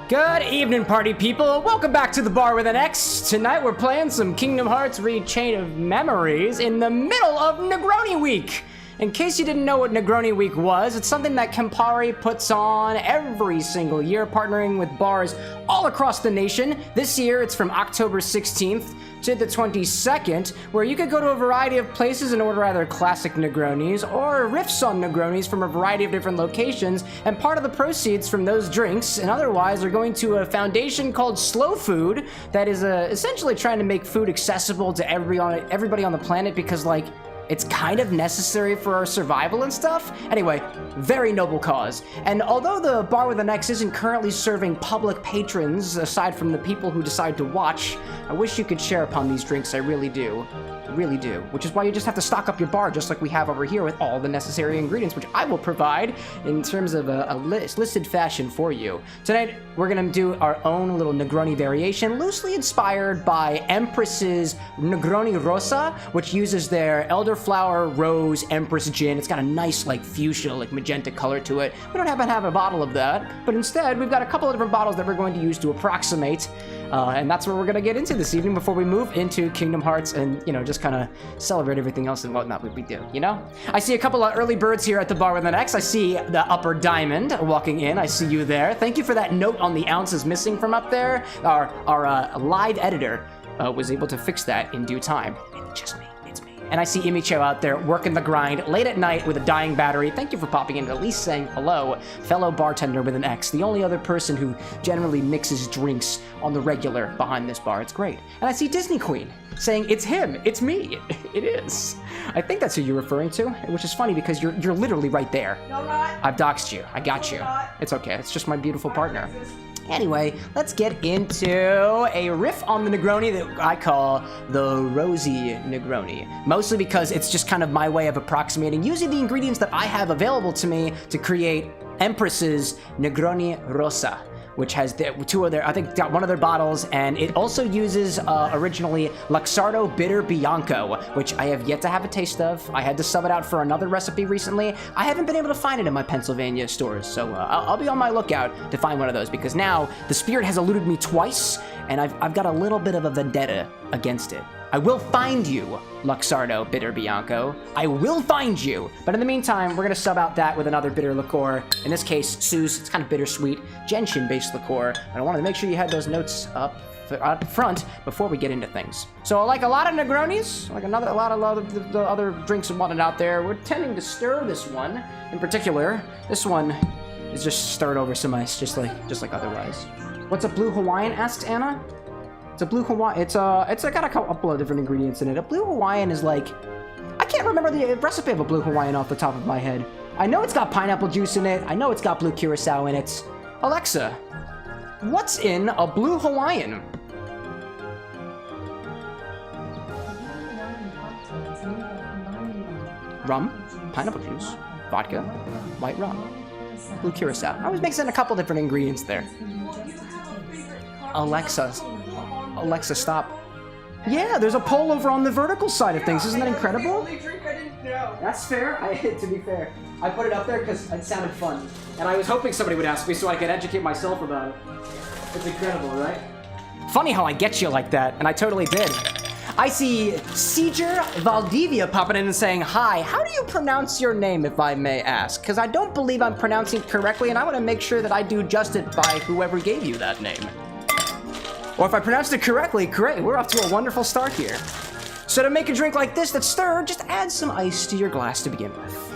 Good evening, party people. Welcome back to the Bar with an X. Tonight we're playing some Kingdom Hearts Chain of Memories in the middle of Negroni Week. In case you didn't know what Negroni Week was, it's something that Campari puts on every single year, partnering with bars all across the nation. This year, it's from October 16th to the 22nd, where you could go to a variety of places and order either classic Negronis or riffs on Negronis from a variety of different locations, and part of the proceeds from those drinks and otherwise are going to a foundation called Slow Food that is essentially trying to make food accessible to everybody on the planet because, like, it's kind of necessary for our survival and stuff. Anyway, very noble cause. And although the Bar with an X isn't currently serving public patrons, aside from the people who decide to watch, I wish you could share upon these drinks, I really do. Really do. Which is why you just have to stock up your bar just like we have over here with all the necessary ingredients, which I will provide in terms of a listed fashion for you. Tonight, we're gonna do our own little Negroni variation, loosely inspired by Empress's Negroni Rosa, which uses their Elderflower Rose Empress gin. It's got a nice, like, fuchsia, like, magenta color to it. We don't happen to have a bottle of that, but instead, we've got a couple of different bottles that we're going to use to approximate, and that's what we're gonna get into this evening before we move into Kingdom Hearts and, you know, just kind of celebrate everything else and whatnot we do, you know? I see a couple of early birds here at the Bar with an X. I see the Upper Diamond walking in. I see you there. Thank you for that note on the ounces missing from up there. Our live editor was able to fix that in due time. It's just me. It's me. And I see Imicho out there working the grind late at night with a dying battery. Thank you for popping in, at least saying hello, fellow bartender with an X, the only other person who generally mixes drinks on the regular behind this bar. It's great. And I see Disney Queen saying, it's him, it's me. It is. I think that's who you're referring to, which is funny because you're literally right there. No, not. I've doxed you. I got you. It's okay. It's just my beautiful partner. Anyway, let's get into a riff on the Negroni that I call the Rosey Negroni. Mostly because it's just kind of my way of approximating using the ingredients that I have available to me to create Empress's Negroni Rosa, which has I think got one of their bottles, and it also uses originally Luxardo Bitter Bianco, which I have yet to have a taste of. I had to sub it out for another recipe recently. I haven't been able to find it in my Pennsylvania stores, so I'll be on my lookout to find one of those, because now the spirit has eluded me twice, and I've got a little bit of a vendetta against it. I will find you, Luxardo Bitter Bianco. I will find you. But in the meantime, we're gonna sub out that with another bitter liqueur. In this case, Suze. It's kind of bittersweet, gentian-based liqueur. And I wanted to make sure you had those notes up front before we get into things. So, like a lot of Negronis, like a lot of the other drinks and whatnot out there, we're tending to stir this one in particular. This one is just stirred over some ice, just like otherwise. What's a blue Hawaiian? Asks Anna. It's a blue Hawaiian. It's got a couple of different ingredients in it. A blue Hawaiian is like, I can't remember the recipe of a blue Hawaiian off the top of my head. I know it's got pineapple juice in it. I know it's got blue curacao in it. Alexa, what's in a blue Hawaiian? Rum, pineapple juice, vodka, white rum, blue curacao. I was mixing a couple different ingredients there. Alexa, stop. Yeah, there's a poll over on the vertical side of things. Isn't that incredible? The only drink I didn't know. That's fair. To be fair, I put it up there because it sounded fun, and I was hoping somebody would ask me so I could educate myself about it. It's incredible, right? Funny how I get you like that, and I totally did. I see Ginzer Valdivia popping in and saying, hi, how do you pronounce your name, if I may ask? Because I don't believe I'm pronouncing it correctly, and I want to make sure that I do justice by whoever gave you that name. Or if I pronounced it correctly, great, we're off to a wonderful start here. So to make a drink like this that's stirred, just add some ice to your glass to begin with.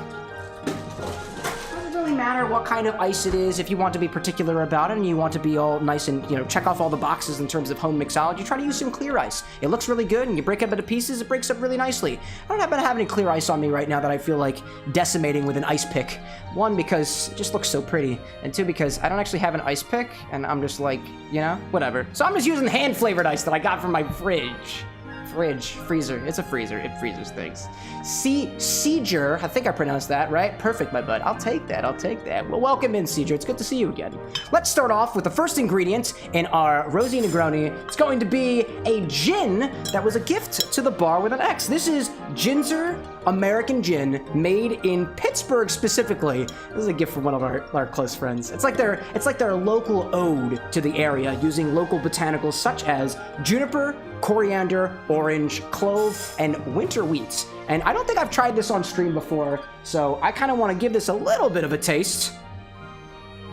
Doesn't really matter what kind of ice it is. If you want to be particular about it and you want to be all nice and, you know, check off all the boxes in terms of home mixology, try to use some clear ice. It looks really good, and you break it up into pieces, it breaks up really nicely. I don't happen to have any clear ice on me right now that I feel like decimating with an ice pick. One, because it just looks so pretty, and two, because I don't actually have an ice pick, and I'm just like, you know, whatever. So I'm just using hand-flavored ice that I got from my fridge. freezer. It's a freezer. It freezes things. Ginzer, I think I pronounced that right. Perfect, my bud. I'll take that. Well, welcome in, Ginzer. It's good to see you again. Let's start off with the first ingredient in our Rosey Negroni. It's going to be a gin that was a gift to the bar with an X. This is Ginzer American gin, made in Pittsburgh specifically. This is a gift from one of our close friends. It's like their local ode to the area, using local botanicals such as juniper, coriander, orange, clove, and winter wheat. And I don't think I've tried this on stream before, so I kind of want to give this a little bit of a taste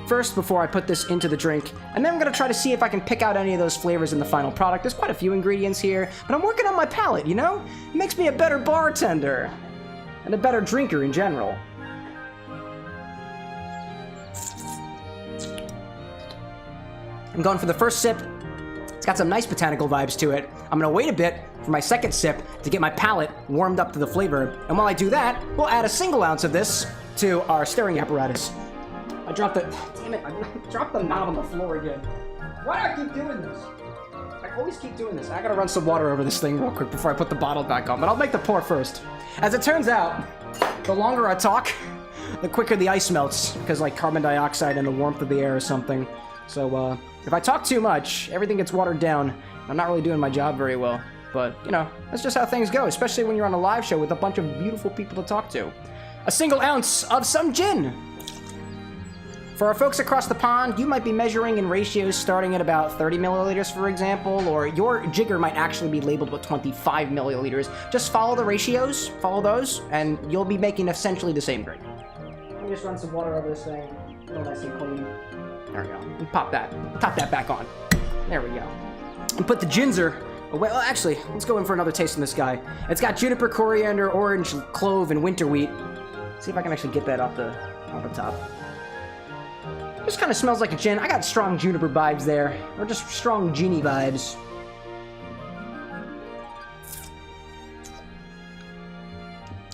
first before I put this into the drink, and then I'm going to try to see if I can pick out any of those flavors in the final product. There's quite a few ingredients here, but I'm working on my palate, you know? It makes me a better bartender and a better drinker in general. I'm going for the first sip. It's got some nice botanical vibes to it. I'm gonna wait a bit for my second sip to get my palate warmed up to the flavor. And while I do that, we'll add a single ounce of this to our stirring apparatus. I dropped the knob on the floor again. Why do I keep doing this? I always keep doing this. I gotta run some water over this thing real quick before I put the bottle back on, but I'll make the pour first. As it turns out, the longer I talk, the quicker the ice melts, because like carbon dioxide and the warmth of the air or something. So, if I talk too much, everything gets watered down. I'm not really doing my job very well. But, you know, that's just how things go, especially when you're on a live show with a bunch of beautiful people to talk to. A single ounce of some gin. For our folks across the pond, you might be measuring in ratios starting at about 30 milliliters, for example, or your jigger might actually be labeled with 25 milliliters. Just follow the ratios, follow those, and you'll be making essentially the same drink. Let me just run some water over this thing. Real nice and clean. There we go. And top that back on. There we go. And put the Ginzer away. Well, actually, let's go in for another taste in this guy. It's got juniper, coriander, orange, clove, and winter wheat. See if I can actually get that off the top. Just kind of smells like a gin. I got strong juniper vibes there, or just strong gin-y vibes.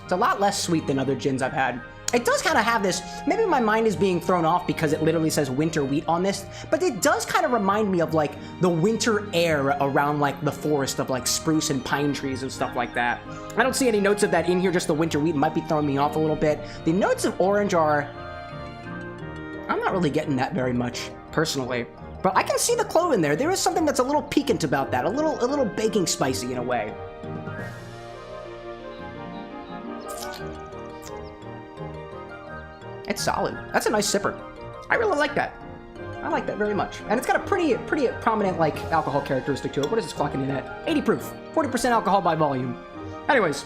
It's a lot less sweet than other gins I've had. It does kind of have this, maybe my mind is being thrown off because it literally says winter wheat on this, but it does kind of remind me of like the winter air around like the forest of like spruce and pine trees and stuff like that. I don't see any notes of that in here, just the winter wheat might be throwing me off a little bit. The notes of orange are, I'm not really getting that very much, personally. But I can see the clove in there. There is something that's a little piquant about that, a little baking spicy in a way. It's solid. That's a nice sipper. I really like that. I like that very much. And it's got a pretty prominent, like, alcohol characteristic to it. What is this clocking in at? 80 proof. 40% alcohol by volume. Anyways,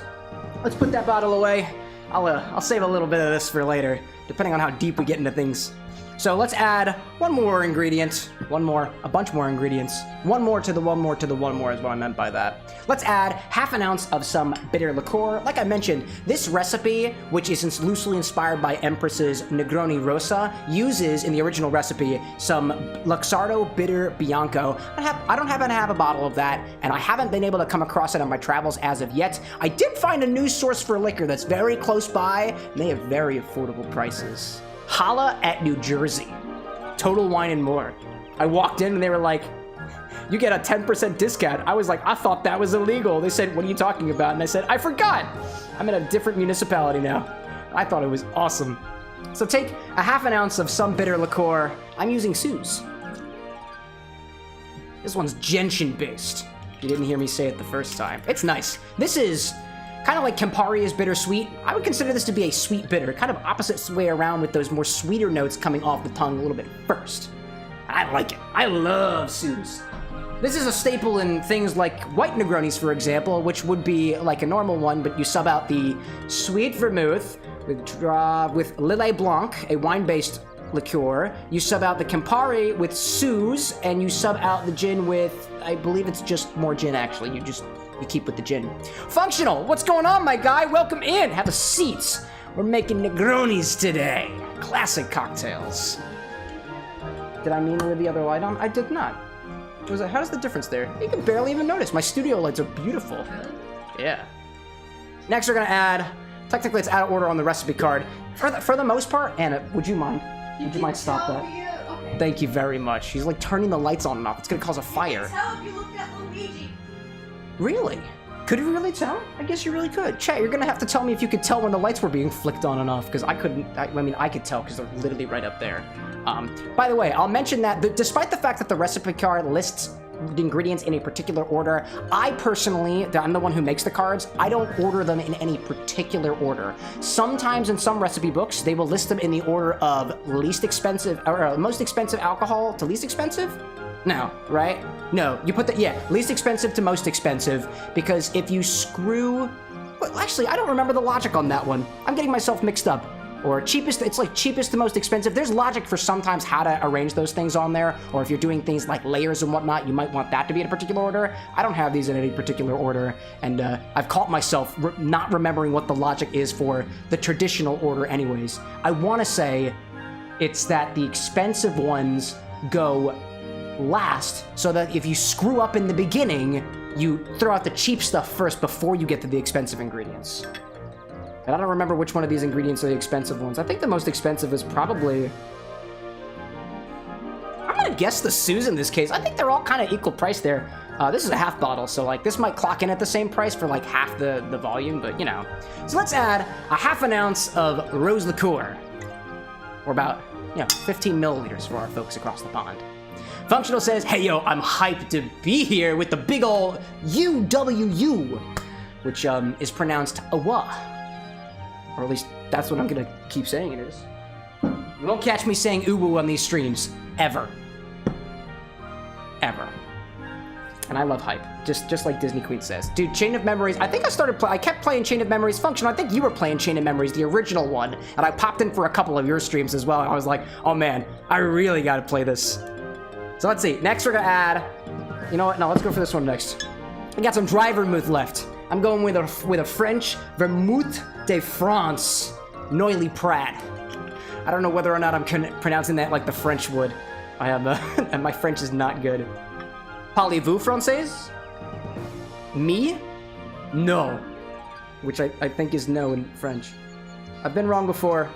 let's put that bottle away. I'll save a little bit of this for later, depending on how deep we get into things. So let's add one more ingredient. A bunch more ingredients. One more to the one more to the one more is what I meant by that. Let's add half an ounce of some bitter liqueur. Like I mentioned, this recipe, which is loosely inspired by Empress's Negroni Rosa, uses in the original recipe some Luxardo Bitter Bianco. I don't happen to have a bottle of that, and I haven't been able to come across it on my travels as of yet. I did find a new source for liquor that's very close by, and they have very affordable prices. Holla at New Jersey. Total Wine and More. I walked in and they were like, you get a 10% discount. I was like, I thought that was illegal. They said, what are you talking about? And I said, I forgot. I'm in a different municipality now. I thought it was awesome. So take a half an ounce of some bitter liqueur. I'm using Suze. This one's gentian based. You didn't hear me say it the first time. It's nice. This is kind of like Campari is bittersweet. I would consider this to be a sweet bitter, kind of opposite way around with those more sweeter notes coming off the tongue a little bit first. I like it. I love Suze. This is a staple in things like white Negronis, for example, which would be like a normal one, but you sub out the sweet vermouth with Lillet Blanc, a wine-based liqueur. You sub out the Campari with Suze, and you sub out the gin with, I believe it's just more gin, actually. You keep with the gin. Functional, what's going on, my guy? Welcome in. Have a seat. We're making Negronis today. Classic cocktails. Did I mean to leave the other light on? I did not. How's the difference there? You can barely even notice. My studio lights are beautiful. Yeah. Next, we're gonna add. Technically, it's out of order on the recipe card. For the most part, Anna, would you mind? Would you mind stop that? Okay. Thank you very much. She's like turning the lights on and off. It's gonna cause a fire. Tell if you looked at Luigi. Really? Could you really tell? I guess you really could. Chat, you're gonna have to tell me if you could tell when the lights were being flicked on and off, because I couldn't. I mean, I could tell because they're literally right up there. By the way, I'll mention that despite the fact that the recipe card lists the ingredients in a particular order, I personally, I'm the one who makes the cards, I don't order them in any particular order. Sometimes in some recipe books, they will list them in the order of least expensive, or most expensive alcohol to least expensive? No, right? No, you put the, yeah, least expensive to most expensive, because if you screw, well, actually, I don't remember the logic on that one. I'm getting myself mixed up. Or cheapest, it's like cheapest to most expensive. There's logic for sometimes how to arrange those things on there, or if you're doing things like layers and whatnot, you might want that to be in a particular order. I don't have these in any particular order, and I've caught myself not remembering what the logic is for the traditional order anyways. I want to say it's that the expensive ones go last, so that if you screw up in the beginning, you throw out the cheap stuff first before you get to the expensive ingredients. And I don't remember which one of these ingredients are the expensive ones. I think the most expensive is probably... I'm gonna guess the Suze in this case. I think they're all kind of equal price there. This is a half bottle, so like this might clock in at the same price for like half the volume, but you know. So let's add a half an ounce of Rose Liqueur. Or about, 15 milliliters for our folks across the pond. Functional says, hey yo, I'm hyped to be here with the big ol' UWU, which is pronounced awa. Or at least, that's what I'm gonna keep saying it is. You won't catch me saying uwu on these streams. Ever. Ever. And I love hype. Just like Disney Queen says. Dude, Chain of Memories, I think I kept playing Chain of Memories Functional. I think you were playing Chain of Memories, the original one. And I popped in for a couple of your streams as well. And I was like, oh man, I really gotta play this. So let's see. Next we're gonna add... You know what? No, let's go for this one next. We got some dry vermouth left. I'm going with a French Vermouth de France, Noilly Prat. I don't know whether or not I'm pronouncing that like the French would. I am, and my French is not good. Parlez-vous français? Me? No. Which I think is no in French. I've been wrong before.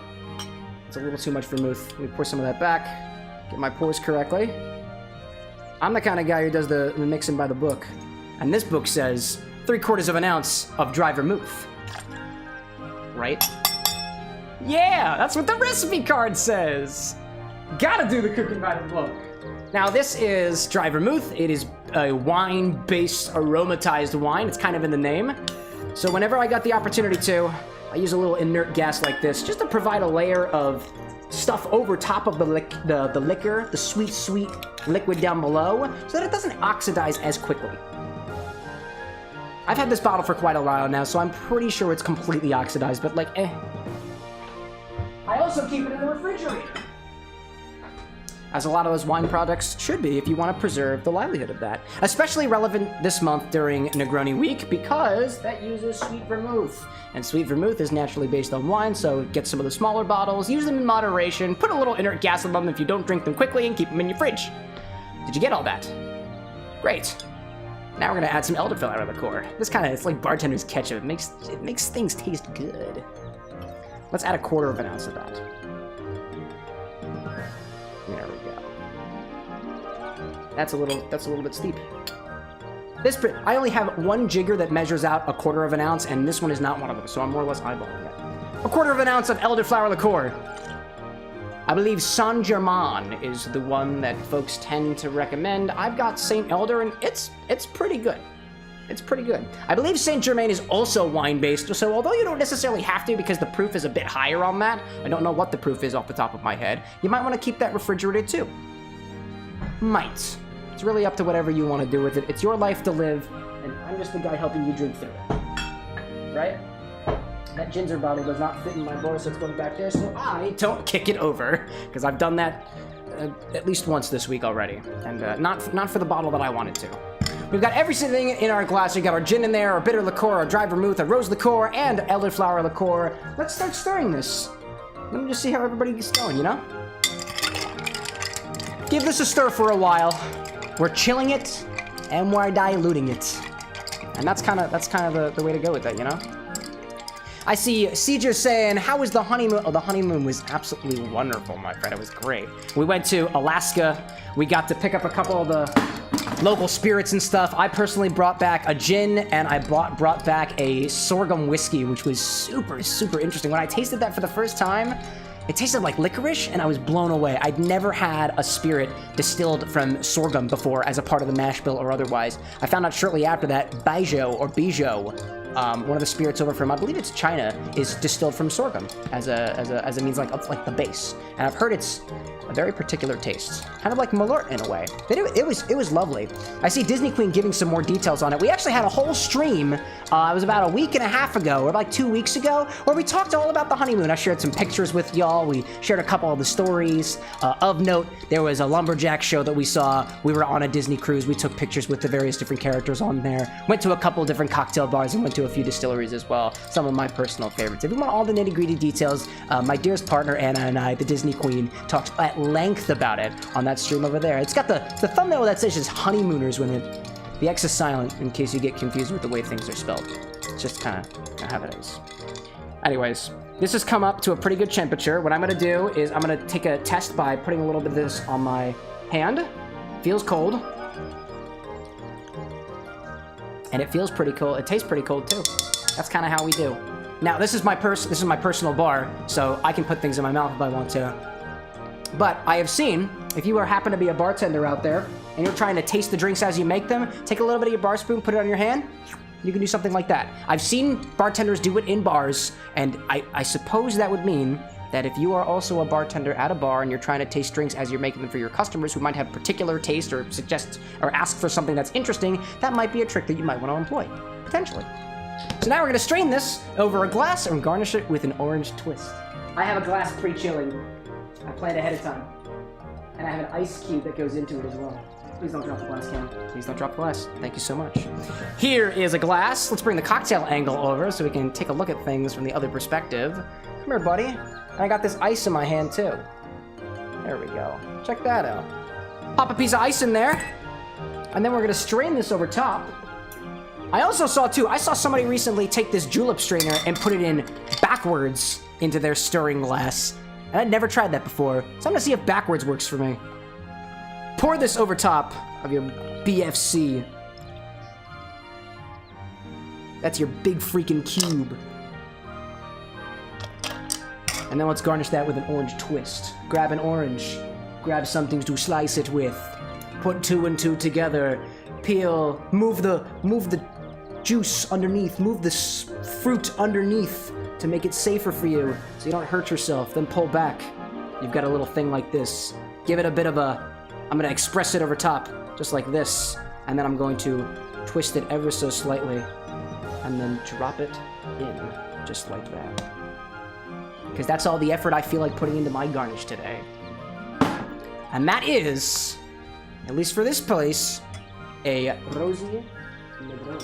It's a little too much vermouth. Let me pour some of that back. Get my pours correctly. I'm the kind of guy who does the mixing by the book. And this book says 3/4 of an ounce of dry vermouth. Right? Yeah, that's what the recipe card says. Gotta do the cooking by the book. Now this is dry vermouth. It is a wine-based aromatized wine. It's kind of in the name. So whenever I got the opportunity to, I use a little inert gas like this just to provide a layer of stuff over top of the liquor, the sweet liquid down below, so that it doesn't oxidize as quickly. I've had this bottle for quite a while now, so I'm pretty sure it's completely oxidized, but like, eh. I also keep it in the refrigerator. As a lot of those wine products should be if you want to preserve the livelihood of that. Especially relevant this month during Negroni Week, because that uses sweet vermouth. And sweet vermouth is naturally based on wine, so get some of the smaller bottles, use them in moderation, put a little inert gas in them if you don't drink them quickly, and keep them in your fridge. Did you get all that? Great. Now we're gonna add some Elderflower liqueur. This kind of, it's like bartender's ketchup. It makes things taste good. Let's add 1/4 of an ounce of that. There we go. That's a little bit steep. I only have one jigger that measures out 1/4 of an ounce, and this one is not one of them, so I'm more or less eyeballing it. 1/4 of an ounce of Elderflower liqueur. I believe Saint Germain is the one that folks tend to recommend. I've got Saint Elder, and it's pretty good. It's pretty good. I believe Saint Germain is also wine-based, so although you don't necessarily have to because the proof is a bit higher on that, I don't know what the proof is off the top of my head, you might want to keep that refrigerated too. Might. It's really up to whatever you want to do with it. It's your life to live, and I'm just the guy helping you drink through it. Right? That Ginzer bottle does not fit in my bowl, so it's going back there, so I don't kick it over, because I've done that at least once this week already, and not for the bottle that I wanted to. We've got everything in our glass. We got our gin in there, our bitter liqueur, our dry vermouth, our rose liqueur, and elderflower liqueur. Let's start stirring this. Let me just see how everybody's going, you know? Give this a stir for a while. We're chilling it, and we're diluting it. And that's kind of the way to go with that, you know? I see Siege saying, how was the honeymoon? Oh, the honeymoon was absolutely wonderful, my friend. It was great. We went to Alaska. We got to pick up a couple of the local spirits and stuff. I personally brought back a gin, and I brought back a sorghum whiskey, which was super, super interesting. When I tasted that for the first time, it tasted like licorice, and I was blown away. I'd never had a spirit distilled from sorghum before as a part of the mash bill or otherwise. I found out shortly after that Bijou, one of the spirits over from, I believe it's China, is distilled from sorghum as a means like the base. And I've heard it's a very particular taste, kind of like Malort in a way. But it was lovely. I see Disney Queen giving some more details on it. We actually had a whole stream. It was about a week and a half ago, or like 2 weeks ago, where we talked all about the honeymoon. I shared some pictures with y'all. We shared a couple of the stories. Of note, there was a lumberjack show that we saw. We were on a Disney cruise. We took pictures with the various different characters on there. Went to a couple of different cocktail bars and went to a few distilleries as well. Some of my personal favorites. If you want all the nitty-gritty details, my dearest partner Anna and I, the Disney Queen, talked at length about it on that stream over there. It's got the thumbnail that says just honeymooners with it. The X is silent in case you get confused with the way things are spelled. It's just kind of how it is. Anyways, this has come up to a pretty good temperature. What I'm going to do is I'm going to take a test by putting a little bit of this on my hand. Feels cold. And it feels pretty cold. It tastes pretty cold too. That's kind of how we do. Now, this is my personal bar, so I can put things in my mouth if I want to. But I have seen, if you happen to be a bartender out there, and you're trying to taste the drinks as you make them, take a little bit of your bar spoon, put it on your hand, you can do something like that. I've seen bartenders do it in bars, and I suppose that would mean that if you are also a bartender at a bar and you're trying to taste drinks as you're making them for your customers who might have particular taste or suggest or ask for something that's interesting, that might be a trick that you might want to employ, potentially. So now we're going to strain this over a glass and garnish it with an orange twist. I have a glass pre-chilling. I planned ahead of time. And I have an ice cube that goes into it as well. Please don't drop the glass, Cam. Please don't drop the glass. Thank you so much. Here is a glass. Let's bring the cocktail angle over so we can take a look at things from the other perspective. Come here, buddy. And I got this ice in my hand, too. There we go. Check that out. Pop a piece of ice in there. And then we're going to strain this over top. I also saw, too, I saw somebody recently take this julep strainer and put it in backwards into their stirring glass. And I'd never tried that before, so I'm gonna see if backwards works for me. Pour this over top of your BFC. That's your big freaking cube. And then let's garnish that with an orange twist. Grab an orange. Grab something to slice it with. Put 2 and 2 together. Peel. Move the juice underneath. Move the fruit underneath to make it safer for you so you don't hurt yourself. Then pull back. You've got a little thing like this. Give it a bit of a... I'm going to express it over top, just like this. And then I'm going to twist it ever so slightly. And then drop it in, just like that. Because that's all the effort I feel like putting into my garnish today. And that is, at least for this place, a Rosey Negroni.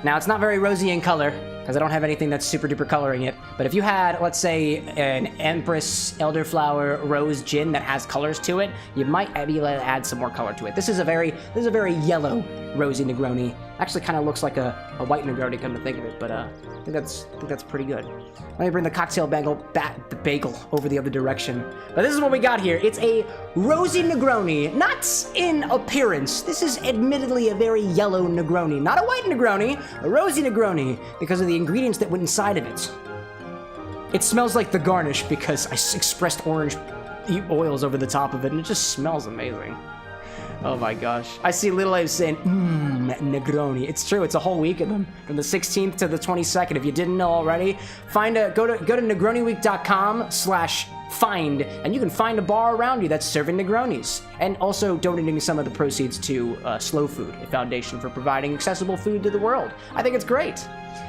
Now, it's not very rosy in color, because I don't have anything that's super duper coloring it. But if you had, let's say, an Empress Elderflower Rose Gin that has colors to it, you might be able to add some more color to it. This is a very yellow Rosey Negroni. Actually, kind of looks like a white Negroni, come to think of it. But I think that's pretty good. Let me bring the cocktail bagel over the other direction. But this is what we got here. It's a Rosey Negroni, not in appearance. This is admittedly a very yellow Negroni, not a white Negroni, a Rosey Negroni, because of the ingredients that went inside of it. It smells like the Garnish because I expressed orange oils over the top of it, and it just smells amazing. Oh my gosh. I see Little Abe saying, Negroni. It's true, it's a whole week of them, from the 16th to the 22nd. If you didn't know already, go to negroniweek.com/find, and you can find a bar around you that's serving Negronis. And also donating some of the proceeds to Slow Food, a foundation for providing accessible food to the world. I think it's great.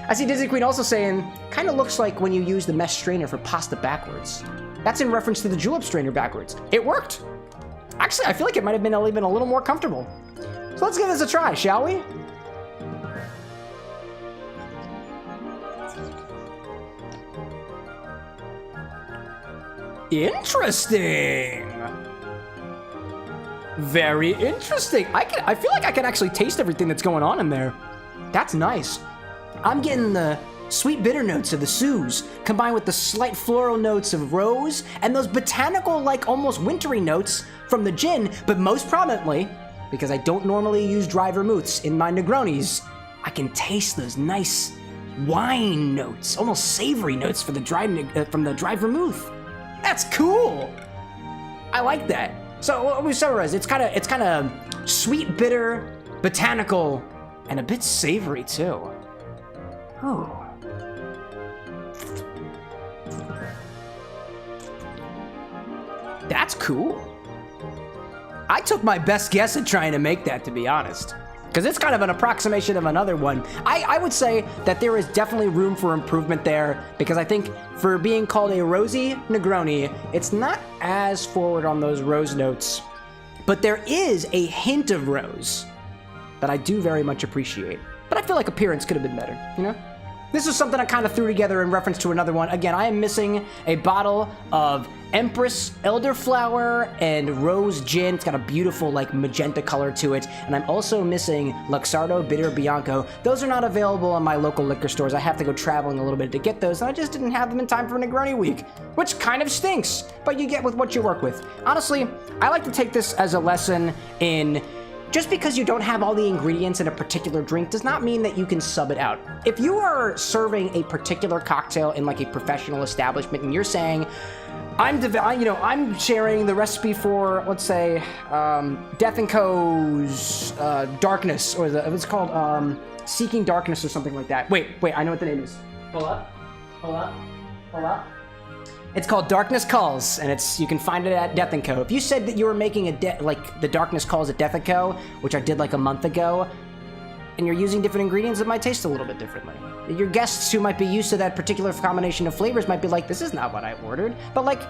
I see Disney Queen also saying, kind of looks like when you use the mesh strainer for pasta backwards. That's in reference to the julep strainer backwards. It worked. Actually, I feel like it might have been even a little more comfortable. So let's give this a try, shall we? Interesting. Very interesting. I feel like I can actually taste everything that's going on in there. That's nice. I'm getting the sweet bitter notes of the Suze, combined with the slight floral notes of rose, and those botanical, like almost wintry notes from the gin, but most prominently, because I don't normally use dry vermouths in my Negronis, I can taste those nice wine notes, almost savory notes for the from the dry vermouth. That's cool. I like that. So what we summarize, it's kind of sweet, bitter, botanical, and a bit savory too. Ooh. That's cool. I took my best guess at trying to make that, to be honest, because it's kind of an approximation of another one. I would say that there is definitely room for improvement there, because I think for being called a Rosey Negroni, it's not as forward on those rose notes, but there is a hint of rose that I do very much appreciate. But I feel like appearance could have been better, you know? This is something I kind of threw together in reference to another one. Again, I am missing a bottle of Empress Elderflower and Rose Gin. It's got a beautiful, like, magenta color to it. And I'm also missing Luxardo Bitter Bianco. Those are not available in my local liquor stores. I have to go traveling a little bit to get those, and I just didn't have them in time for Negroni Week, which kind of stinks, but you get with what you work with. Honestly, I like to take this as a lesson in just because you don't have all the ingredients in a particular drink does not mean that you can sub it out. If you are serving a particular cocktail in like a professional establishment and you're saying, I'm sharing the recipe for, let's say, Death & Co.'s Darkness, or it's called Seeking Darkness or something like that. Wait, I know what the name is. Hold up. It's called Darkness Calls, and you can find it at Death & Co. If you said that you were making like the Darkness Calls at Death & Co., which I did like a month ago, and you're using different ingredients, it might taste a little bit differently. Your guests who might be used to that particular combination of flavors might be like, this is not what I ordered. But like,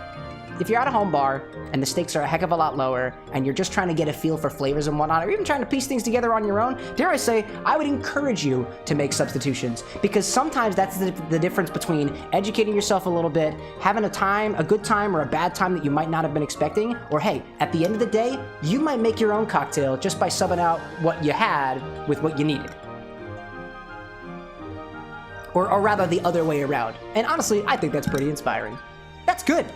if you're at a home bar and the stakes are a heck of a lot lower and you're just trying to get a feel for flavors and whatnot, or even trying to piece things together on your own, dare I say, I would encourage you to make substitutions, because sometimes that's the difference between educating yourself a little bit, having a good time or a bad time that you might not have been expecting, or hey, at the end of the day, you might make your own cocktail just by subbing out what you had with what you needed. Or rather the other way around. And honestly, I think that's pretty inspiring. That's good.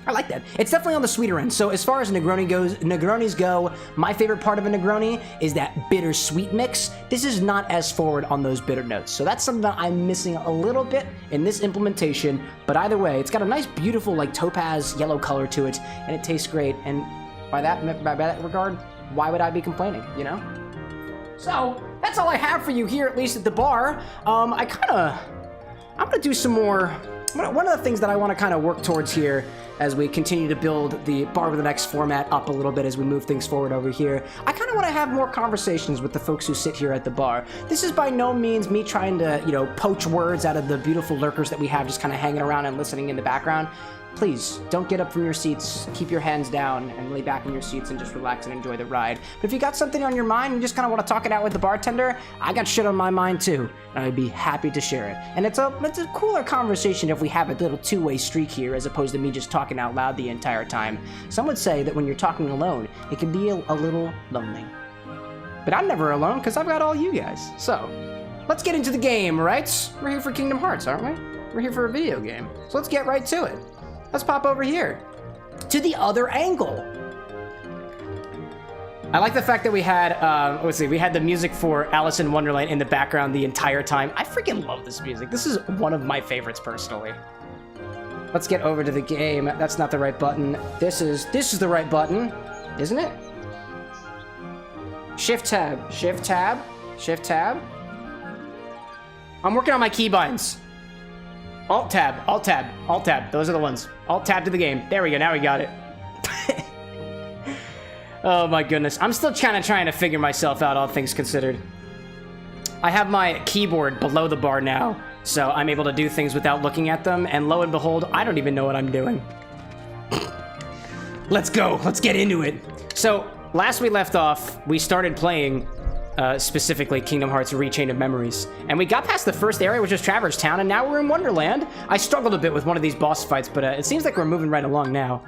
I like that. It's definitely on the sweeter end. So as far as Negronis go, my favorite part of a Negroni is that bitter-sweet mix. This is not as forward on those bitter notes. So that's something that I'm missing a little bit in this implementation. But either way, it's got a nice, beautiful, like topaz yellow color to it, and it tastes great. And by that regard, why would I be complaining, you know? So that's all I have for you here, at least at the bar. I'm gonna do some more. One of the things that I want to kind of work towards here as we continue to build the Bar with an X format up a little bit as we move things forward over here, I kind of want to have more conversations with the folks who sit here at the bar. This is by no means me trying to, poach words out of the beautiful lurkers that we have just kind of hanging around and listening in the background. Please, don't get up from your seats, keep your hands down, and lay back in your seats and just relax and enjoy the ride. But if you got something on your mind and you just kind of want to talk it out with the bartender, I got shit on my mind too, and I'd be happy to share it. And it's a cooler conversation if we have a little two-way streak here as opposed to me just talking out loud the entire time. Some would say that when you're talking alone, it can be a little lonely. But I'm never alone because I've got all you guys. So, let's get into the game, right? We're here for Kingdom Hearts, aren't we? We're here for a video game. So let's get right to it. Let's pop over here to the other angle. I like the fact that we had, we had the music for Alice in Wonderland in the background the entire time. I freaking love this music. This is one of my favorites personally. Let's get over to the game. That's not the right button. This is the right button, isn't it? Shift tab, shift tab, shift tab. I'm working on my keybinds. Alt tab, alt tab, alt tab. Those are the ones. Alt tab to the game. There we go. Now we got it. Oh my goodness. I'm still trying to figure myself out, all things considered. I have my keyboard below the bar now, so I'm able to do things without looking at them, and lo and behold, I don't even know what I'm doing. Let's go. Let's get into it. So, last we left off, we started playing specifically Kingdom Hearts Rechain of Memories. And we got past the first area, which is Traverse Town, and now we're in Wonderland. I struggled a bit with one of these boss fights, but it seems like we're moving right along now.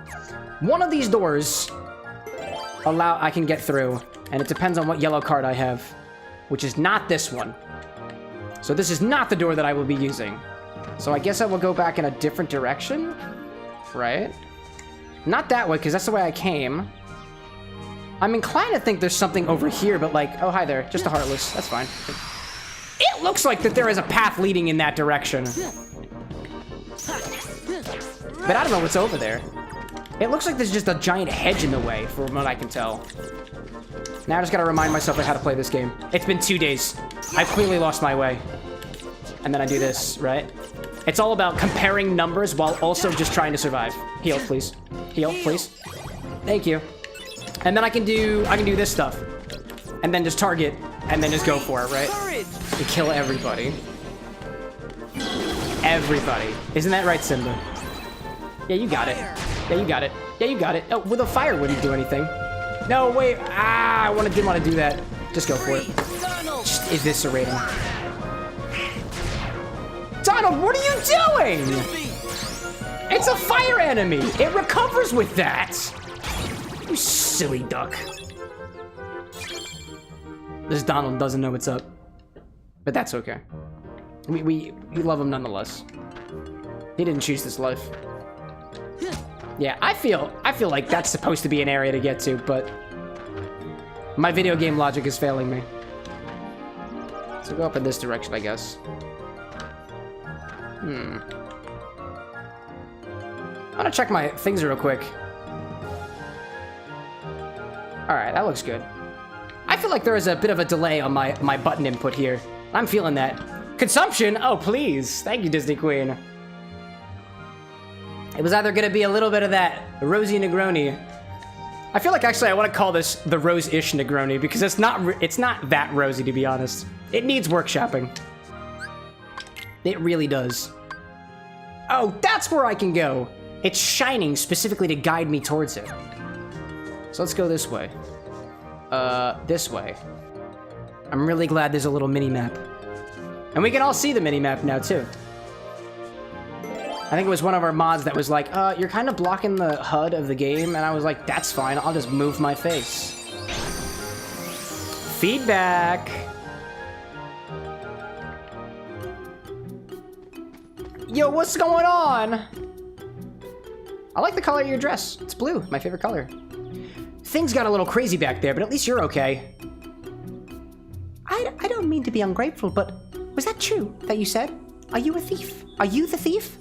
One of these doors I can get through, and it depends on what yellow card I have, which is not this one. So this is not the door that I will be using. So I guess I will go back in a different direction, right? Not that way, because that's the way I came. I'm inclined to think there's something over here, but like, oh, hi there. Just a Heartless. That's fine. It looks like that there is a path leading in that direction. But I don't know what's over there. It looks like there's just a giant hedge in the way, from what I can tell. Now I just gotta remind myself of how to play this game. It's been 2 days. I've clearly lost my way. And then I do this, right? It's all about comparing numbers while also just trying to survive. Heal, please. Heal, please. Thank you. And then I can do this stuff. And then just target, and then just go for it, right? And kill everybody. Everybody. Isn't that right, Simba? Yeah, you got it. Yeah, you got it. Yeah, you got it. Oh, well, the fire wouldn't do anything. No, wait. Ah, I didn't want to do that. Just go for it. Just eviscerate him. Donald, what are you doing? It's a fire enemy. It recovers with that. You silly duck. This Donald doesn't know what's up. But that's okay. We love him nonetheless. He didn't choose this life. Yeah, I feel like that's supposed to be an area to get to, but my video game logic is failing me. So go up in this direction, I guess. I'm gonna check my things real quick. Alright, that looks good. I feel like there is a bit of a delay on my button input here. I'm feeling that. Consumption? Oh, please. Thank you, Disney Queen. It was either gonna be a little bit of that Rosey Negroni. I feel like actually I want to call this the Rose-ish Negroni because it's not that rosy, to be honest. It needs workshopping. It really does. Oh, that's where I can go. It's shining specifically to guide me towards it. So let's go this way. This way. I'm really glad there's a little mini-map. And we can all see the mini-map now, too. I think it was one of our mods that was like, you're kind of blocking the HUD of the game. And I was like, that's fine. I'll just move my face. Feedback. Yo, what's going on? I like the color of your dress. It's blue, my favorite color. Things got a little crazy back there, but at least you're okay. I don't mean to be ungrateful, but was that true that you said? Are you a thief? Are you the thief?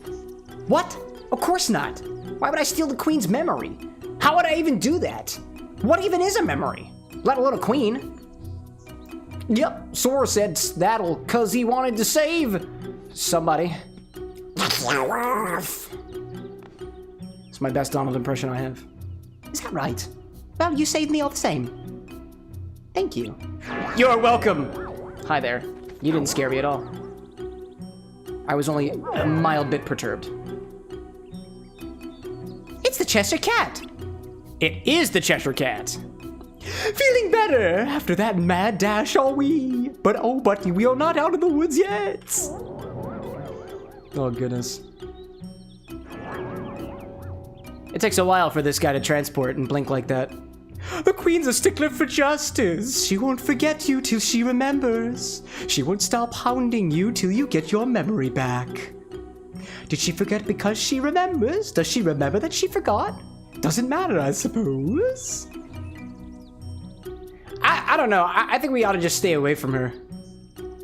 What? Of course not. Why would I steal the queen's memory? How would I even do that? What even is a memory? Let alone a queen. Yep, Sora said that'll cause he wanted to save somebody. It's my best Donald impression I have. Is that right? Well, you saved me all the same. Thank you. You're welcome. Hi there. You didn't scare me at all. I was only a mild bit perturbed. It's the Cheshire Cat. It is the Cheshire Cat. Feeling better after that mad dash, are we? But oh, buddy, we are not out of the woods yet. Oh, goodness. It takes a while for this guy to transport and blink like that. The queen's a stickler for justice. She won't forget you till she remembers. She won't stop hounding you till you get your memory back. Did she forget because she remembers? Does she remember that she forgot? Doesn't matter, I suppose. I don't know. I think we ought to just stay away from her.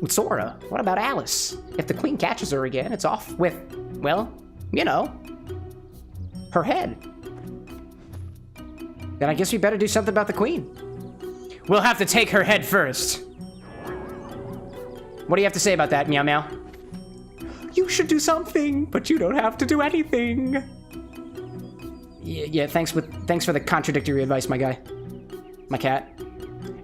With Sora, what about Alice? If the queen catches her again, it's off with, well, you know, her head. Then I guess we better do something about the queen. We'll have to take her head first. What do you have to say about that, Meow Meow? You should do something, but you don't have to do anything. Yeah, thanks for the contradictory advice, my guy. My cat.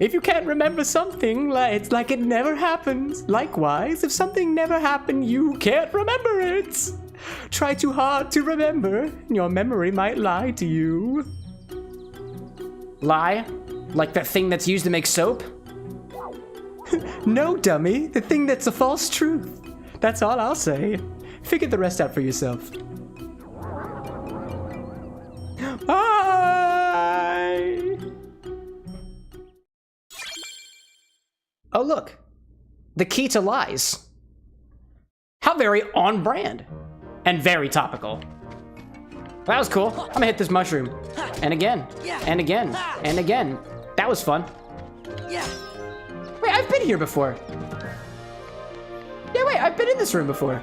If you can't remember something, it's like it never happened. Likewise, if something never happened, you can't remember it. Try too hard to remember, and your memory might lie to you. Lie? Like that thing that's used to make soap? No, dummy. The thing that's a false truth. That's all I'll say. Figure the rest out for yourself. Bye! Oh, look. The key to lies. How very on brand. And very topical. That was cool. I'm gonna hit this mushroom. And again. And again. And again. That was fun. Yeah. Wait, I've been here before. Yeah, wait, I've been in this room before.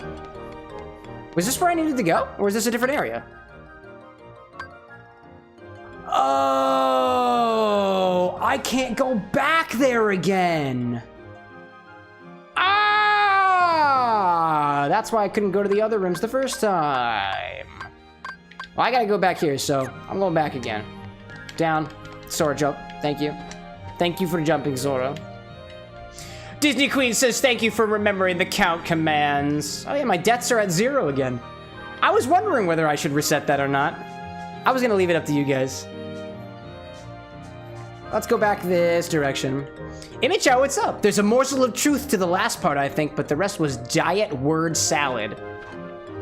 Was this where I needed to go? Or is this a different area? Oh, I can't go back there again. Ah, that's why I couldn't go to the other rooms the first time. Well, I gotta go back here, so I'm going back again. Down, Sora jump, thank you. Thank you for jumping, Zora. Disney Queen says thank you for remembering the count commands. Oh yeah, my deaths are at 0 again. I was wondering whether I should reset that or not. I was gonna leave it up to you guys. Let's go back this direction. Imicho, what's up? There's a morsel of truth to the last part, I think, but the rest was diet word salad.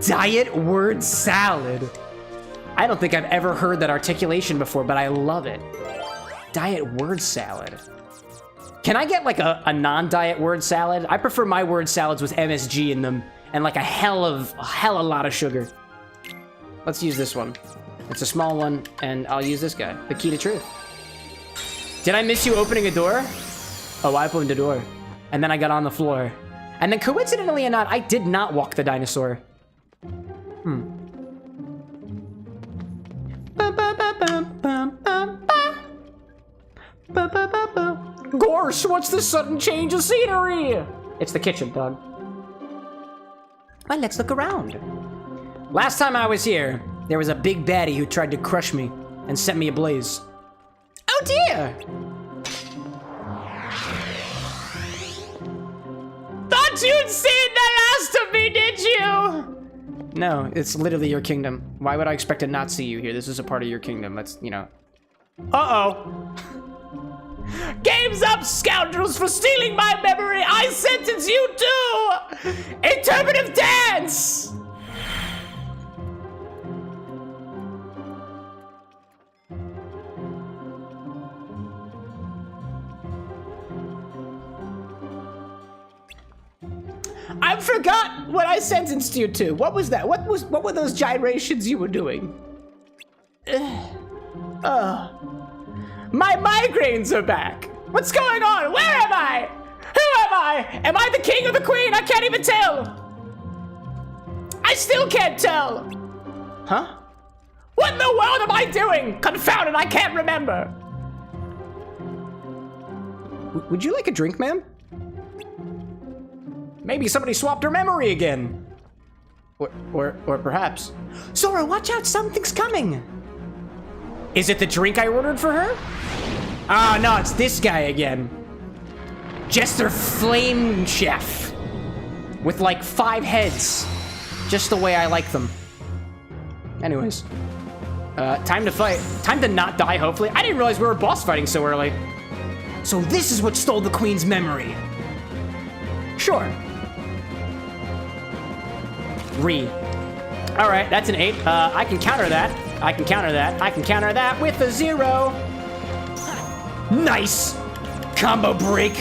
Diet word salad. I don't think I've ever heard that articulation before, but I love it. Diet word salad. Can I get like a non-diet word salad? I prefer my word salads with MSG in them and like a hell of a lot of sugar. Let's use this one. It's a small one, and I'll use this guy, the key to truth. Did I miss you opening a door? Oh, I opened a door. And then I got on the floor. And then coincidentally or not, I did not walk the dinosaur. Gorsh, what's this sudden change of scenery? It's the kitchen, dog. Well, let's look around. Last time I was here, there was a big baddie who tried to crush me and set me ablaze. Oh dear! Thought you'd seen the last of me, did you? No, it's literally your kingdom. Why would I expect to not see you here? This is a part of your kingdom. That's, you know. Uh-oh. Game's up, scoundrels, for stealing my memory. I sentence you to interpretive dance. I forgot what I sentenced you to. What was that? What were those gyrations you were doing? My migraines are back. What's going on? Where am I? Who am I? Am I the king or the queen? I can't even tell. I still can't tell. Huh? What in the world am I doing? Confounded, I can't remember. Would you like a drink, ma'am? Maybe somebody swapped her memory again. Or perhaps. Sora, watch out, something's coming. Is it the drink I ordered for her? Ah, no, it's this guy again. Jester Flame Chef. With like 5 heads. Just the way I like them. Anyways. Time to fight. Time to not die, hopefully. I didn't realize we were boss fighting so early. So this is what stole the queen's memory. Sure. All right, that's an 8. I can counter that. I can counter that. I can counter that with a 0. Nice. Combo break.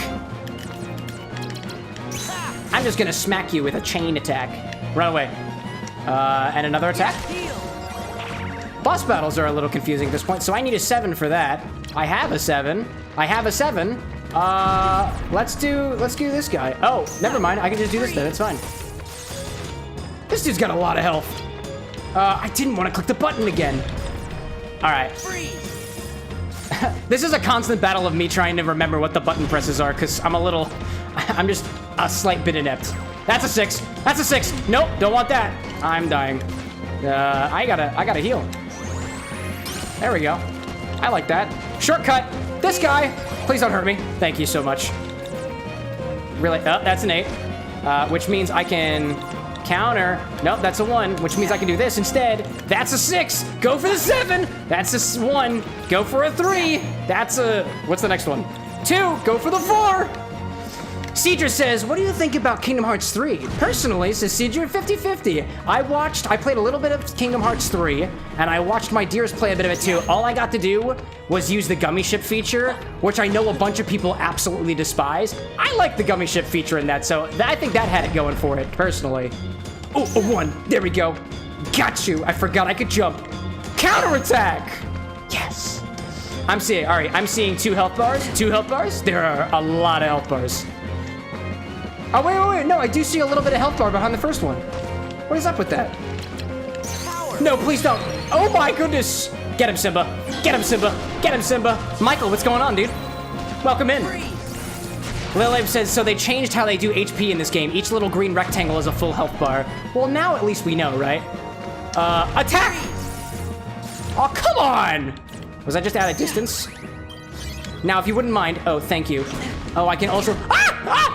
I'm just gonna smack you with a chain attack. Run away. And another attack. Boss battles are a little confusing at this point, so I need a 7 for that. I have a 7. I have a 7. Let's do this guy. Oh, never mind. I can just do this then. It's fine. This dude's got a lot of health. I didn't want to click the button again. All right. This is a constant battle of me trying to remember what the button presses are, because I'm just a slight bit inept. That's a 6. That's a 6. Nope, don't want that. I'm dying. I gotta heal. There we go. I like that. Shortcut. This guy. Please don't hurt me. Thank you so much. Really? Oh, that's an 8. Which means I can counter. Nope, that's a 1, which means I can do this instead. That's a 6. Go for the 7. That's a 1. Go for a 3. That's a... What's the next one? 2. Go for the 4. Cedra says, what do you think about Kingdom Hearts 3? Personally, says Cedra, 50-50. I played a little bit of Kingdom Hearts 3, and I watched my dears play a bit of it too. All I got to do was use the gummy ship feature, which I know a bunch of people absolutely despise. I like the gummy ship feature in that, so I think that had it going for it, personally. Oh, a 1. There we go. Got you. I forgot I could jump. Counterattack. Yes. I'm seeing, all right, I'm seeing 2 health bars. 2 health bars? There are a lot of health bars. Oh, wait. No, I do see a little bit of health bar behind the first one. What is up with that? No, please don't. Oh my goodness. Get him, Simba. Get him, Simba. Get him, Simba. Michael, what's going on, dude? Welcome in. Lil says, so they changed how they do HP in this game. Each little green rectangle is a full health bar. Well, now at least we know, right? Attack! Oh, come on! Was I just out of distance? Now, if you wouldn't mind... Oh, thank you. Oh, I can also... Ah! Ah!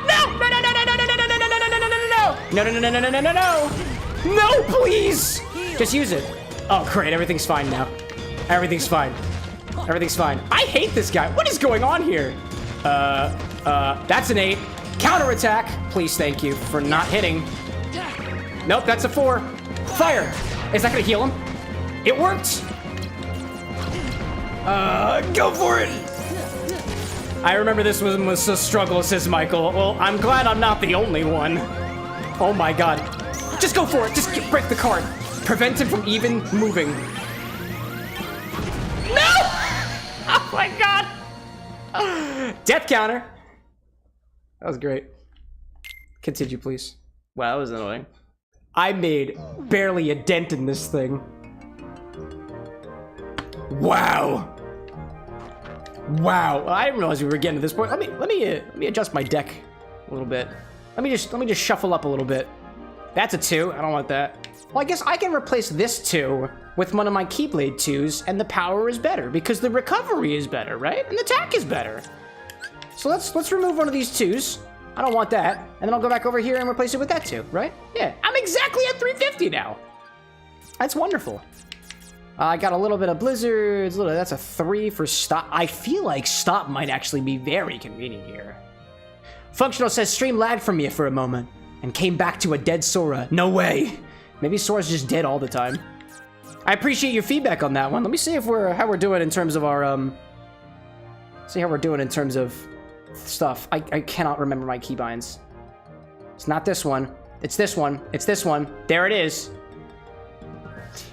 No! No, please! Just use it. Oh, great. Everything's fine now. Everything's fine. Everything's fine. I hate this guy. What is going on here? That's an 8. Counterattack. Please, thank you for not hitting. Nope, that's a 4. Fire. Is that gonna heal him? It worked. Go for it. I remember this was a struggle, says Michael. Well, I'm glad I'm not the only one. Oh my god. Just go for it. Just break the card. Prevent him from even moving. No! Oh my god. Death counter. That was great. Continue, please. Wow, that was annoying. I made barely a dent in this thing. Wow. Wow. I didn't realize we were getting to this point. Let me adjust my deck a little bit. Let me just shuffle up a little bit. That's a 2. I don't want that. Well, I guess I can replace this 2 with one of my Keyblade 2s, and the power is better because the recovery is better, right? And the attack is better. So let's remove one of these 2s. I don't want that. And then I'll go back over here and replace it with that 2, right? Yeah, I'm exactly at 350 now. That's wonderful. I got a little bit of blizzards. That's a 3 for stop. I feel like stop might actually be very convenient here. Functional says stream lagged from me for a moment and came back to a dead Sora. No way. Maybe Sora's just dead all the time. I appreciate your feedback on that one. Let me see if how we're doing in terms of our see how we're doing in terms of stuff. I cannot remember my keybinds. It's not this one. It's this one. It's this one. There it is.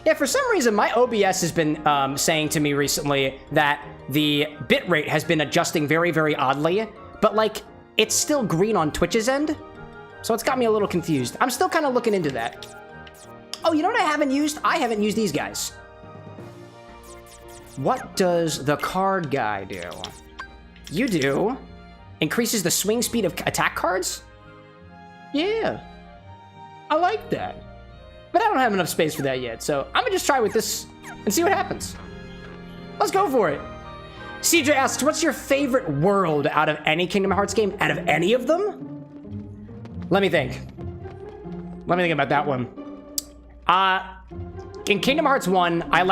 Yeah, for some reason, my OBS has been saying to me recently that the bitrate has been adjusting very, very oddly, but like, it's still green on Twitch's end, so it's got me a little confused. I'm still kind of looking into that. Oh, you know what I haven't used? I haven't used these guys. What does the card guy do? You do. Increases the swing speed of attack cards? Yeah. I like that. But I don't have enough space for that yet, so I'm gonna just try with this and see what happens. Let's go for it. CJ asks, what's your favorite world out of any Kingdom Hearts game? Out of any of them? Let me think. Let me think about that one. In Kingdom Hearts 1, I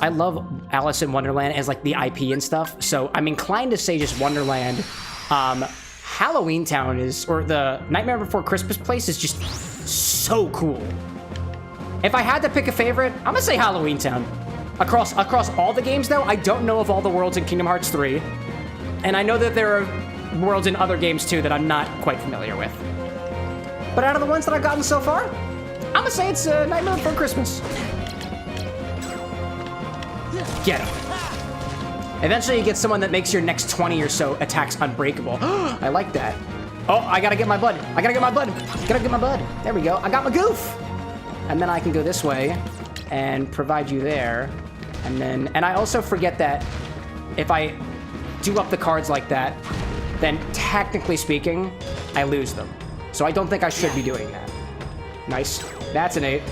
love Alice in Wonderland as like the IP and stuff, so I'm inclined to say just Wonderland. Halloween Town is, or the Nightmare Before Christmas place is just so cool. If I had to pick a favorite, I'm gonna say Halloween Town. Across all the games though, I don't know of all the worlds in Kingdom Hearts 3. And I know that there are worlds in other games too that I'm not quite familiar with. But out of the ones that I've gotten so far, I'm gonna say it's Nightmare Before Christmas. Get him. Eventually you get someone that makes your next 20 or so attacks unbreakable. I like that. Oh, I gotta get my bud. I gotta get my bud. Gotta get my bud. There we go. I got my goof. And then I can go this way and provide you there. And I also forget that if I do up the cards like that, then technically speaking, I lose them. So I don't think I should be doing that. Nice. That's an 8.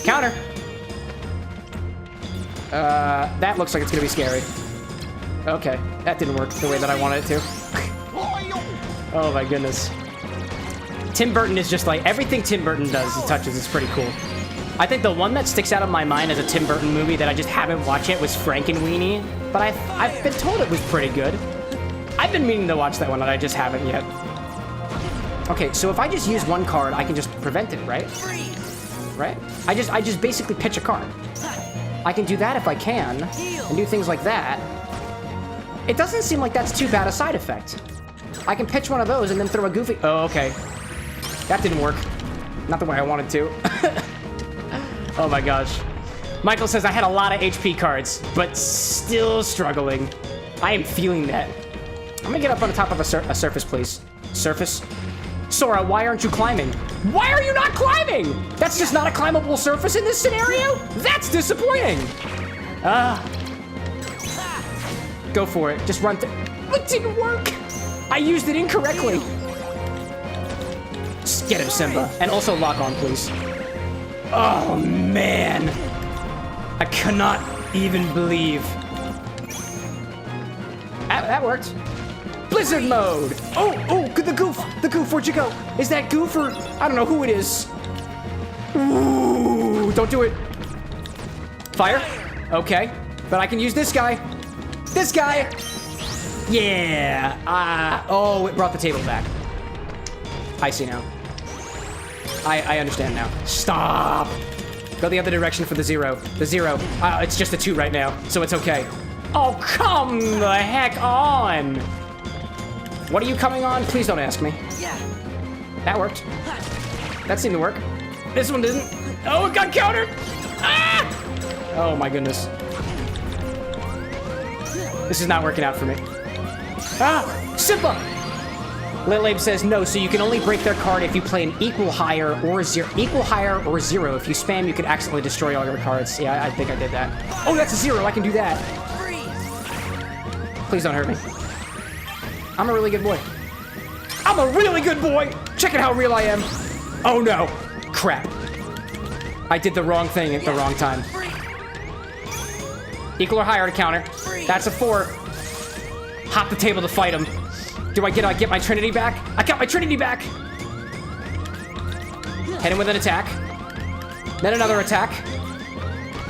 Counter. That looks like it's gonna be scary. Okay, that didn't work the way that I wanted it to. Oh my goodness. Tim Burton is just like, everything Tim Burton does, he touches, is pretty cool. I think the one that sticks out of my mind as a Tim Burton movie that I just haven't watched yet was Frankenweenie, but I've been told it was pretty good. I've been meaning to watch that one and I just haven't yet. Okay, so if I just use one card, I can just prevent it, right? Right? I just basically pitch a card. I can do that if I can, and do things like that. It doesn't seem like that's too bad a side effect. I can pitch one of those and then throw a goofy... Oh, okay. That didn't work. Not the way I wanted to. Oh my gosh. Michael says, I had a lot of HP cards, but still struggling. I am feeling that. I'm gonna get up on the top of a surface, please. Surface? Sora, why aren't you climbing? Why are you not climbing? That's just not a climbable surface in this scenario? That's disappointing. Go for it. Just run through. It didn't work. I used it incorrectly. Just get him, Simba. And also lock on, please. Oh, man. I cannot even believe. That worked. Blizzard mode. Oh, the goof. The goof, where'd you go? Is that goof or I don't know who it is. Ooh, don't do it. Fire. Okay, but I can use this guy. This guy. Yeah. Oh, it brought the table back. I see now. I understand now. Stop. Go the other direction for the 0. The 0. It's just a 2 right now, so it's okay. Oh, come the heck on. What are you coming on? Please don't ask me. Yeah. That worked. That seemed to work. This one didn't. Oh, it got countered. Ah! Oh my goodness. This is not working out for me. Ah! Simba! Lil says no, so you can only break their card if you play an equal, higher, or 0. Equal, higher, or 0. If you spam, you could accidentally destroy all your cards. Yeah, I think I did that. Oh, that's a 0. I can do that. Please don't hurt me. I'm a really good boy. I'm a really good boy! Check out how real I am. Oh no. Crap. I did the wrong thing at the wrong time. Equal or higher to counter. That's a 4. Hop the table to fight him. Do I get my Trinity back? I got my Trinity back! Hit him with an attack. Then another attack.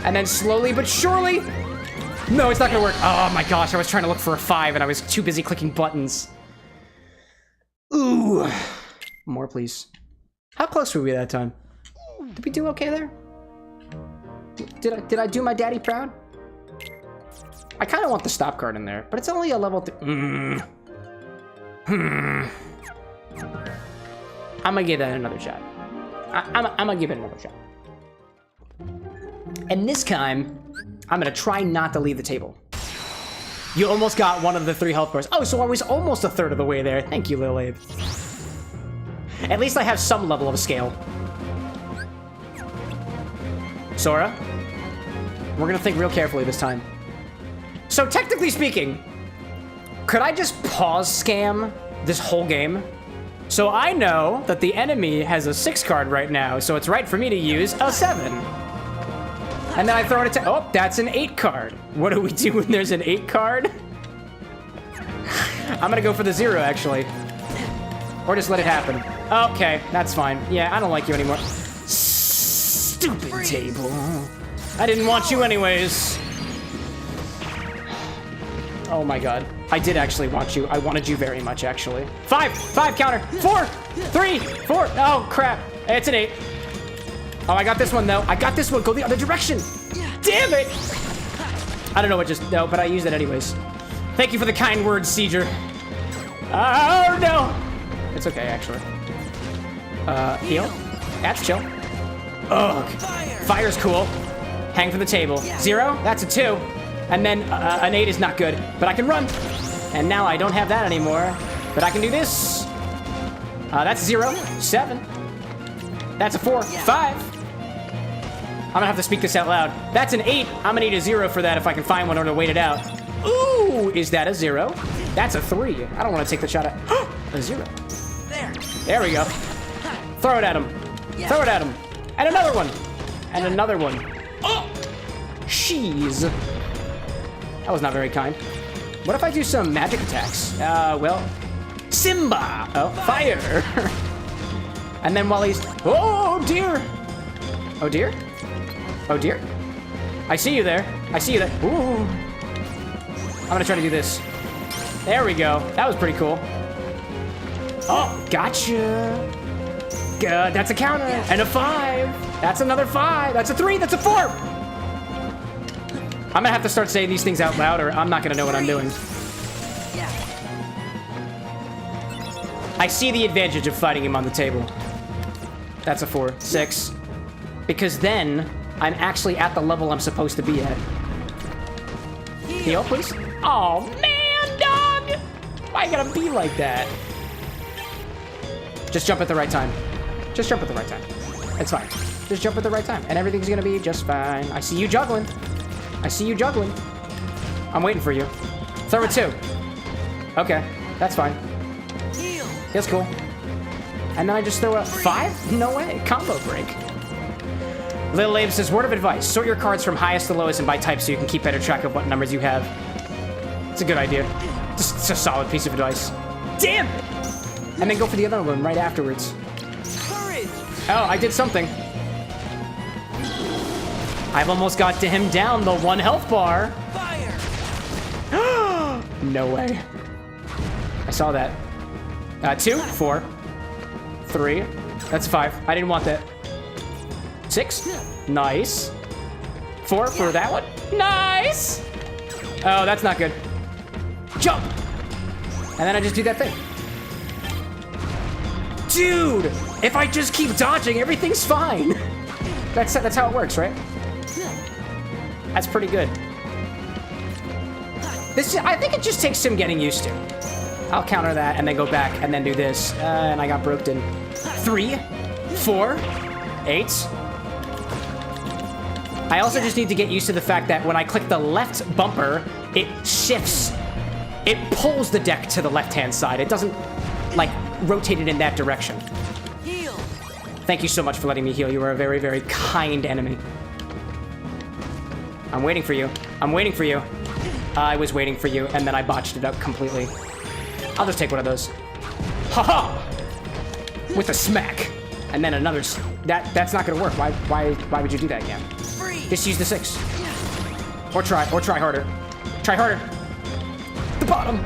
And then slowly but surely... No, it's not gonna work. Oh my gosh, I was trying to look for a 5 and I was too busy clicking buttons. Ooh. More, please. How close were we that time? Did we do okay there? Did I do my daddy proud? I kind of want the stop card in there, but it's only a level 3. I'm gonna give that another shot. I'm gonna give it another shot. And this time, I'm gonna try not to leave the table. You almost got one of the 3 health bars. Oh, so I was almost a third of the way there. Thank you, Lil Abe. At least I have some level of scale. Sora, we're gonna think real carefully this time. So technically speaking, could I just pause scam this whole game? So I know that the enemy has a 6 card right now, so it's right for me to use a 7. And then I throw it at... Oh, that's an 8 card. What do we do when there's an 8 card? I'm gonna go for the 0, actually. Or just let it happen. Okay, that's fine. Yeah, I don't like you anymore. Stupid table. I didn't want you anyways. Oh my god. I did actually want you. I wanted you very much, actually. 5 counter. 4, 3, 4. Oh, crap. It's an 8. Oh, I got this one, though. I got this one. Go the other direction. Damn it. I don't know what just... No, but I used it anyways. Thank you for the kind words, Seeger. Oh, no. It's okay, actually. Heal. That's chill. Ugh. Fire's cool. Hang from the table. 0. That's a 2. And then an 8 is not good. But I can run. And now I don't have that anymore. But I can do this. That's 0. 7. That's a 4. 5. I'm gonna have to speak this out loud. That's an 8. I'm gonna need a 0 for that if I can find one or to wait it out. Ooh, is that a 0? That's a 3. I don't want to take the shot at a 0. There we go. Throw it at him. Throw it at him. And another one. And another one. Oh, sheesh. That was not very kind. What if I do some magic attacks? Well, Simba. Oh, fire. And then while he's... Oh, dear. Oh, dear. Oh, dear. I see you there. I see you there. Ooh. I'm gonna try to do this. There we go. That was pretty cool. Oh, gotcha. Good. That's a counter. And a 5. That's another 5. That's a 3. That's a 4. I'm gonna have to start saying these things out loud or I'm not gonna know what I'm doing. I see the advantage of fighting him on the table. That's a 4. 6. Because then I'm actually at the level I'm supposed to be at. Heal, please. Oh, man, dog! Why you gotta be like that? Just jump at the right time. Just jump at the right time. It's fine. Just jump at the right time, and everything's gonna be just fine. I see you juggling. I see you juggling. I'm waiting for you. Throw it 2. Okay, that's fine. That's cool. And then I just throw a 5? No way. Combo break. Little Abe says, word of advice. Sort your cards from highest to lowest and by type so you can keep better track of what numbers you have. It's a good idea. Just it's a solid piece of advice. Damn it! And then go for the other one right afterwards. Courage. Oh, I did something. I've almost got to him down the 1 health bar. Fire! No way. I saw that. 2, 4, 3. That's 5. I didn't want that. 6. Nice. 4 for that one. Nice. Oh, that's not good. Jump. And then I just do that thing. Dude, if I just keep dodging, everything's fine. That's how it works, right? That's pretty good. I think it just takes some getting used to. I'll counter that and then go back and then do this. And I got broked in 3, 4, 8. I also just need to get used to the fact that when I click the left bumper, it shifts. It pulls the deck to the left-hand side. It doesn't, like, rotate it in that direction. Heal. Thank you so much for letting me heal. You are a very, very kind enemy. I'm waiting for you. I'm waiting for you. I was waiting for you, and then I botched it up completely. I'll just take one of those. Ha-ha! With a smack. And then another... That's not gonna work. Why would you do that again? Just use the 6. Or try harder. Try harder. The bottom.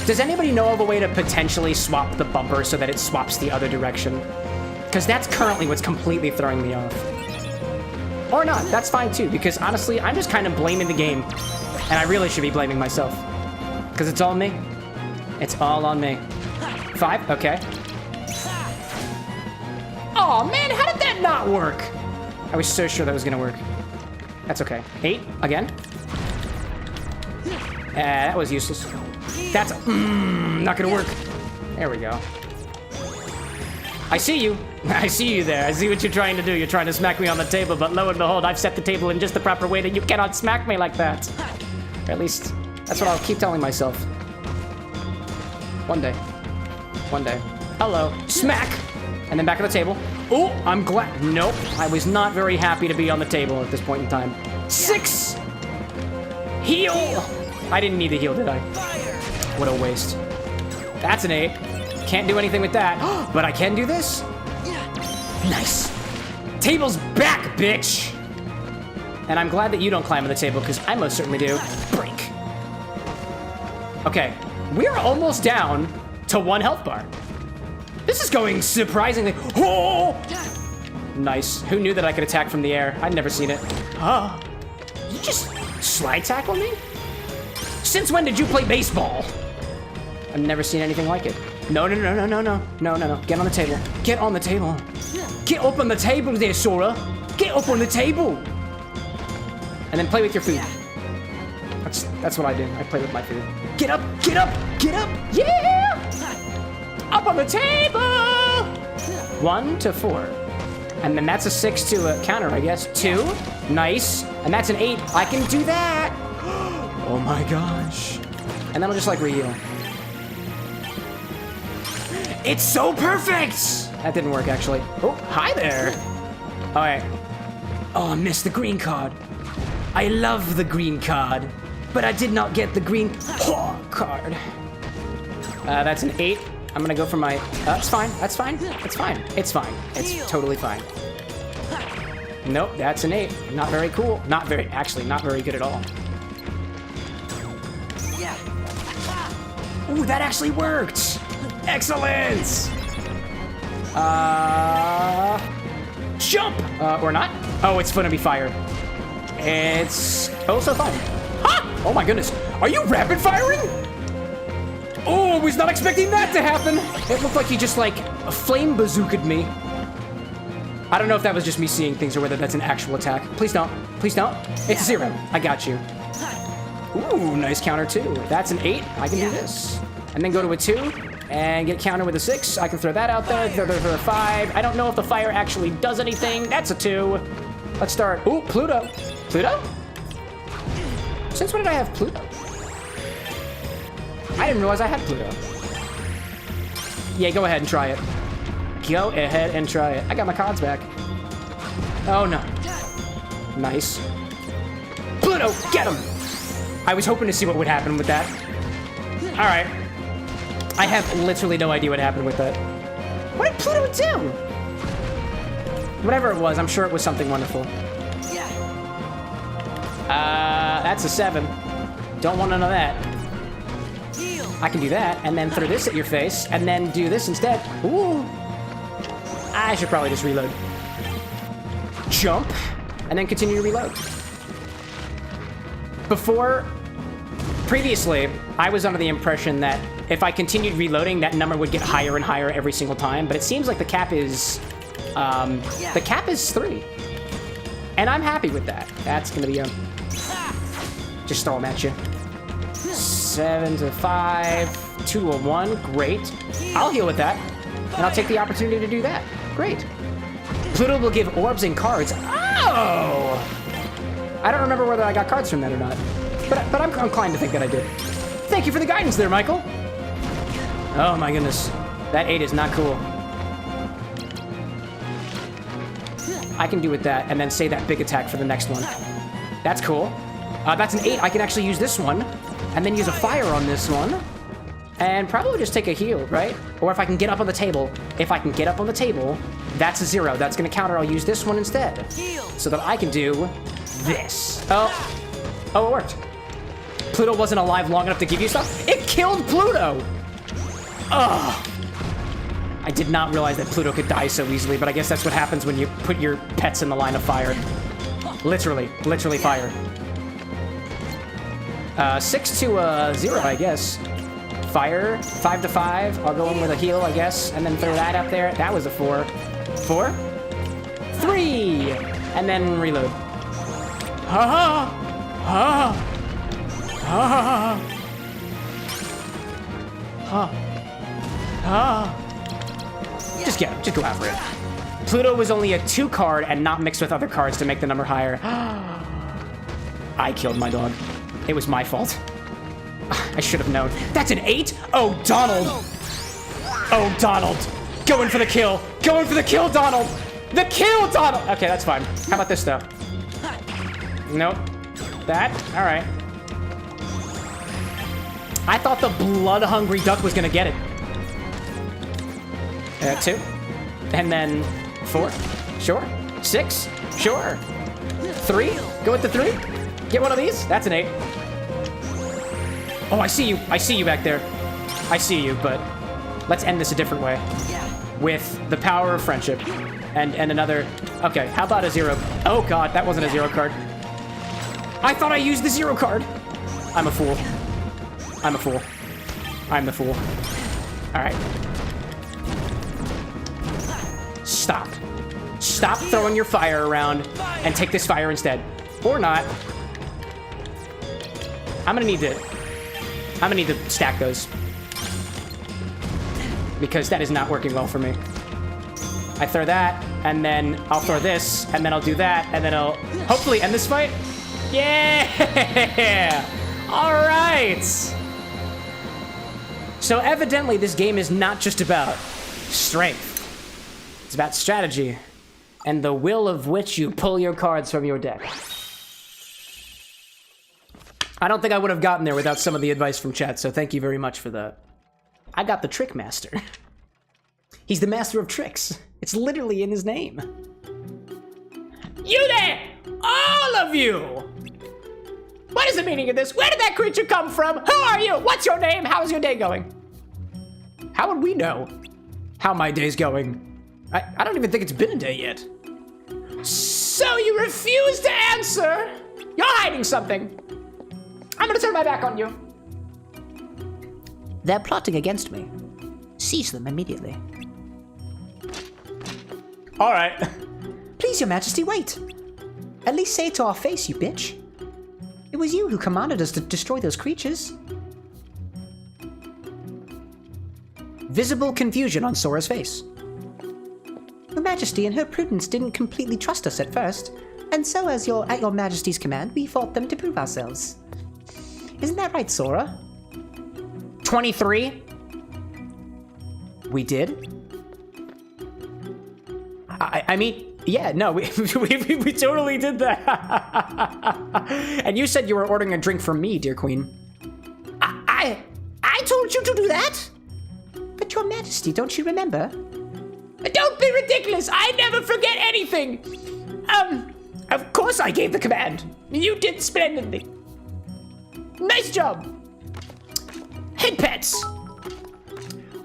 Does anybody know of a way to potentially swap the bumper so that it swaps the other direction? Because that's currently what's completely throwing me off. Or not, that's fine too, because honestly, I'm just kind of blaming the game. And I really should be blaming myself. Because it's all on me. It's all on me. 5, okay. Oh man, how did that not work? I was so sure that was gonna work. That's okay. 8, again. That was useless. That's not gonna work. There we go. I see you. I see you there. I see what you're trying to do. You're trying to smack me on the table, but lo and behold, I've set the table in just the proper way that you cannot smack me like that. Or at least, that's what I'll keep telling myself. One day. One day. Hello. Smack! And then back on the table. Oh, I'm glad. Nope. I was not very happy to be on the table at this point in time. 6! Heal! I didn't need the heal, did I? What a waste. That's an 8. Can't do anything with that. But I can do this? Nice. Table's back, bitch! And I'm glad that you don't climb on the table, because I most certainly do. Break. Okay. We're almost down to 1 health bar. This is going surprisingly... Oh! Nice. Who knew that I could attack from the air? I'd never seen it. Oh. You just slide tackle me? Since when did you play baseball? I've never seen anything like it. No. Get on the table. Get on the table. Get up on the table there, Sora. Get up on the table. And then play with your food. That's what I do. I play with my food. Get up, get up, get up. Yeah! Up on the table! 1 to 4. And then that's a 6 to a counter, I guess. 2. Nice. And that's an 8. I can do that. Oh my gosh. And then I'll just like re-heal. It's so perfect! That didn't work, actually. Oh, hi there. All right. Oh, I missed the green card. I love the green card, but I did not get the green card. That's an 8. I'm gonna go for my... That's fine. That's fine. It's fine. It's fine. It's totally fine. Nope, that's an 8. Not very cool. Not very... Actually, not very good at all. Ooh, that actually worked! Excellent! Jump! Or not. Oh, it's gonna be fire. It's also fine. Ha! Oh my goodness. Are you rapid firing? Oh, I was not expecting that to happen. It looked like he just like flame bazookaed me. I don't know if that was just me seeing things or whether that's an actual attack. Please don't. Please don't. It's a 0. I got you. Ooh, nice counter too. That's an 8. I can do this. And then go to a 2 and get counter with a 6. I can throw that out there. Throw a 5. I don't know if the fire actually does anything. That's a 2. Let's start. Ooh, Pluto. Pluto? Since when did I have Pluto? I didn't realize I had Pluto. Yeah, go ahead and try it. Go ahead and try it. I got my cards back. Oh, no. Nice. Pluto, get him! I was hoping to see what would happen with that. All right. I have literally no idea what happened with that. What did Pluto do? Whatever it was, I'm sure it was something wonderful. That's a 7. Don't want none of that. I can do that, and then throw this at your face, and then do this instead. Ooh. I should probably just reload. Jump, and then continue to reload. Previously, I was under the impression that if I continued reloading, that number would get higher and higher every single time, but it seems like the cap is 3. And I'm happy with that. That's gonna be a... Just throw them at you. 7 to 5, 2 to 1, great. I'll heal with that, and I'll take the opportunity to do that. Great. Pluto will give orbs and cards. Oh! I don't remember whether I got cards from that or not, but I'm inclined to think that I did. Thank you for the guidance there, Michael. Oh my goodness, that 8 is not cool. I can do with that, and then say that big attack for the next one. That's cool. That's an 8. I can actually use this one, and then use a fire on this one, and probably just take a heal, right? Or if I can get up on the table. If I can get up on the table, that's a 0. That's gonna counter. I'll use this one instead, so that I can do this. Oh, it worked. Pluto wasn't alive long enough to give you stuff? It killed Pluto! Ugh. I did not realize that Pluto could die so easily, but I guess that's what happens when you put your pets in the line of fire. Literally fire. 6 to 0, I guess. Fire, 5 to 5. I'll go in with a heal, I guess, and then throw that up there. That was a 4. 4? 3! And then reload. Ha ha! Ha! Ha! Ha! Just get him. Just go after it. Pluto was only a 2 card and not mixed with other cards to make the number higher. I killed my dog. It was my fault. I should have known. That's an 8? Oh, Donald. Oh, Donald. Going for the kill. Going for the kill, Donald. The kill, Donald. Okay, that's fine. How about this, though? Nope. That? All right. I thought the blood-hungry duck was going to get it. 2. And then 4. Sure. 6. Sure. 3. Go with the 3. Get one of these. That's an 8. Oh, I see you. I see you back there. I see you, but let's end this a different way. With the power of friendship. And another... Okay, how about a 0? Oh, God, that wasn't a 0 card. I thought I used the 0 card. I'm a fool. I'm a fool. I'm the fool. All right. Stop. Stop throwing your fire around and take this fire instead. Or not. I'm gonna need to stack those. Because that is not working well for me. I throw that, and then I'll throw this, and then I'll do that, and then I'll hopefully end this fight. Yeah! All right! So evidently this game is not just about strength. It's about strategy and the will of which you pull your cards from your deck. I don't think I would have gotten there without some of the advice from chat, so thank you very much for that. I got the Trick Master. He's the master of tricks. It's literally in his name. You there! All of you! What is the meaning of this? Where did that creature come from? Who are you? What's your name? How's your day going? How would we know how my day's going? I don't even think it's been a day yet. So you refuse to answer? You're hiding something. I'm gonna turn my back on you. They're plotting against me. Seize them immediately. All right. Please, Your Majesty, wait. At least say it to our face, you bitch. It was you who commanded us to destroy those creatures. Visible confusion on Sora's face. Your Majesty and her prudence didn't completely trust us at first, and so at your Majesty's command, we fought them to prove ourselves. Isn't that right, Sora? 23. We did? I mean, yeah, no, we totally did that. And you said you were ordering a drink from me, dear queen. I told you to do that? But Your Majesty, don't you remember? Don't be ridiculous! I never forget anything! Of course I gave the command. You did splendidly. Nice job! Head pets!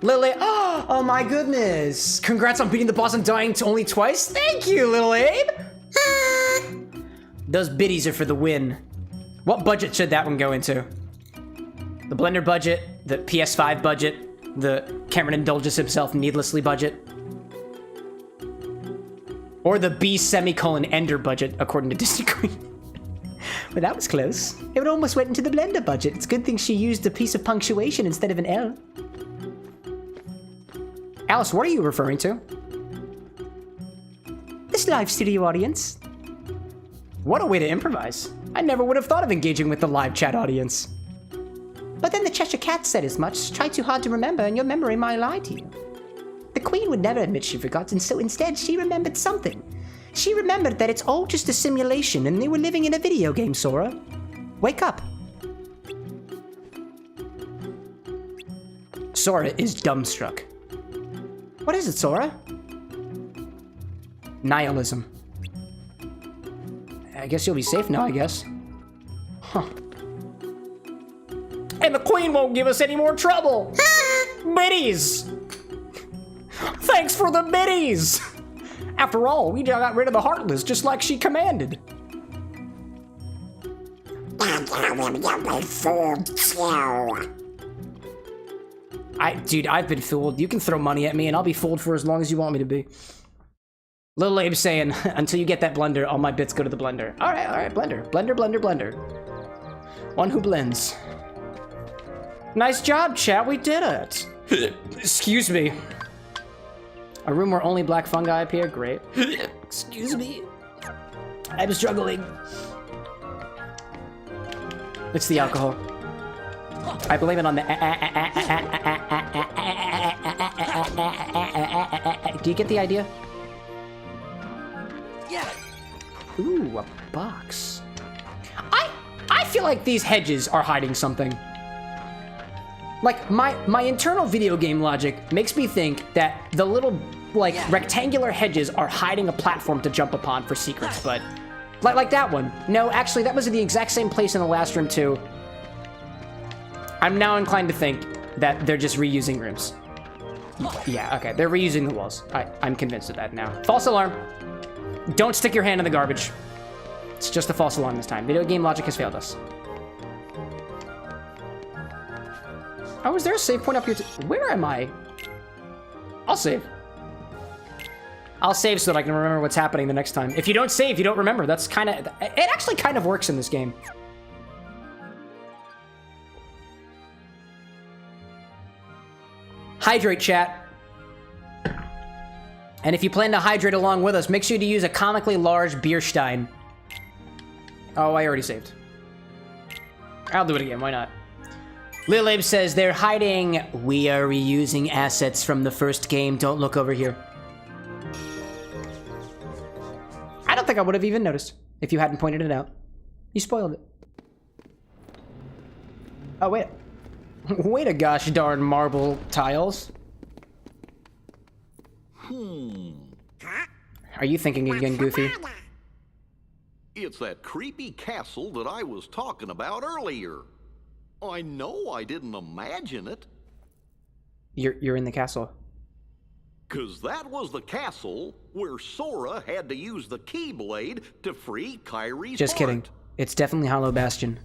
Lily, oh my goodness! Congrats on beating the boss and dying only twice. Thank you, little Abe! Those biddies are for the win. What budget should that one go into? The Blender budget, the PS5 budget, the Cameron indulges himself needlessly budget? Or the B semicolon Ender budget, according to Disney Queen. Well, that was close. It almost went into the Blender budget. It's a good thing she used a piece of punctuation instead of an L. Alice, what are you referring to? This live studio audience. What a way to improvise. I never would have thought of engaging with the live chat audience. But then the Cheshire Cat said as much. Try too hard to remember and your memory might lie to you. The Queen would never admit she forgot, and so instead she remembered something. She remembered that it's all just a simulation and they were living in a video game, Sora. Wake up. Sora is dumbstruck. What is it, Sora? Nihilism. I guess you'll be safe now, I guess. Huh. And the Queen won't give us any more trouble! Biddies! Thanks for the biddies! After all, we got rid of the Heartless just like she commanded. Dude, I've been fooled. You can throw money at me and I'll be fooled for as long as you want me to be. Little Abe saying, until you get that blender, all my bits go to the blender. All right, blender. Blender, blender, blender. One who blends. Nice job, chat, we did it. Excuse me. A room where only black fungi appear, great. Excuse me. I'm struggling. It's the alcohol. I blame it on the. Do you get the idea? Yeah. Ooh, a box. I feel like these hedges are hiding something. Like, my internal video game logic makes me think that the little, like, rectangular hedges are hiding a platform to jump upon for secrets, but... Like that one. No, actually, that was in the exact same place in the last room, too. I'm now inclined to think that they're just reusing rooms. Yeah, okay, they're reusing the walls. I'm convinced of that now. False alarm. Don't stick your hand in the garbage. It's just a false alarm this time. Video game logic has failed us. Oh, is there a save point up here? Where am I? I'll save. I'll save so that I can remember what's happening the next time. If you don't save, you don't remember. That's kind of... It actually kind of works in this game. Hydrate, chat. And if you plan to hydrate along with us, make sure to use a comically large beer stein. Oh, I already saved. I'll do it again. Why not? Lil Abe says they're hiding. We are reusing assets from the first game. Don't look over here. I don't think I would have even noticed if you hadn't pointed it out. You spoiled it. Oh, wait. Wait a gosh darn marble tiles. Are you thinking again, Goofy? It's that creepy castle that I was talking about earlier. I know I didn't imagine it. You're in the castle. 'Cause that was the castle where Sora had to use the Keyblade to free Kyrie's Just heart. kidding. It's definitely Hollow Bastion.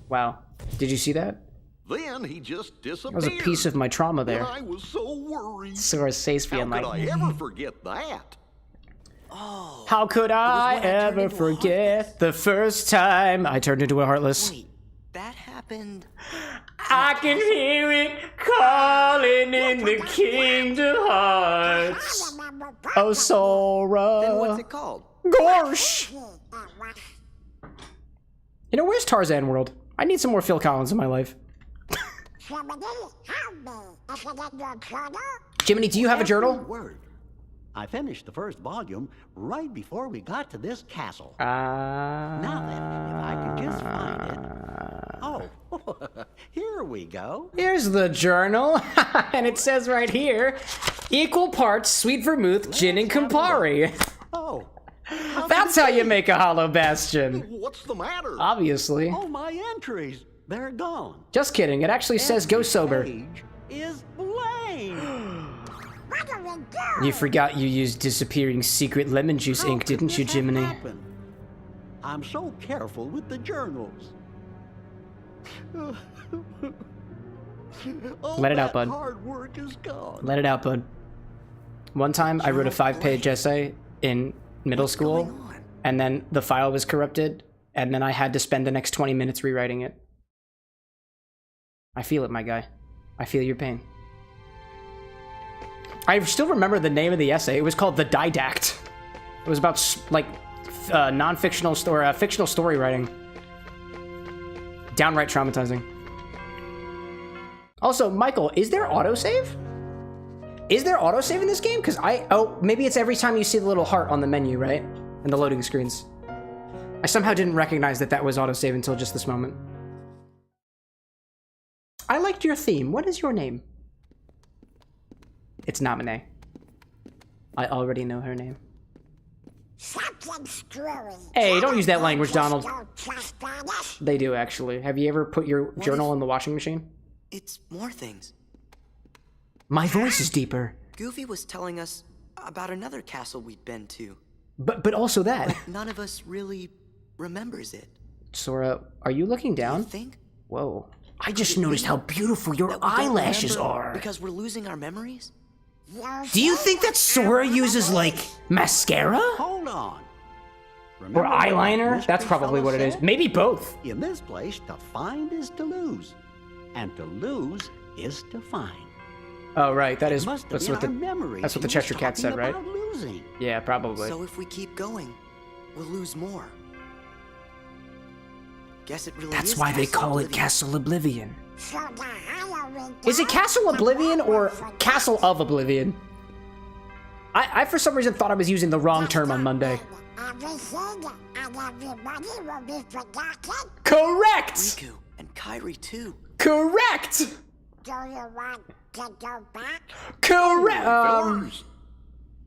Wow. Did you see that? Then he just disappeared. That was a piece of my trauma there. And I was so worried. Sora's face being How like... could I ever forget that? Oh. How could I when I turned ever into a forget the first time I turned into a Heartless? Wait, that happened. I can hear it calling in the Kingdom Hearts. Oh, Sora. Then what's it called? Gorsh. You know, where's Tarzan World? I need some more Phil Collins in my life. Jiminy, do you have a journal? Word. I finished the first volume right before we got to this castle. Now then, if I can just find it. Oh, here we go. Here's the journal, and it says right here, equal parts sweet vermouth, gin, and Campari. Oh, That's how you make a hollow bastion. What's the matter? Obviously. oh, my entries. They're gone. Just kidding, it actually says go sober. Page is blank. You forgot you used disappearing secret lemon juice How ink, could didn't this you, have Jiminy? happened? I'm so careful with the journals. All Let it out, that bud. hard work is gone. Let it out, bud. One time, I wrote a 5-page essay in middle school, going on? and then the file was corrupted, and then I had to spend the next 20 minutes rewriting it. I feel it, my guy. I feel your pain. I still remember the name of the essay. It was called The Didact. It was about, like, non-fictional story, fictional story writing. Downright traumatizing. Also, Michael, is there autosave? Is there autosave in this game? Because oh, maybe it's every time you see the little heart on the menu, right? And the loading screens. I somehow didn't recognize that that was autosave until just this moment. I liked your theme. What is your name? It's Naminé. I already know her name. Hey, don't use that language, Donald. They do, actually. Have you ever put your journal in the washing machine? It's more things. My voice is deeper. Goofy was telling us about another castle we'd been to. But also that. None of us really remembers it. Sora, are you looking Do you down? think? Whoa. I just noticed how beautiful your That we don't eyelashes remember are. Because we're losing our memories? Do you think that Sora uses, like, mascara? Hold on. Or Remember what eyeliner? this That's big probably fella what it is. said? Maybe both. In this place, to find is to lose. And to lose is to find. Oh, right. That is. Must have That's been what the. our memories that's what the he was Cheshire Cat said, talking right? about losing. Yeah, probably. So if we keep going, we'll lose more. Guess it really That's is why they Castle call it Oblivion. Castle Oblivion. Is it Castle Oblivion or Castle of Oblivion? I for some reason thought I was using the wrong term on Monday. Correct! Riku and Kairi too. Correct! Do you want to go back? Correct! Fellers,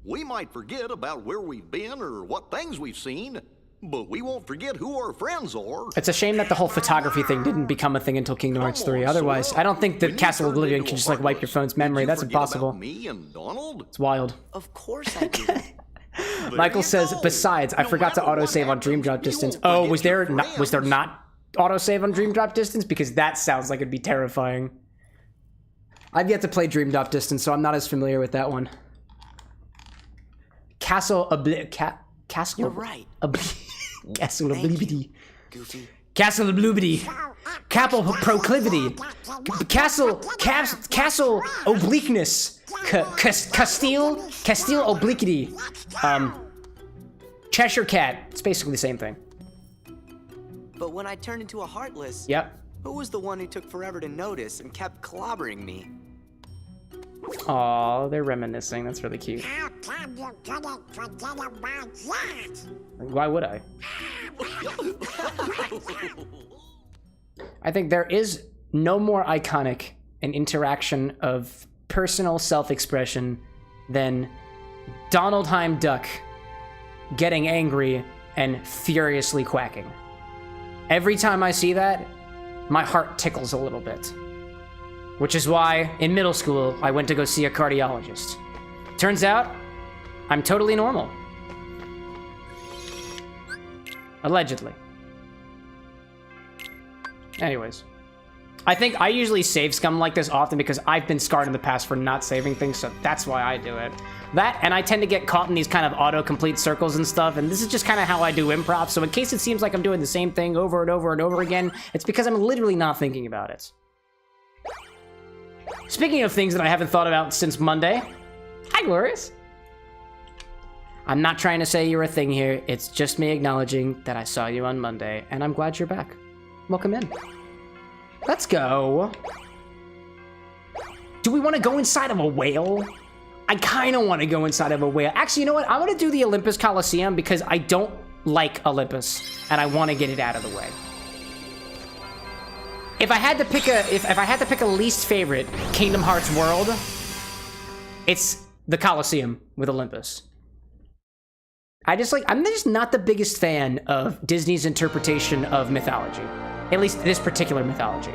we might forget about where we've been or what things we've seen, but we won't forget who our friends are. It's a shame that the whole photography thing didn't become a thing until Kingdom Hearts 3. Otherwise, I don't think When that you Castle turned Oblivion into can a just like wipe your Heartless, phone's did memory. you That's forget impossible. about me and Donald? It's wild. Of course I did. Michael you says, go. besides, I No forgot to matter what autosave on Dream happens, Drop you Distance. won't Oh, forget was there your not friends. autosave on Dream Drop Distance? Because that sounds like it'd be terrifying. I've yet to play Dream Drop Distance, so I'm not as familiar with that one. Castle Castle. You're right. Castle Thank you, Oblivion. Goofy. Castle Oblivion. Capel Proclivity. Castle Obliqueness. Castile Obliquity. Cheshire Cat. It's basically the same thing. But when I turned into a Heartless, Yep. who was the one who took forever to notice and kept clobbering me? Aw, they're reminiscing. That's really cute. How come you couldn't forget about that? Why would I? I think there is no more iconic an interaction of personal self-expression than Donald Heim Duck getting angry and furiously quacking. Every time I see that, my heart tickles a little bit. Which is why, in middle school, I went to go see a cardiologist. Turns out, I'm totally normal. Allegedly. Anyways. I think I usually save scum like this often because I've been scarred in the past for not saving things, so that's why I do it. That, and I tend to get caught in these kind of auto-complete circles and stuff, and this is just kind of how I do improv, so in case it seems like I'm doing the same thing over and over and over again, it's because I'm literally not thinking about it. Speaking of things that I haven't thought about since Monday, hi, Glorious. I'm not trying to say you're a thing here, it's just me acknowledging that I saw you on Monday, and I'm glad you're back. Welcome in. Let's go. Do we want to go inside of a whale? I kind of want to go inside of a whale. Actually, you know what? I want to do the Olympus Coliseum because I don't like Olympus, and I want to get it out of the way. If I had to pick a least favorite Kingdom Hearts world, it's the Coliseum with Olympus. I'm just not the biggest fan of Disney's interpretation of mythology. At least this particular mythology.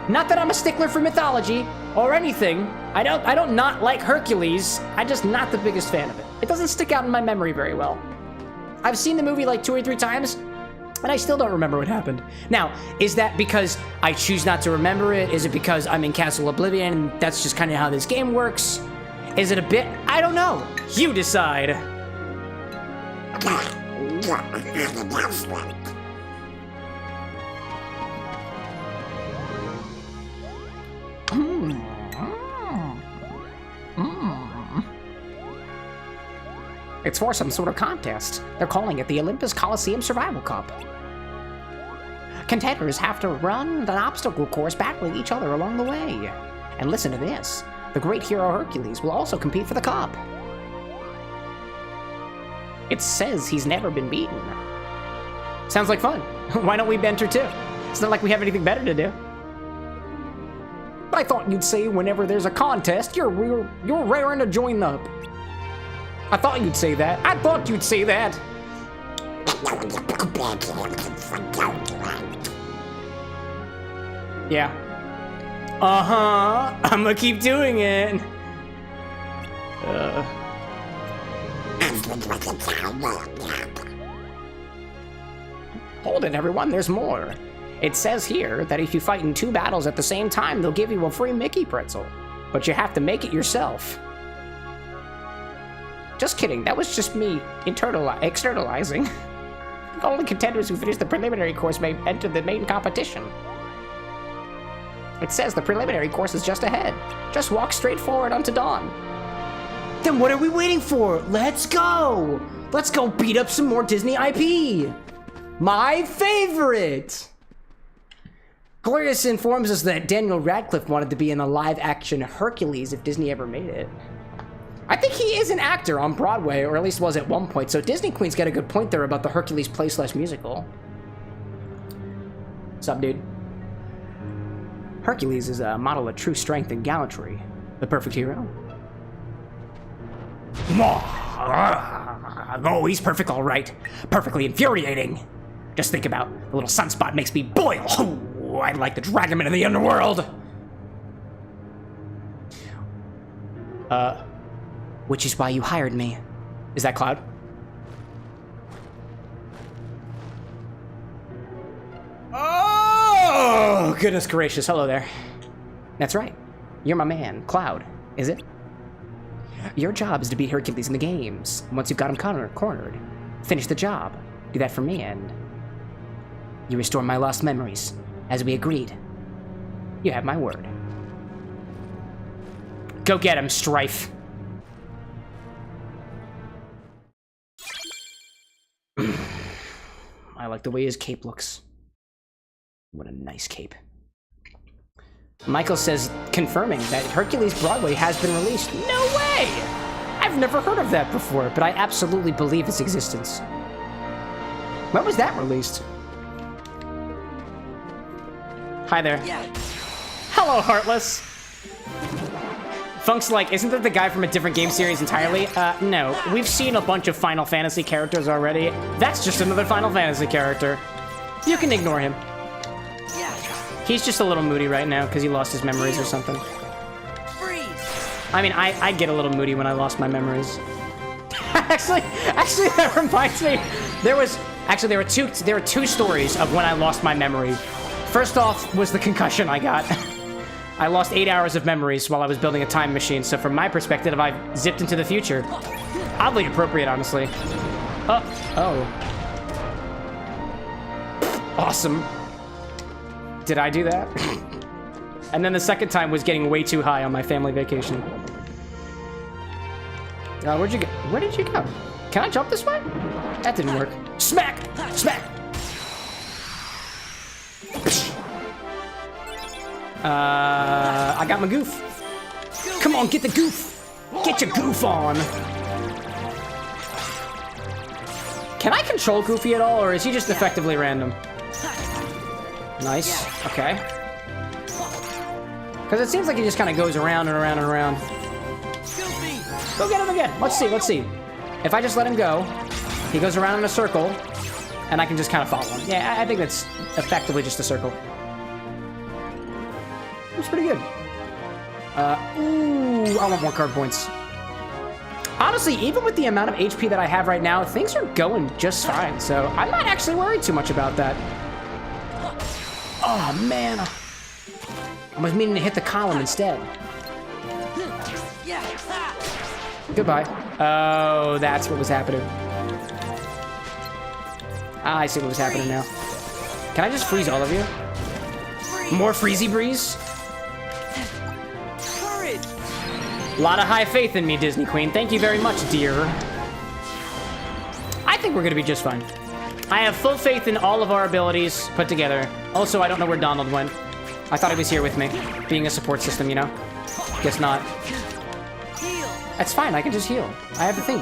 Not that I'm a stickler for mythology or anything. I don't not like Hercules. I'm just not the biggest fan of it. It doesn't stick out in my memory very well. I've seen the movie like 2 or 3 times, and I still don't remember what happened. Now, is that because I choose not to remember it? Is it because I'm in Castle Oblivion and that's just kind of how this game works? Is it a bit? I don't know. You decide. It's for some sort of contest. They're calling it the Olympus Coliseum Survival Cup. Contenders have to run an obstacle course battling each other along the way. And listen to this. The great hero Hercules will also compete for the cup. It says he's never been beaten. Sounds like fun. Why don't we enter too? It's not like we have anything better to do. I thought you'd say whenever there's a contest, you're raring to join up. I thought you'd say that. I thought you'd say that. Yeah. Uh-huh. I'm gonna keep doing it. Hold it, everyone. There's more. It says here that if you fight in 2 battles at the same time, they'll give you a free Mickey pretzel. But you have to make it yourself. Just kidding, that was just me externalizing. Only contenders who finish the preliminary course may enter the main competition. It says the preliminary course is just ahead. Just walk straight forward onto Dawn. Then what are we waiting for? Let's go! Let's go beat up some more Disney IP! My favorite! Glorious informs us that Daniel Radcliffe wanted to be in a live-action Hercules if Disney ever made it. I think he is an actor on Broadway, or at least was at one point, so Disney Queen's got a good point there about the Hercules play/musical. Sup, dude? Hercules is a model of true strength and gallantry. The perfect hero. Oh, he's perfect, all right. Perfectly infuriating. Just think about the little sunspot makes me boil. Oh, I'd like to drag him into the underworld. Which is why you hired me. Is that Cloud? Oh, goodness gracious. Hello there. That's right. You're my man, Cloud. Is it? Your job is to beat Hercules in the games. Once you've got him cornered, finish the job. Do that for me, and you restore my lost memories, as we agreed. You have my word. Go get him, Strife. I like the way his cape looks. What a nice cape. Michael says, confirming that Hercules Broadway has been released. No way! I've never heard of that before, but I absolutely believe its existence. When was that released? Hi there. Yeah. Hello, Heartless. Funk's like, isn't that the guy from a different game series entirely? No. We've seen a bunch of Final Fantasy characters already. That's just another Final Fantasy character. You can ignore him. Yeah. He's just a little moody right now because he lost his memories or something. Freeze. I mean, I get a little moody when I lost my memories. actually, that reminds me. There were two stories of when I lost my memory First off was the concussion I got. I lost 8 hours of memories while I was building a time machine, so from my perspective, I've zipped into the future. Oddly appropriate, honestly. Oh. Awesome. Did I do that? And then the second time was getting way too high on my family vacation. Where'd you go? Where did you go? Can I jump this way? That didn't work. Smack! Smack! I got my goof. Come on, get the goof. Get your goof on. Can I control Goofy at all, or is he just effectively random? Nice. Okay. Because it seems like he just kind of goes around and around and around. Go get him again. Let's see. Let's see. If I just let him go, he goes around in a circle, and I can just kind of follow him. Yeah, I think that's effectively just a circle. It's pretty good. Ooh, I want more card points. Honestly, even with the amount of HP that I have right now, things are going just fine, so I'm not actually worried too much about that. Oh, man. I was meaning to hit the column instead. Goodbye. Oh, that's what was happening. I see what was happening now. Can I just freeze all of you? More freezy breeze? A lot of high faith in me, Disney Queen. Thank you very much, dear. I think we're gonna be just fine. I have full faith in all of our abilities put together. Also, I don't know where Donald went. I thought he was here with me, being a support system, you know? Guess not. That's fine, I can just heal. I have the thing.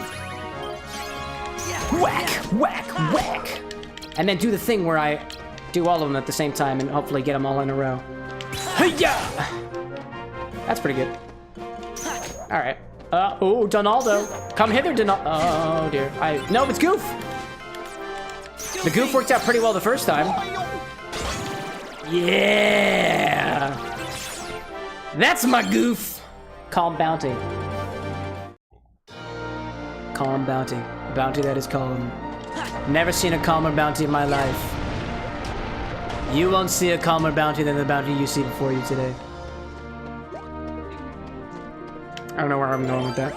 Whack, whack, whack. And then do the thing where I do all of them at the same time and hopefully get them all in a row. Hey-ya! That's pretty good. All right. Oh, Donaldo. Come hither, Donaldo. Oh, dear. No, it's Goof. The Goof worked out pretty well the first time. Yeah. That's my Goof. Calm bounty. Calm bounty. Bounty that is calm. Never seen a calmer bounty in my life. You won't see a calmer bounty than the bounty you see before you today. I don't know where I'm going with that.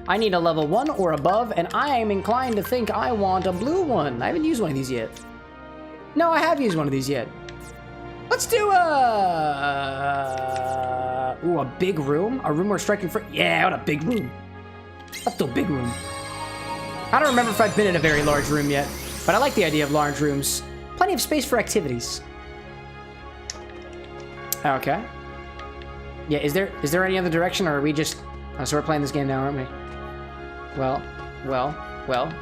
I need a level 1 or above, and I am inclined to think I want a blue one. I haven't used one of these yet. No, I have used one of these yet. Let's do a... Ooh, a big room? A room where striking for... Yeah, what a big room. Let's do a big room. I don't remember if I've been in a very large room yet, but I like the idea of large rooms. Plenty of space for activities. Okay. Yeah, is there any other direction, or are we just... Oh, so we're playing this game now, aren't we? Well,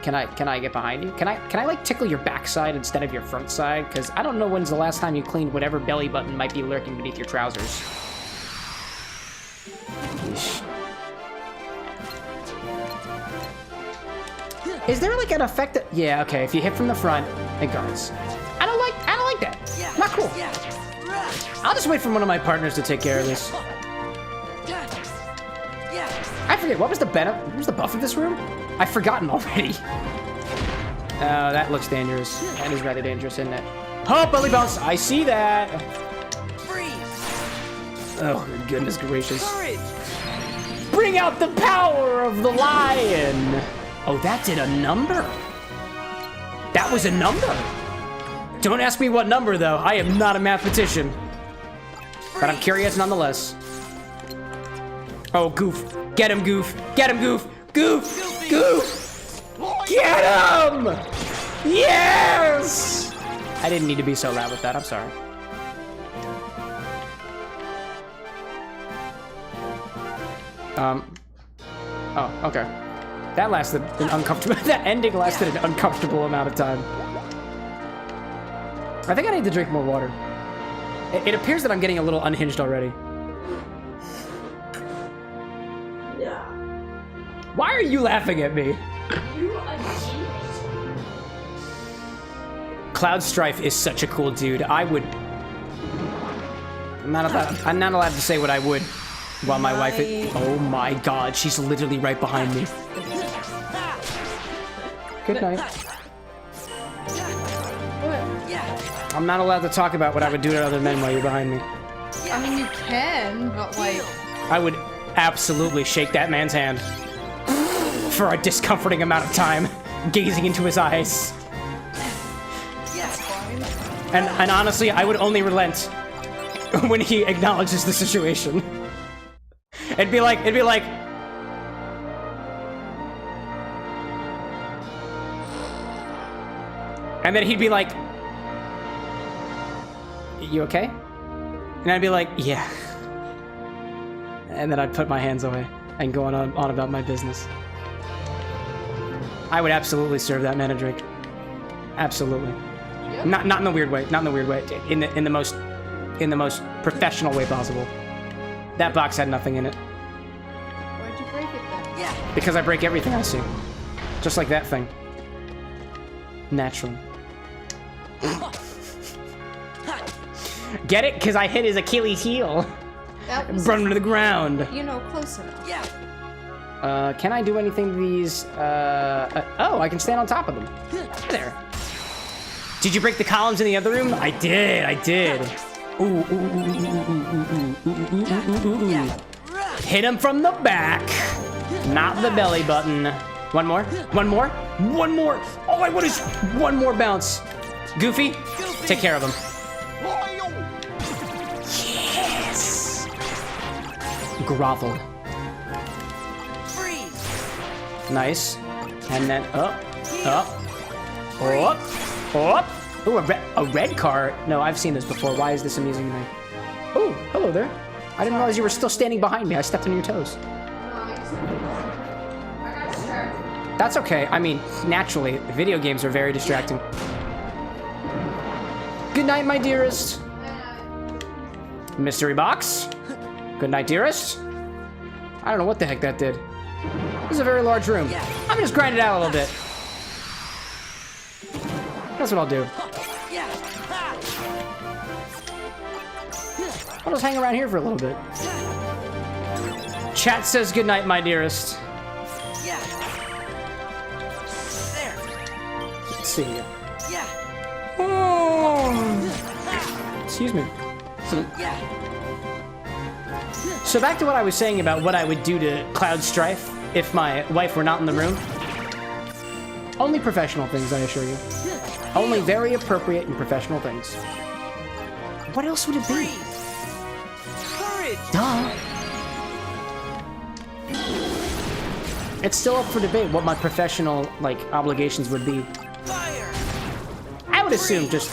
can I get behind you? Can I like tickle your backside instead of your front side? Because I don't know when's the last time you cleaned whatever belly button might be lurking beneath your trousers. Yeesh. Is there like an effect that... Yeah, okay, if you hit from the front, it guards. I don't like that. Not cool. I'll just wait for one of my partners to take care of this. I forget, what was the buff of this room? I've forgotten already. Oh, that looks dangerous. That is rather dangerous, isn't it? Oh, belly bounce! I see that! Oh, goodness gracious. Bring out the power of the lion! Oh, that did a number. That was a number. Don't ask me what number, though. I am not a mathematician. But I'm curious nonetheless. Oh, Goof. Get him, Goof. Get him, Goof. Goof! Goof! Get him! Yes! I didn't need to be so loud with that. I'm sorry. Oh, okay. That lasted an uncomfortable... That ending lasted an uncomfortable amount of time. I think I need to drink more water. It appears that I'm getting a little unhinged already. Yeah. Why are you laughing at me? You are genius. Cloud Strife is such a cool dude. I would... I'm not allowed to say what I would while my wife is... Oh my god, she's literally right behind me. Good night. I'm not allowed to talk about what I would do to other men while you're behind me. I mean, you can, but like... I would absolutely shake that man's hand for a discomforting amount of time, gazing into his eyes. And honestly, I would only relent when he acknowledges the situation. It'd be like... And then he'd be like, you okay? And I'd be like, yeah. And then I'd put my hands away and go on about my business. I would absolutely serve that man a drink. Absolutely. Yep. Not in the weird way. Not in the weird way. In the most professional way possible. That box had nothing in it. Why'd you break it then? Yeah. Because I break everything I see. Just like that thing. Naturally. Get it? Because I hit his Achilles heel. That was... Brought him to the ground. You know, close enough. Yeah. Can I do anything to these? Oh, I can stand on top of them. There. Did you break the columns in the other room? I did. Ooh. Hit him from the back. Not the belly button. One more. All I want is one more bounce. Goofy, take care of him. Yes. Grovel. Freeze. Nice. And then up. Ooh, a red car. No, I've seen this before. Why is this amusing to me? Oh, hello there. I didn't realize you were still standing behind me. I stepped on your toes. That's okay. I mean, naturally, video games are very distracting. Good night, my dearest. Mystery box. Good night, dearest. I don't know what the heck that did. This is a very large room. I'm gonna just grind it out a little bit. That's what I'll do. I'll just hang around here for a little bit. Chat says good night, my dearest. Let's see here. Oh. Excuse me. So back to what I was saying about what I would do to Cloud Strife if my wife were not in the room. Only professional things, I assure you. Only very appropriate and professional things. What else would it be? Duh. It's still up for debate what my professional, obligations would be. I would assume just,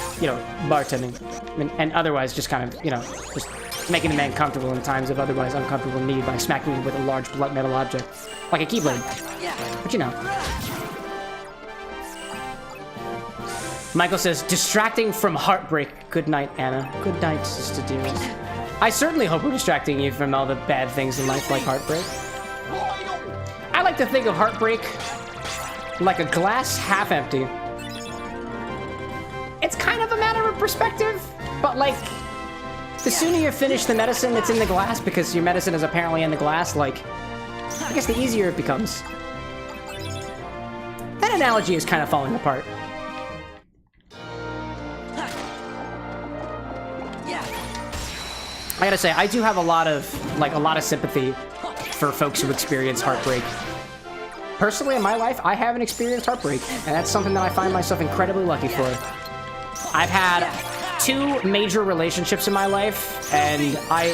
bartending. And otherwise just kind of, just making the man comfortable in times of otherwise uncomfortable need by smacking him with a large metal object. Like a keyblade. But Michael says, distracting from heartbreak. Good night, Anna. Good night, sister dearest. I certainly hope we're distracting you from all the bad things in life, like heartbreak. I like to think of heartbreak like a glass half empty. It's kind of a matter of perspective, but the sooner you finish the medicine that's in the glass, because your medicine is apparently in the glass, I guess the easier it becomes. That analogy is kind of falling apart. I gotta say, I do have a lot of sympathy for folks who experience heartbreak. Personally, in my life, I haven't experienced heartbreak, and that's something that I find myself incredibly lucky for. I've had 2 major relationships in my life, and I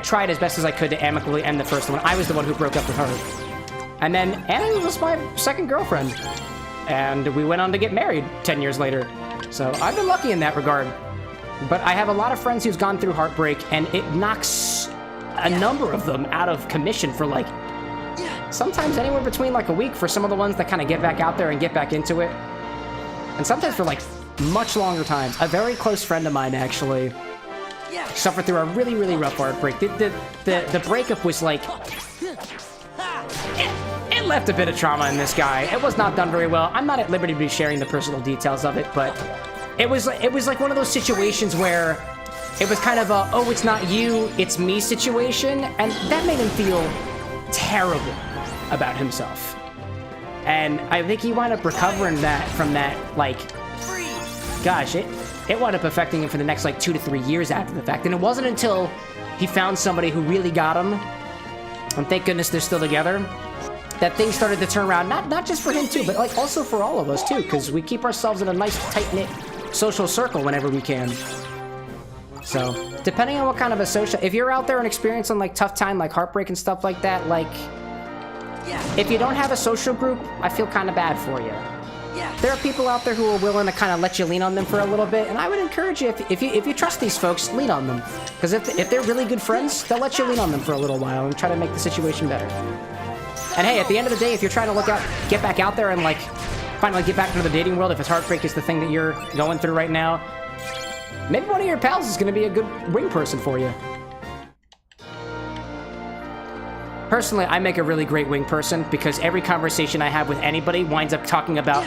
tried as best as I could to amicably end the first one. I was the one who broke up with her. And then Anna was my second girlfriend, and we went on to get married 10 years later. So I've been lucky in that regard. But I have a lot of friends who's gone through heartbreak, and it knocks a number of them out of commission for sometimes anywhere between a week for some of the ones that kind of get back out there and get back into it. And sometimes for much longer times. A very close friend of mine actually suffered through a really, really rough heartbreak. The breakup was it left a bit of trauma in this guy. It was not done very well. I'm not at liberty to be sharing the personal details of it, but it was like one of those situations where it was kind of a, oh, it's not you, it's me situation, and that made him feel terrible about himself. And I think he wound up recovering from that, gosh, it wound up affecting him for the next like 2 to 3 years after the fact. And it wasn't until he found somebody who really got him, and thank goodness they're still together, that things started to turn around. Not just for him too, but like also for all of us too, because we keep ourselves in a nice tight-knit social circle whenever we can. So, depending on what kind of a social... If you're out there and experiencing, like, tough time, like heartbreak and stuff like that, like... If you don't have a social group, I feel kind of bad for you. There are people out there who are willing to kind of let you lean on them for a little bit, and I would encourage you, if you trust these folks, lean on them. Because if they're really good friends, they'll let you lean on them for a little while and try to make the situation better. And hey, at the end of the day, if you're trying to get back out there and, like, finally get back into the dating world, if it's heartbreak is the thing that you're going through right now, maybe one of your pals is going to be a good wing person for you. Personally, I make a really great wing person because every conversation I have with anybody winds up talking about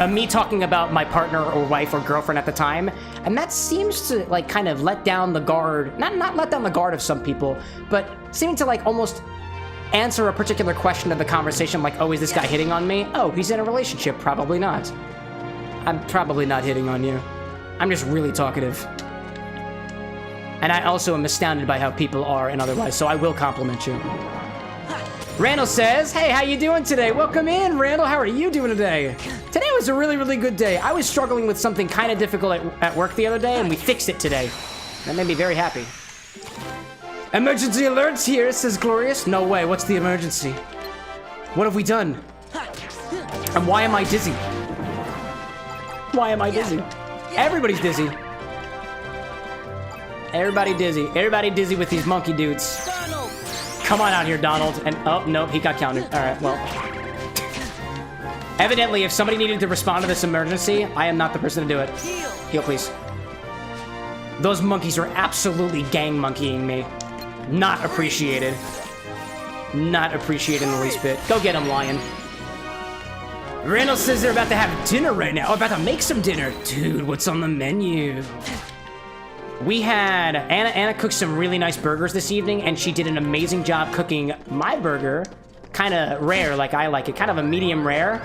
me talking about my partner or wife or girlfriend at the time, and that seems to like kind of let down the guard, not let down the guard of some people, but seeming to like almost answer a particular question of the conversation, like, oh, is this guy hitting on me? Oh, he's in a relationship. Probably not. I'm probably not hitting on you. I'm just really talkative. And I also am astounded by how people are and otherwise, so I will compliment you. Randall says, hey, how you doing today? Welcome in, Randall. How are you doing today? Today was a really, really good day. I was struggling with something kind of difficult at work the other day, and we fixed it today. That made me very happy. Emergency alerts here, says Glorious. No way, what's the emergency? What have we done? And why am I dizzy? Why am I dizzy? Everybody's dizzy. Everybody dizzy. Everybody dizzy with these monkey dudes. Donald. Come on out here, Donald. And, oh, nope, he got counted. All right, well. Evidently, if somebody needed to respond to this emergency, I am not the person to do it. Heal, please. Those monkeys are absolutely gang monkeying me. Not appreciated. Not appreciated in the least bit. Go get him, Lion. Randall says they're about to have dinner right now. Oh, about to make some dinner. Dude, what's on the menu? We had... Anna cooked some really nice burgers this evening, and she did an amazing job cooking my burger. Kind of rare, like I like it. Kind of a medium rare.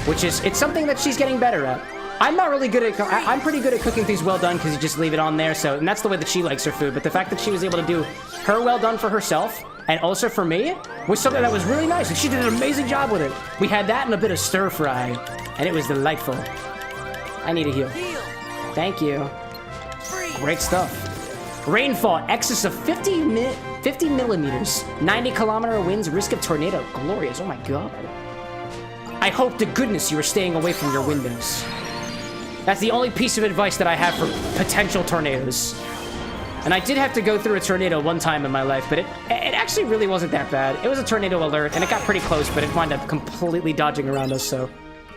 Which is... It's something that she's getting better at. I'm not really good at... I'm pretty good at cooking things well done, because you just leave it on there, so... And that's the way that she likes her food. But the fact that she was able to do her well done for herself... And also for me, was something that was really nice, and she did an amazing job with it. We had that and a bit of stir fry, and it was delightful. I need a heal. Thank you. Great stuff. Rainfall, excess of 50 millimeters. 90-kilometer winds, risk of tornado. Glorious, oh my god. I hope to goodness you are staying away from your windows. That's the only piece of advice that I have for potential tornadoes. And I did have to go through a tornado one time in my life, but it actually really wasn't that bad. It was a tornado alert, and it got pretty close, but it wound up completely dodging around us, so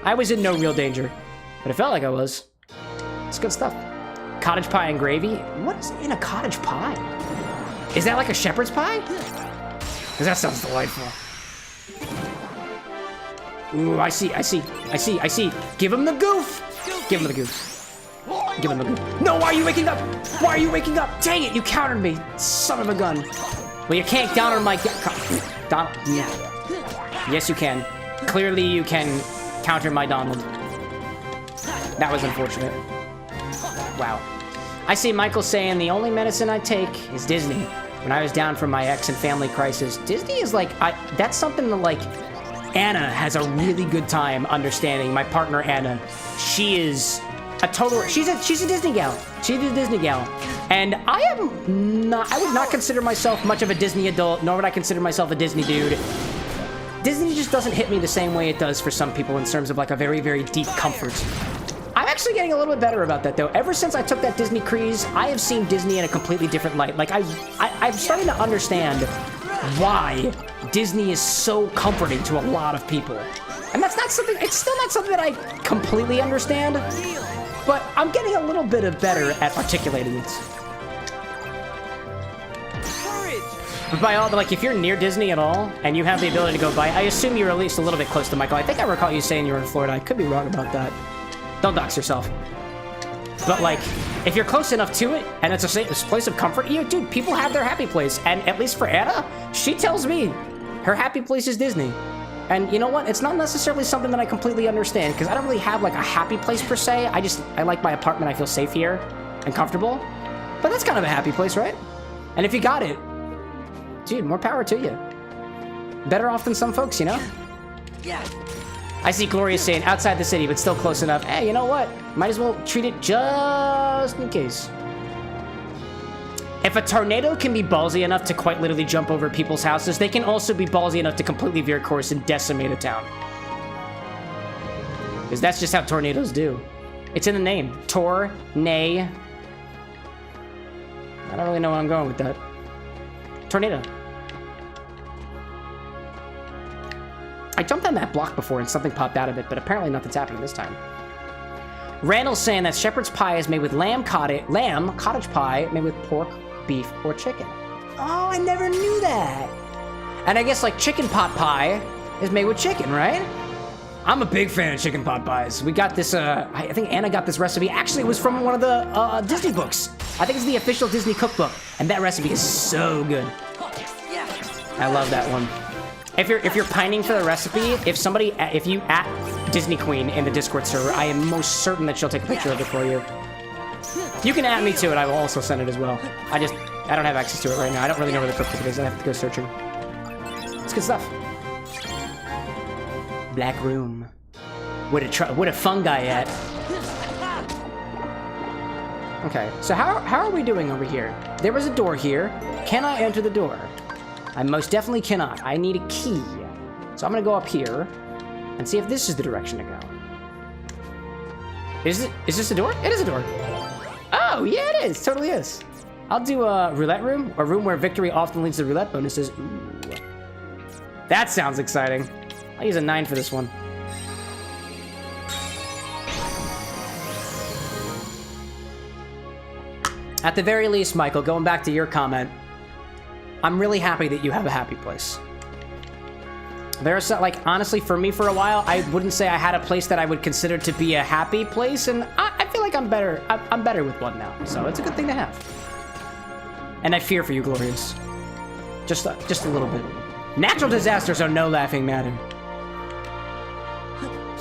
I was in no real danger. But it felt like I was. It's good stuff. Cottage pie and gravy? What is in a cottage pie? Is that like a shepherd's pie? Because that sounds delightful. Ooh, I see. Give him the goof! Give him the goof. Give him a good... No, why are you waking up? Why are you waking up? Dang it, you countered me, son of a gun. Well, you can't counter my... Donald. Yes, you can. Clearly, you can counter my Donald. That was unfortunate. Wow. I see Michael saying the only medicine I take is Disney. When I was down from my ex and family crisis, Disney is like... That's something that, like... Anna has a really good time understanding. My partner, Anna. She is... She's a Disney gal. She's a Disney gal. And I would not consider myself much of a Disney adult, nor would I consider myself a Disney dude. Disney just doesn't hit me the same way it does for some people in terms of like a very, very deep comfort. I'm actually getting a little bit better about that though. Ever since I took that Disney cruise, I have seen Disney in a completely different light. Like I'm starting to understand why Disney is so comforting to a lot of people. And that's not something, it's still not something that I completely understand. But I'm getting a little bit better at articulating it. But by all, like, if you're near Disney at all, and you have the ability to go by, I assume you're at least a little bit close to Michael. I think I recall you saying you were in Florida. I could be wrong about that. Don't dox yourself. But, like, if you're close enough to it, and it's a place of comfort, dude, people have their happy place. And at least for Anna, she tells me her happy place is Disney. And you know what? It's not necessarily something that I completely understand, because I don't really have like a happy place per se. I like my apartment. I feel safe here and comfortable. But that's kind of a happy place, right? And if you got it, dude, more power to you. Better off than some folks, you know? Yeah. I see Gloria saying outside the city, but still close enough. Hey, you know what? Might as well treat it just in case. If a tornado can be ballsy enough to quite literally jump over people's houses, they can also be ballsy enough to completely veer course and decimate a town. Because that's just how tornadoes do. It's in the name. Tor-nay. I don't really know where I'm going with that. Tornado. I jumped on that block before and something popped out of it, but apparently nothing's happening this time. Randall's saying that shepherd's pie is made with lamb cottage pie made with pork, beef, or chicken. Oh, I never knew that. And I guess like chicken pot pie is made with chicken, right? I'm a big fan of chicken pot pies. We got this, I think Anna got this recipe. Actually, it was from one of the Disney books. I think it's the official Disney cookbook. And that recipe is so good. I love that one. If you're pining for the recipe, if you at Disney Queen in the Discord server, I am most certain that she'll take a picture of it for you. You can at me too, and I will also send it as well. I don't have access to it right now. I don't really know where the cookbook is. I have to go searching. It's good stuff. Black room. What a fungi at? Okay, so how are we doing over here? There was a door here. Can I enter the door? I most definitely cannot. I need a key. So I'm gonna go up here and see if this is the direction to go. Is this a door? It is a door. Oh, yeah, it is. Totally is. I'll do a roulette room, a room where victory often leads to roulette bonuses. Ooh. That sounds exciting. I'll use a 9 for this one. At the very least, Michael, going back to your comment, I'm really happy that you have a happy place. There's like, honestly, for me for a while, I wouldn't say I had a place that I would consider to be a happy place, and I feel like I'm better. I'm better with one now, so it's a good thing to have. And I fear for you, Glorious. Just a little bit. Natural disasters are no laughing matter.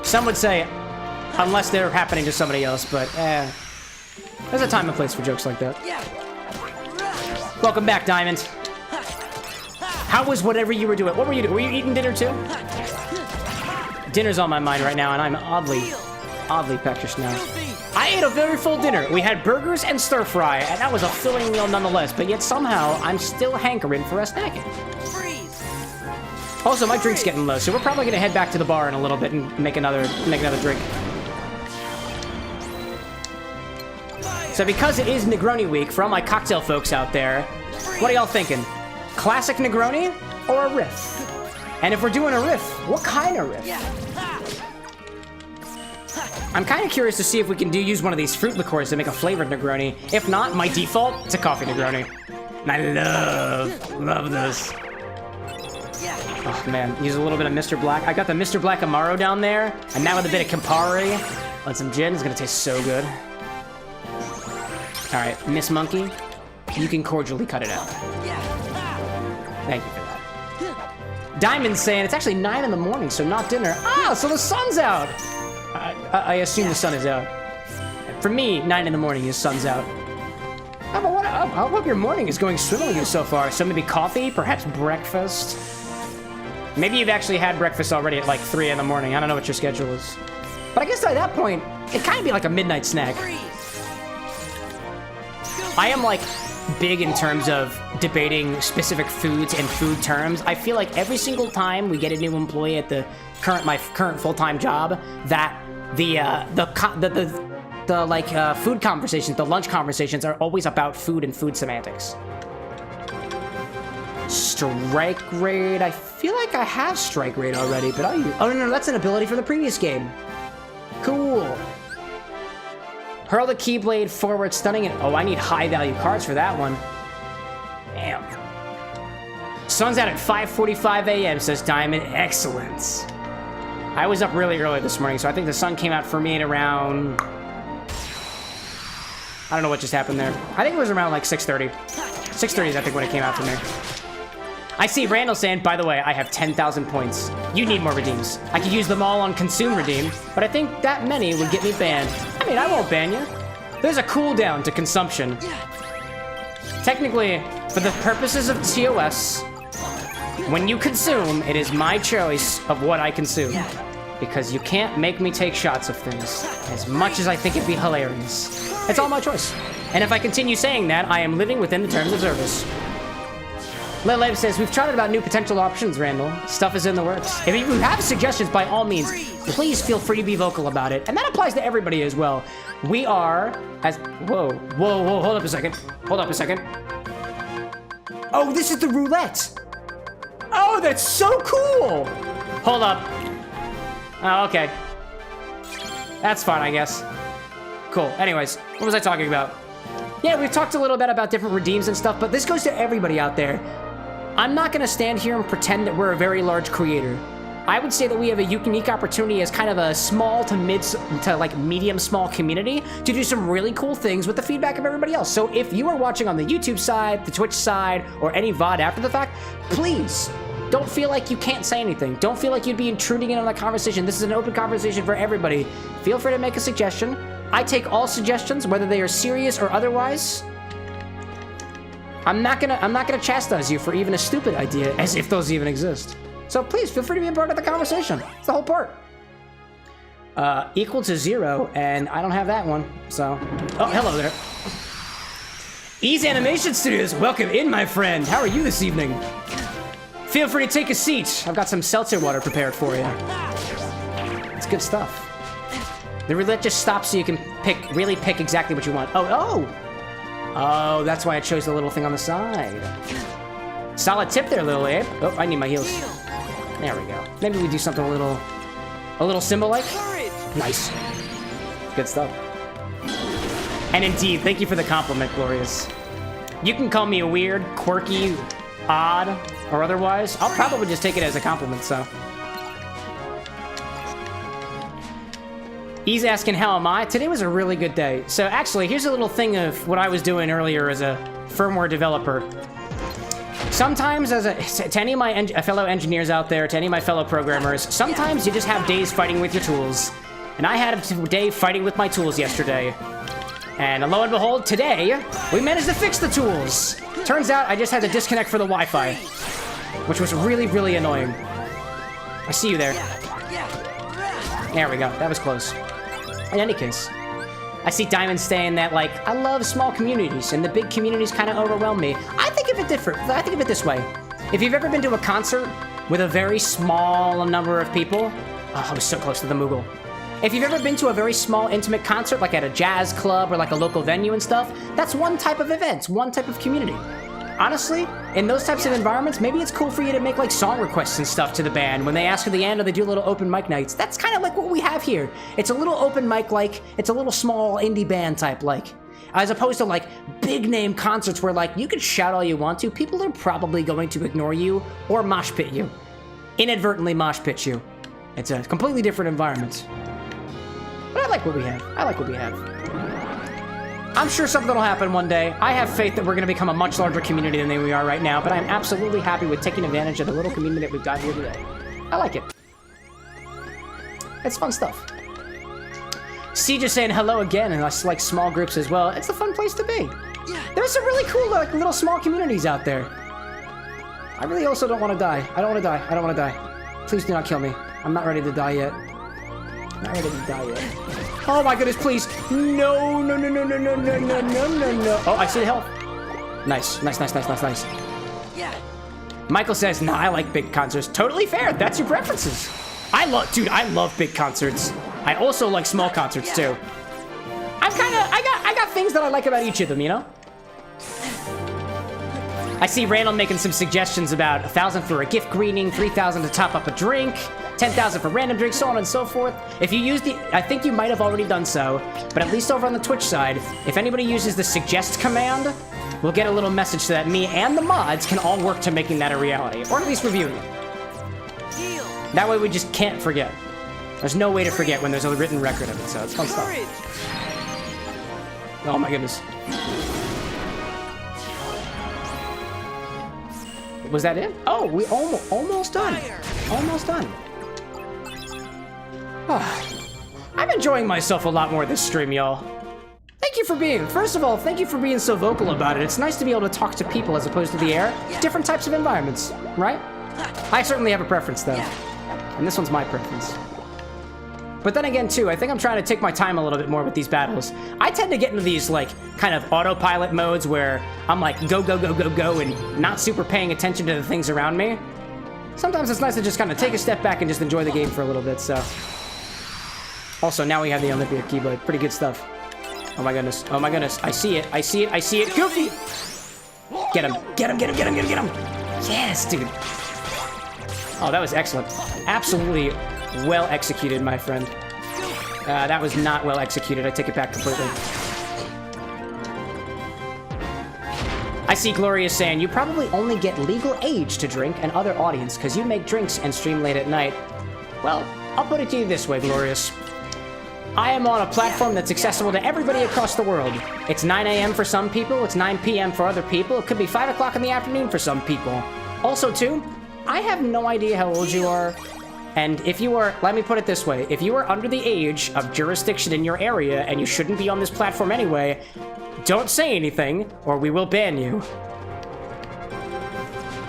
Some would say, unless they're happening to somebody else, but there's a time and place for jokes like that. Welcome back, Diamond. How was whatever you were doing? What were you doing? Were you eating dinner too? Dinner's on my mind right now, and I'm oddly peckish now. I ate a very full dinner. We had burgers and stir fry, and that was a filling meal nonetheless, but yet somehow I'm still hankering for a snacking. Also, my drink's getting low, so we're probably gonna head back to the bar in a little bit and make another drink. So because it is Negroni week, for all my cocktail folks out there, what are y'all thinking? Classic Negroni or a riff? And if we're doing a riff, what kind of riff? I'm kind of curious to see if we can use one of these fruit liqueurs to make a flavored Negroni. If not, my default, it's a coffee Negroni. And I love this. Oh man, use a little bit of Mr. Black. I got the Mr. Black Amaro down there, and now with a bit of Campari and some gin, it's gonna taste so good. All right, Miss Monkey, you can cordially cut it out. Thank you for that. Diamond's saying it's actually 9 in the morning, so not dinner. Ah, so the sun's out. I assume the sun is out. For me, 9 in the morning is sun's out. Oh, but I hope your morning is going swimmingly so far. So maybe coffee, perhaps breakfast. Maybe you've actually had breakfast already at like 3 in the morning. I don't know what your schedule is. But I guess at that point, it kind of be like a midnight snack. I am like big in terms of debating specific foods and food terms. I feel like every single time we get a new employee at my current full-time job, that the food conversations, the lunch conversations are always about food and food semantics. Strike Raid. I feel like I have Strike Raid already, but oh no, that's an ability from the previous game. Cool. Hurl the Keyblade forward, stunning it. Oh, I need high-value cards for that one. Damn. Sun's out at 5:45 a.m., says Diamond. Excellent. I was up really early this morning, so I think the sun came out for me at around... I don't know what just happened there. I think it was around like 6:30. 6:30 is, I think, when it came out for me. I see Randall saying, by the way, I have 10,000 points. You need more redeems. I could use them all on consume redeem, but I think that many would get me banned. I mean, I won't ban you. There's a cooldown to consumption. Technically, for the purposes of TOS, when you consume, it is my choice of what I consume. Because you can't make me take shots of things, as much as I think it'd be hilarious. It's all my choice. And if I continue saying that, I am living within the terms of service. Lilib says, we've chatted about new potential options, Randall. Stuff is in the works. If you have suggestions, by all means, please feel free to be vocal about it. And that applies to everybody as well. We are, as, whoa, hold up a second. Hold up a second. Oh, this is the roulette. Oh, that's so cool. Hold up. Oh, okay. That's fine, I guess. Cool. Anyways, what was I talking about? Yeah, we've talked a little bit about different redeems and stuff, but this goes to everybody out there. I'm not going to stand here and pretend that we're a very large creator. I would say that we have a unique opportunity as kind of a small to mid to like medium small community to do some really cool things with the feedback of everybody else. So if you are watching on the YouTube side, the Twitch side, or any VOD after the fact, please don't feel like you can't say anything. Don't feel like you'd be intruding in on the conversation. This is an open conversation for everybody. Feel free to make a suggestion. I take all suggestions, whether they are serious or otherwise. I'm not gonna chastise you for even a stupid idea, as if those even exist. So please feel free to be a part of the conversation. It's the whole part. Equal to 0, and I don't have that one. So, oh, hello there. Ease Animation Studios, welcome in, my friend. How are you this evening? Feel free to take a seat. I've got some seltzer water prepared for you. It's good stuff. The roulette just stops so you can really pick exactly what you want. Oh, that's why I chose the little thing on the side. Solid tip there, little Abe. Oh, I need my heals. There we go. Maybe we do something a little symbol-like. Nice. Good stuff. And indeed, thank you for the compliment, Glorious. You can call me a weird, quirky, odd, or otherwise. I'll probably just take it as a compliment, so. He's asking, how am I? Today was a really good day. So actually, here's a little thing of what I was doing earlier as a firmware developer. Sometimes, to any of my fellow engineers out there, to any of my fellow programmers, sometimes you just have days fighting with your tools. And I had a day fighting with my tools yesterday. And lo and behold, today, we managed to fix the tools. Turns out I just had to disconnect for the Wi-Fi, which was really, really annoying. I see you there. There we go. That was close. In any case, I see Diamond saying that, like, I love small communities, and the big communities kind of overwhelm me. I think of it different. I think of it this way. If you've ever been to a concert with a very small number of people... Oh, I was so close to the Moogle. If you've ever been to a very small, intimate concert, like at a jazz club or like a local venue and stuff, that's one type of event, one type of community. Honestly, in those types of environments, maybe it's cool for you to make like song requests and stuff to the band when they ask for the end or they do little open mic nights. That's kind of like what we have here. It's a little open mic like, it's a little small indie band type like. As opposed to like big name concerts where like you can shout all you want to, people are probably going to ignore you or mosh pit you. Inadvertently mosh pit you. It's a completely different environment. But I like what we have. I like what we have. I'm sure something will happen one day. I have faith that we're going to become a much larger community than we are right now, but I'm absolutely happy with taking advantage of the little community that we've got here today. I like it. It's fun stuff. Siege is saying hello again, and I like small groups as well. It's a fun place to be. There's some really cool like, little small communities out there. I really also don't want to die. I don't want to die. I don't want to die. Please do not kill me. I'm not ready to die yet. Not ready to die yet. Oh my goodness, please. No, no, no, no, no, no, no, no, no, no, no. Oh, I see the health. Nice, nice, nice, nice, nice, nice. Yeah. Michael says, nah, I like big concerts. Totally fair. That's your preferences. I love big concerts. I also like small concerts too. I got things that I like about each of them, you know? I see Randall making some suggestions about 1,000 for a gift greeting, 3,000 to top up a drink, 10,000 for random drinks, so on and so forth. If you use I think you might have already done so, but at least over on the Twitch side, if anybody uses the suggest command, we'll get a little message so that me and the mods can all work to making that a reality, or at least reviewing it. That way we just can't forget. There's no way to forget when there's a written record of it, so it's fun stuff. Oh my goodness. Was that it? Oh, we almost done. Almost done. I'm enjoying myself a lot more this stream, y'all. Thank you for being, first of all, thank you for being so vocal about it. It's nice to be able to talk to people as opposed to the air. Different types of environments, right? I certainly have a preference, though. And this one's my preference. But then again, too, I think I'm trying to take my time a little bit more with these battles. I tend to get into these, like, kind of autopilot modes where I'm like, go, go, go, go, go, and not super paying attention to the things around me. Sometimes it's nice to just kind of take a step back and just enjoy the game for a little bit, so. Also, now we have the Olympia Keyblade. Pretty good stuff. Oh my goodness. Oh my goodness. I see it. I see it. I see it. Goofy! Get him. Get him. Get him. Get him. Get him. Get him. Yes, dude. Oh, that was excellent. Absolutely well executed, my friend. That was not well executed. I take it back completely. I see Gloria saying, you probably only get legal age to drink and other audience because you make drinks and stream late at night. Well, I'll put it to you this way, Glorious. I am on a platform that's accessible to everybody across the world. It's 9 a.m. for some people, it's 9 p.m. for other people, it could be 5 o'clock in the afternoon for some people. Also, too, I have no idea how old you are, and if you are, let me put it this way, if you are under the age of jurisdiction in your area and you shouldn't be on this platform anyway, don't say anything, or we will ban you.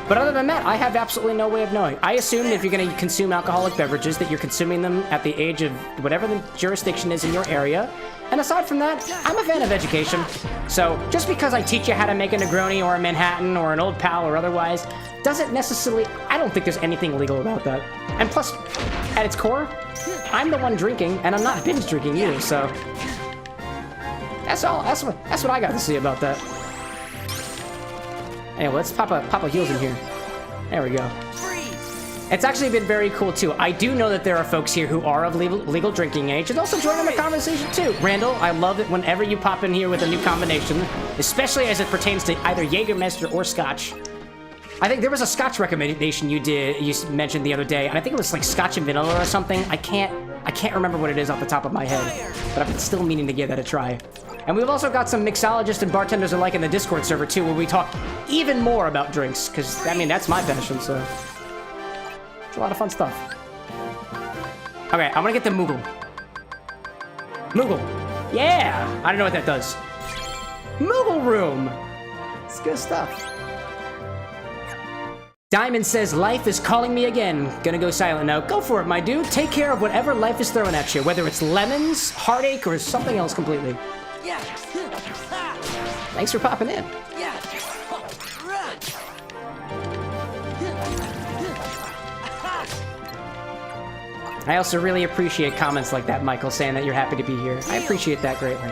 But other than that, I have absolutely no way of knowing. I assume that if you're going to consume alcoholic beverages, that you're consuming them at the age of whatever the jurisdiction is in your area. And aside from that, I'm a fan of education. So just because I teach you how to make a Negroni or a Manhattan or an Old Pal or otherwise, doesn't necessarily, I don't think there's anything illegal about that. And plus, at its core, I'm the one drinking, and I'm not binge drinking either, so. That's all, that's what I got to say about that. Anyway, let's pop a heals in here. There we go. It's actually been very cool, too. I do know that there are folks here who are of legal drinking age and also join in the conversation, too. Randall, I love it whenever you pop in here with a new combination, especially as it pertains to either Jägermeister or Scotch. I think there was a Scotch recommendation you mentioned the other day, and I think it was like Scotch and vanilla or something. I can't remember what it is off the top of my head, but I'm still meaning to give that a try. And we've also got some mixologists and bartenders alike in the Discord server, too, where we talk even more about drinks, because, I mean, that's my passion, so. It's a lot of fun stuff. Okay, I want to get the Moogle. Moogle. Yeah! I don't know what that does. Moogle Room! It's good stuff. Diamond says, life is calling me again. Gonna go silent now. Go for it, my dude. Take care of whatever life is throwing at you, whether it's lemons, heartache, or something else completely. Thanks for popping in. I also really appreciate comments like that, Michael, saying that you're happy to be here. I appreciate that greatly.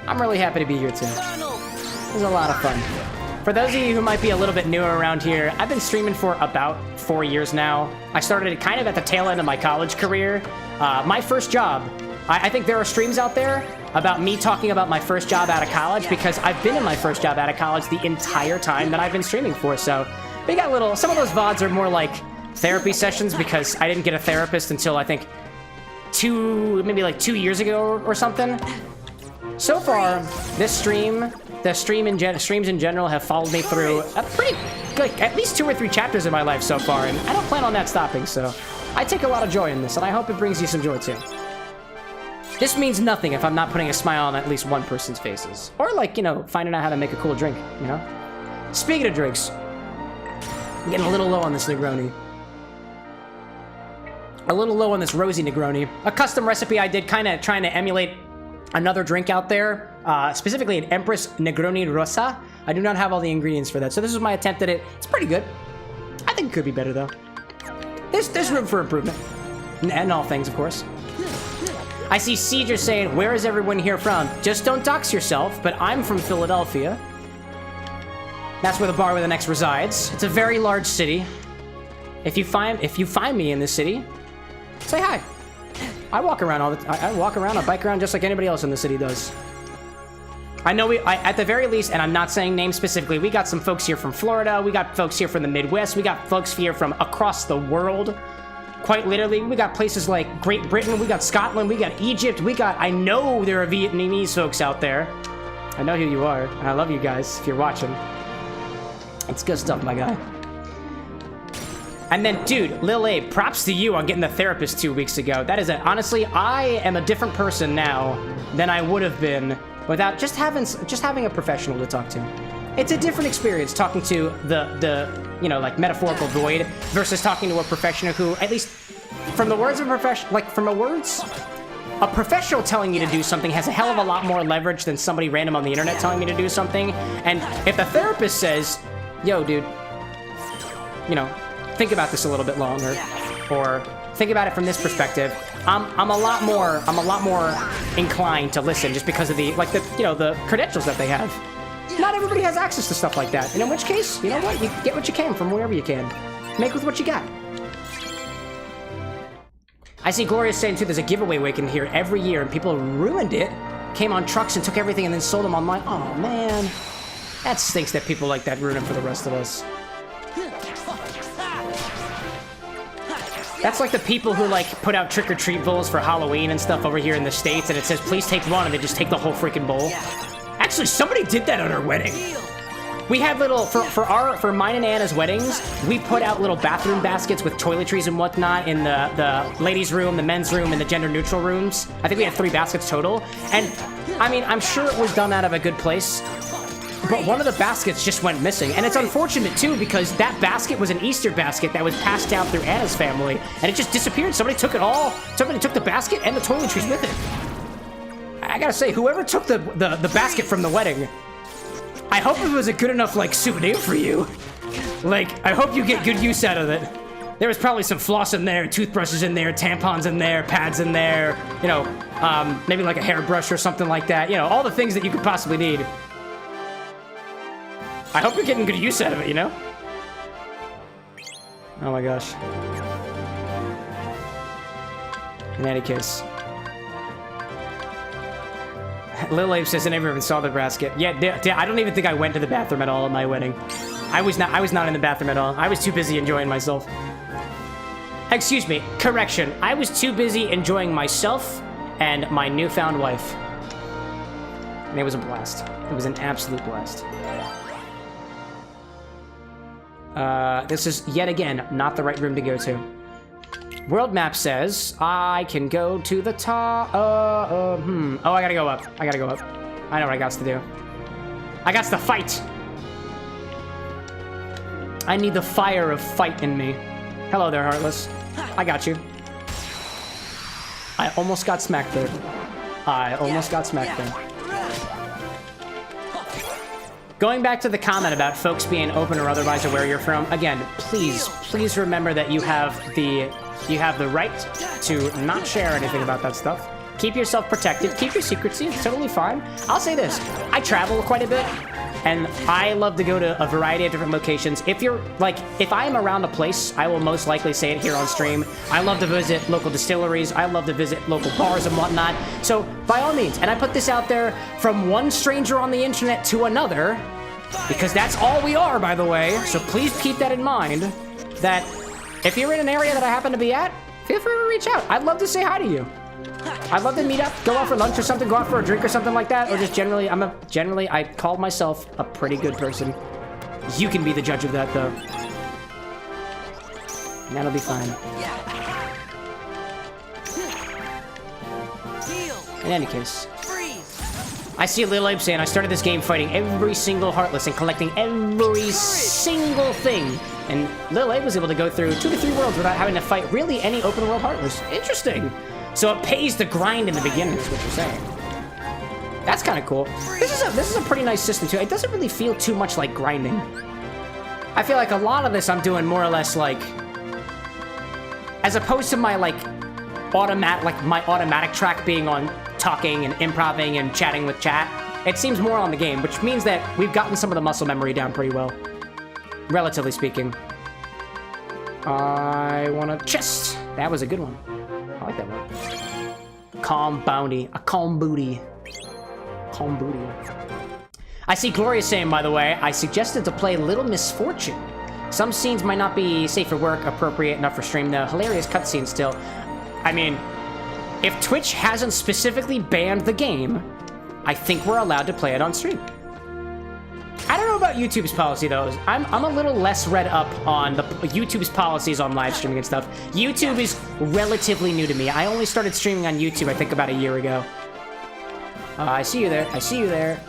I'm really happy to be here, too. It was a lot of fun. For those of you who might be a little bit newer around here, I've been streaming for about 4 years now. I started it kind of at the tail end of my college career. My first job, I think there are streams out there about me talking about my first job out of college because I've been in my first job out of college the entire time that I've been streaming for. So we got some of those VODs are more like therapy sessions because I didn't get a therapist until I think maybe like 2 years ago or something. So far, this stream, streams in general have followed me through a pretty, like, at least 2 or 3 chapters of my life so far, and I don't plan on that stopping, so I take a lot of joy in this, and I hope it brings you some joy too. This means nothing if I'm not putting a smile on at least one person's faces. Or like, you know, finding out how to make a cool drink, you know? Speaking of drinks, I'm getting a little low on this Negroni. A little low on this Rosey Negroni. A custom recipe I did kind of trying to emulate another drink out there, specifically an Empress Negroni Rosa. I do not have all the ingredients for that, so this is my attempt at it. It's pretty good. I think it could be better, though. There's room for improvement. And all things, of course. I see Caesar saying, where is everyone here from? Just don't dox yourself, but I'm from Philadelphia. That's where the bar with an X resides. It's a very large city. If you find me in this city, say hi. I walk around I bike around just like anybody else in the city does. I know at the very least, and I'm not saying names specifically, we got some folks here from Florida, we got folks here from the Midwest, we got folks here from across the world. Quite literally, we got places like Great Britain, we got Scotland, we got Egypt, I know there are Vietnamese folks out there. I know who you are, and I love you guys if you're watching. It's good stuff, my guy. And then, dude, Lil Abe, props to you on getting the therapist 2 weeks ago. That is honestly, I am a different person now than I would have been without just having a professional to talk to. It's a different experience talking to the you know, like, metaphorical void versus talking to a professional who, at least from the words of a professional, like, from the words, a professional telling you to do something has a hell of a lot more leverage than somebody random on the internet telling me to do something. And if the therapist says, yo, dude, you know, think about this a little bit longer, or think about it from this perspective, I'm a lot more inclined to listen just because of the, like, the, you know, the credentials that they have. Not everybody has access to stuff like that, and in which case, you know what, you get what you can from wherever you can. Make with what you got. I see Gloria saying too, there's a giveaway weekend here every year, and people ruined it, came on trucks and took everything and then sold them online. Oh man, that stinks that people like that ruin it for the rest of us. That's like the people who, like, put out trick-or-treat bowls for Halloween and stuff over here in the States, and it says, please take one, and they just take the whole freaking bowl. Actually, somebody did that at our wedding. We had little, for mine and Anna's weddings, we put out little bathroom baskets with toiletries and whatnot in the ladies' room, the men's room, and the gender-neutral rooms. I think we had 3 baskets total. And, I mean, I'm sure it was done out of a good place, but one of the baskets just went missing. And it's unfortunate, too, because that basket was an Easter basket that was passed down through Anna's family, and it just disappeared. Somebody took it all. Somebody took the basket and the toiletries with it. I gotta say, whoever took the basket from the wedding, I hope it was a good enough, like, souvenir for you. Like, I hope you get good use out of it. There was probably some floss in there, toothbrushes in there, tampons in there, pads in there, you know, maybe like a hairbrush or something like that. You know, all the things that you could possibly need. I hope you're getting good use out of it, you know? Oh my gosh. In any case. Lil Abe says I never even saw the basket. Yeah, I don't even think I went to the bathroom at all at my wedding. I was not in the bathroom at all. I was too busy enjoying myself. Excuse me, correction. I was too busy enjoying myself and my newfound wife. And it was a blast. It was an absolute blast. This is, yet again, not the right room to go to. World map says I can go to the top. Oh, I gotta go up. I gotta go up. I know what I got to do. I got to fight. I need the fire of fight in me. Hello there, Heartless. I got you. I almost got smacked there. I almost got smacked there. Going back to the comment about folks being open or otherwise of where you're from, again, please remember that you have the right to not share anything about that stuff. Keep yourself protected. Keep your secrecy. It's totally fine. I'll say this. I travel quite a bit, and I love to go to a variety of different locations. If you're, like, if I am around a place, I will most likely say it here on stream. I love to visit local distilleries. I love to visit local bars and whatnot. So, by all means, and I put this out there from one stranger on the internet to another, because that's all we are, by the way. So please keep that in mind, that if you're in an area that I happen to be at, feel free to reach out. I'd love to say hi to you. I'd love to meet up, go out for lunch or something, go out for a drink or something like that, or just generally, I call myself a pretty good person. You can be the judge of that, though. And that'll be fine. In any case. I see Lil Abe saying, I started this game fighting every single Heartless and collecting every single thing. And Lil Abe was able to go through 2 to 3 worlds without having to fight really any open world Heartless. Interesting. So it pays to grind in the beginning, is what you're saying. That's kind of cool. This is a pretty nice system, too. It doesn't really feel too much like grinding. I feel like a lot of this I'm doing more or less like, as opposed to my, like, automatic track being on talking and improvising and chatting with chat. It seems more on the game, which means that we've gotten some of the muscle memory down pretty well. Relatively speaking. I want a chest. That was a good one. I like that one. Calm bounty. A calm booty. Calm booty. I see Gloria saying, by the way, I suggested to play Little Misfortune. Some scenes might not be safe for work, appropriate enough for stream, though. Hilarious cutscenes still. I mean, if Twitch hasn't specifically banned the game, I think we're allowed to play it on stream. I don't know about YouTube's policy, though. I'm a little less read up on the YouTube's policies on live streaming and stuff. YouTube is relatively new to me. I only started streaming on YouTube, I think, about a year ago. I see you there. I see you there.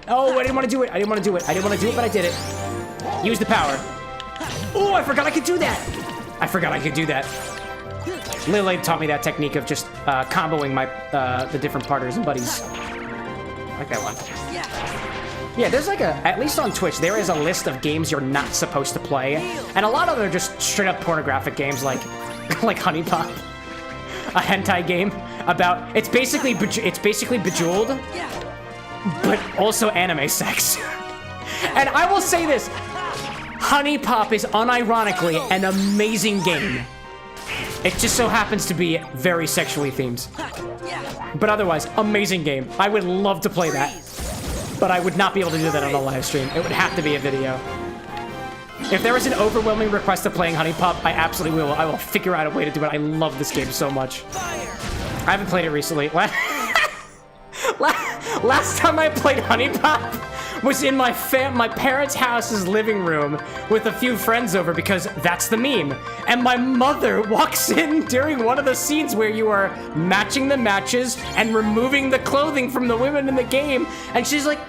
Oh, I didn't want to do it. I didn't want to do it. I didn't want to do it, but I did it. Use the power. Oh, I forgot I could do that. I forgot I could do that. Lily taught me that technique of just comboing my the different partners and buddies. Like that one. Yeah, there's like at least on Twitch, there is a list of games you're not supposed to play. And a lot of them are just straight up pornographic games like Honey Pop. A hentai game about, it's basically Bejeweled, but also anime sex. And I will say this, Honey Pop is unironically an amazing game. It just so happens to be very sexually themed. But otherwise, amazing game. I would love to play that. But I would not be able to do that on a live stream. It would have to be a video. If there is an overwhelming request of playing Honey Pop, I absolutely will. I will figure out a way to do it. I love this game so much. I haven't played it recently. Last time I played Honey Pop was in my parents' house's living room with a few friends over because that's the meme. And my mother walks in during one of the scenes where you are matching the matches and removing the clothing from the women in the game. And she's like,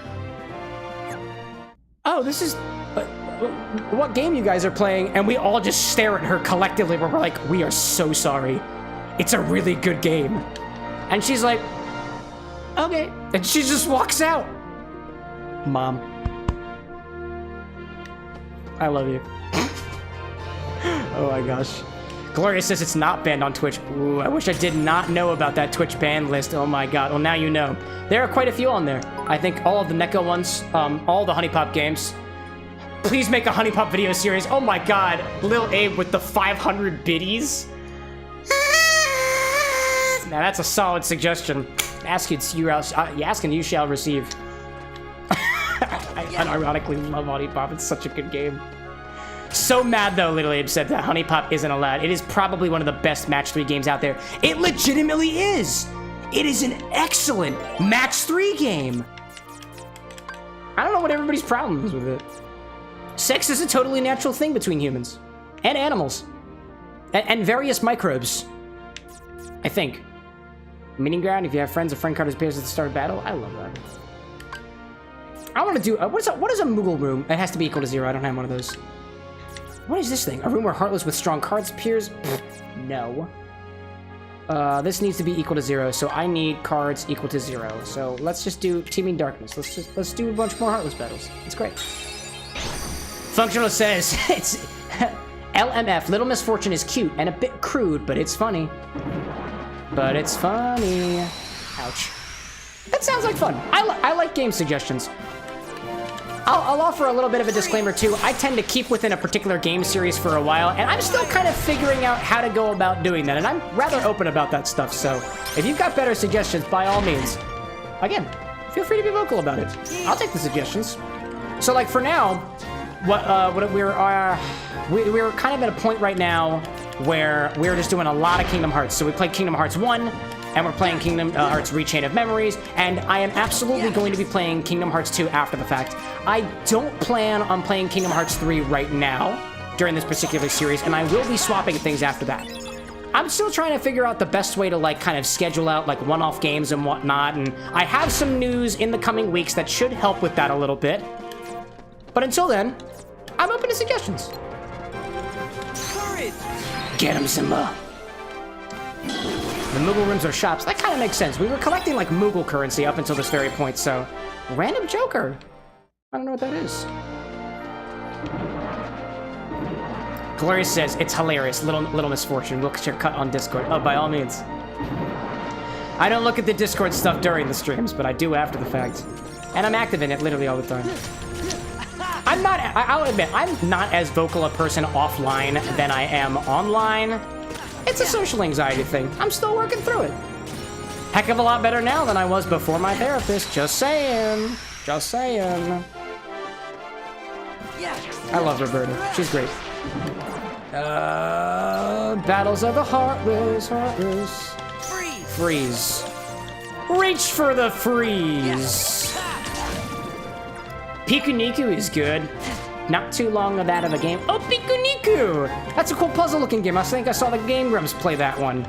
oh, this is... what game you guys are playing? And we all just stare at her collectively where we're like, we are so sorry. It's a really good game. And she's like, okay. And she just walks out. Mom. I love you. Oh my gosh. Gloria says it's not banned on Twitch. Ooh, I wish I did not know about that Twitch ban list. Oh my god. Well, now you know. There are quite a few on there. I think all of the Neko ones, all the Honey Pop games. Please make a Honey Pop video series. Oh my god. Lil Abe with the 500 biddies. Now that's a solid suggestion. Ask it, you ask and you shall receive. I unironically love Honey Pop. It's such a good game. So mad though, Little Abe said that Honey Pop isn't allowed. It is probably one of the best match 3 games out there. It legitimately is. It is an excellent match 3 game. I don't know what everybody's problem is with it. Sex is a totally natural thing between humans and animals and various microbes, I think. Meeting ground, if you have friends, a friend card appears at the start of battle. I love that. I want to do, what is a Moogle room? It has to be equal to 0. I don't have one of those. What is this thing? A room where Heartless with strong cards appears? No. This needs to be equal to 0, so I need cards equal to 0. So let's just do Teaming Darkness. Let's do a bunch more Heartless battles. It's great. Functional says, it's LMF, Little Misfortune is cute and a bit crude, but it's funny. But it's funny. Ouch. That sounds like fun. I like game suggestions. I'll offer a little bit of a disclaimer too. I tend to keep within a particular game series for a while, and I'm still kind of figuring out how to go about doing that, and I'm rather open about that stuff, so if you've got better suggestions, by all means, again, feel free to be vocal about it. I'll take the suggestions. So like for now, we're kind of at a point right now where we're just doing a lot of Kingdom Hearts. So we played Kingdom Hearts 1, and we're playing Kingdom Hearts Rechain of Memories, and I am absolutely going to be playing Kingdom Hearts 2 after the fact. I don't plan on playing Kingdom Hearts 3 right now during this particular series, and I will be swapping things after that. I'm still trying to figure out the best way to like kind of schedule out like one-off games and whatnot, and I have some news in the coming weeks that should help with that a little bit. But until then, I'm open to suggestions. Get him, Simba. The Moogle rooms are shops. That kind of makes sense. We were collecting like Moogle currency up until this very point, so... Random Joker. I don't know what that is. Gloria says, it's hilarious. Little Misfortune. Look at your cut on Discord. Oh, by all means. I don't look at the Discord stuff during the streams, but I do after the fact. And I'm active in it literally all the time. I'll admit, I'm not as vocal a person offline than I am online. It's a social anxiety thing. I'm still working through it. Heck of a lot better now than I was before my therapist. Just saying. Just saying. I love Roberta. She's great. Battles of the Heartless. Freeze. Reach for the freeze. Piku Niku is good. not too long of that of a game. Oh, Pikuniku! That's a cool puzzle-looking game. I think I saw the Game Grumps play that one.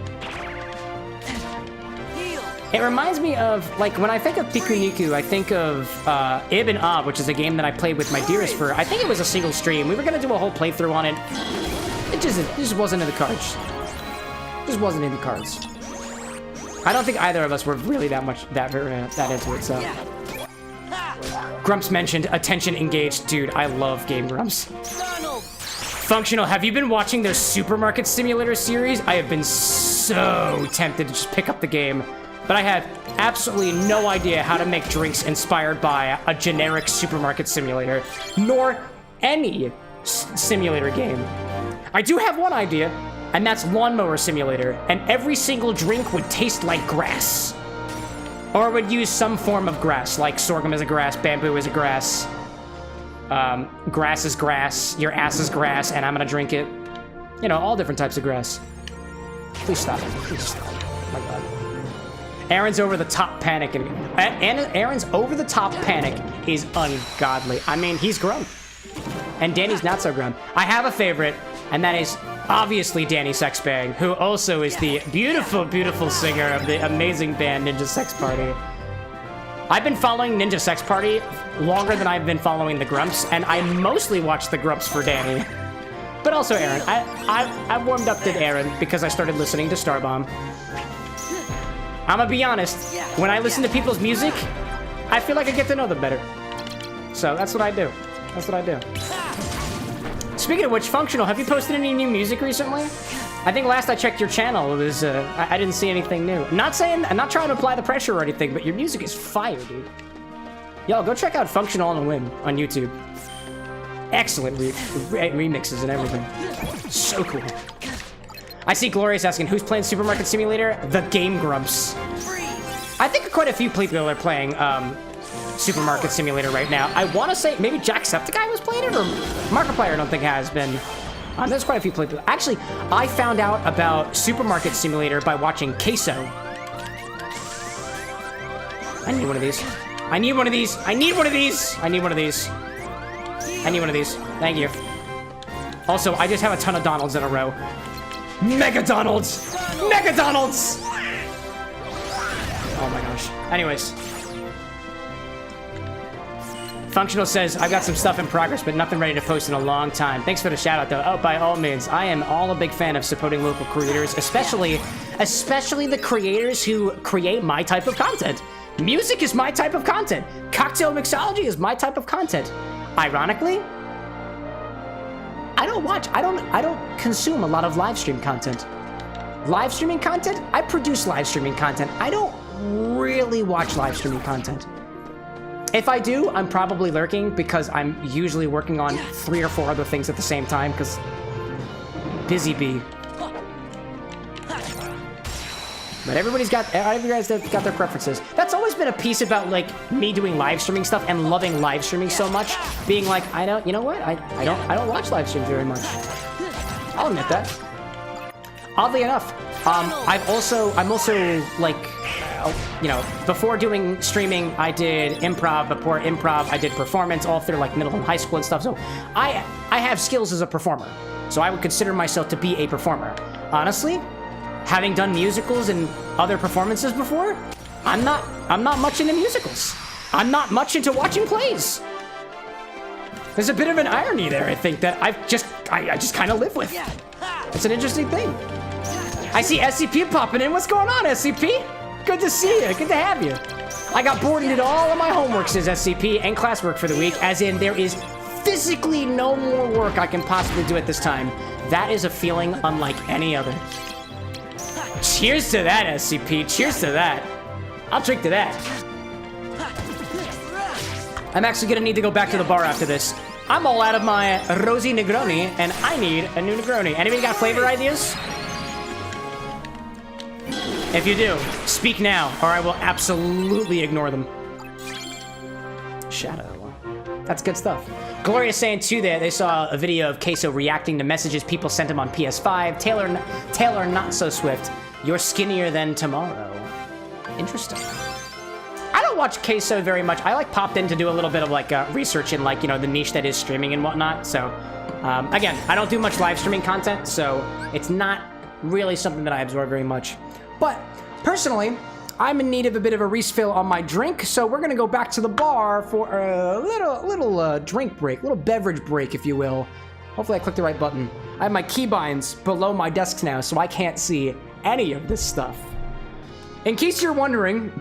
It reminds me of, like, when I think of Pikuniku, I think of Ib and Ob, which is a game that I played with my dearest for, I think it was a single stream. We were gonna do a whole playthrough on it. It just wasn't in the cards. Just wasn't in the cards. I don't think either of us were really that into it, so. Grumps mentioned attention engaged. Dude, I love Game Grumps. Functional, have you been watching their Supermarket Simulator series? I have been so tempted to just pick up the game. But I have absolutely no idea how to make drinks inspired by a generic supermarket simulator, nor any simulator game. I do have one idea, and that's Lawnmower Simulator, and every single drink would taste like grass. Or would use some form of grass, like sorghum is a grass, bamboo is a grass, grass is grass, your ass is grass, and I'm gonna drink it. You know, all different types of grass. Please stop it, please stop. Oh my God. Aaron's over-the-top panic, and Aaron's over-the-top panic is ungodly. I mean, he's grown. And Danny's not so grown. I have a favorite, and that is obviously Danny Sexbang, who also is the beautiful, beautiful singer of the amazing band Ninja Sex Party. I've been following Ninja Sex Party longer than I've been following the Grumps, and I mostly watch the Grumps for Danny. But also Aaron. I warmed up to Aaron because I started listening to Starbomb. I'm gonna be honest, when I listen to people's music, I feel like I get to know them better. So that's what I do. That's what I do. Speaking of which, Functional, have you posted any new music recently? I think last I checked your channel, it was, I didn't see anything new. I'm not trying to apply the pressure or anything, but your music is fire, dude. Yo, go check out Functional on a Whim on YouTube. Excellent remixes and everything. So cool. I see Glorious asking, who's playing Supermarket Simulator? The Game Grumps. I think quite a few people are playing Supermarket Simulator right now. I want to say maybe Jacksepticeye was playing it, or Markiplier I don't think has been. There's quite a few people. Actually, I found out about Supermarket Simulator by watching Queso. I need one of these. I need one of these. I need one of these. I need one of these. I need one of these. Thank you. Also, I just have a ton of Donalds in a row. Mega Donalds! Mega Donalds! Oh my gosh. Anyways. Functional says, I've got some stuff in progress, but nothing ready to post in a long time. Thanks for the shout out though. Oh, by all means, I am all a big fan of supporting local creators, especially the creators who create my type of content. Music is my type of content. Cocktail mixology is my type of content. Ironically, I don't consume a lot of live stream content. Live streaming content? I produce live streaming content. I don't really watch live streaming content. If I do, I'm probably lurking because I'm usually working on 3 or 4 other things at the same time because busy bee. But every guys have got their preferences. That's always been a piece about like me doing live streaming stuff and loving live streaming so much. Being like, you know what? I don't watch live streams very much. I'll admit that. Oddly enough, I'm also like, you know, before doing streaming, I did improv. Before improv, I did performance all through like middle and high school and stuff. So I have skills as a performer. So I would consider myself to be a performer. Honestly, having done musicals and other performances before, I'm not much into musicals. I'm not much into watching plays. There's a bit of an irony there, I think, that I just kind of live with. It's an interesting thing. I see SCP popping in. What's going on, SCP? Good to see you. Good to have you. I got bored and did all of my homework, says SCP, and classwork for the week, as in there is physically no more work I can possibly do at this time. That is a feeling unlike any other. Cheers to that, SCP. Cheers to that. I'll drink to that. I'm actually gonna need to go back to the bar after this. I'm all out of my Rosey Negroni, and I need a new Negroni. Anybody got flavor ideas? If you do, speak now, or I will absolutely ignore them. Shadow. That's good stuff. Gloria's saying too that they saw a video of Queso reacting to messages people sent him on PS5. Taylor not so swift. You're skinnier than tomorrow. Interesting. I don't watch queso very much. I like popped in to do a little bit of like research in like, you know, the niche that is streaming and whatnot. So again, I don't do much live streaming content, so it's not really something that I absorb very much. But personally, I'm in need of a bit of a refill on my drink, so we're gonna go back to the bar for a little drink break, little beverage break, if you will. Hopefully I clicked the right button. I have my keybinds below my desk now, so I can't see any of this stuff. In case you're wondering,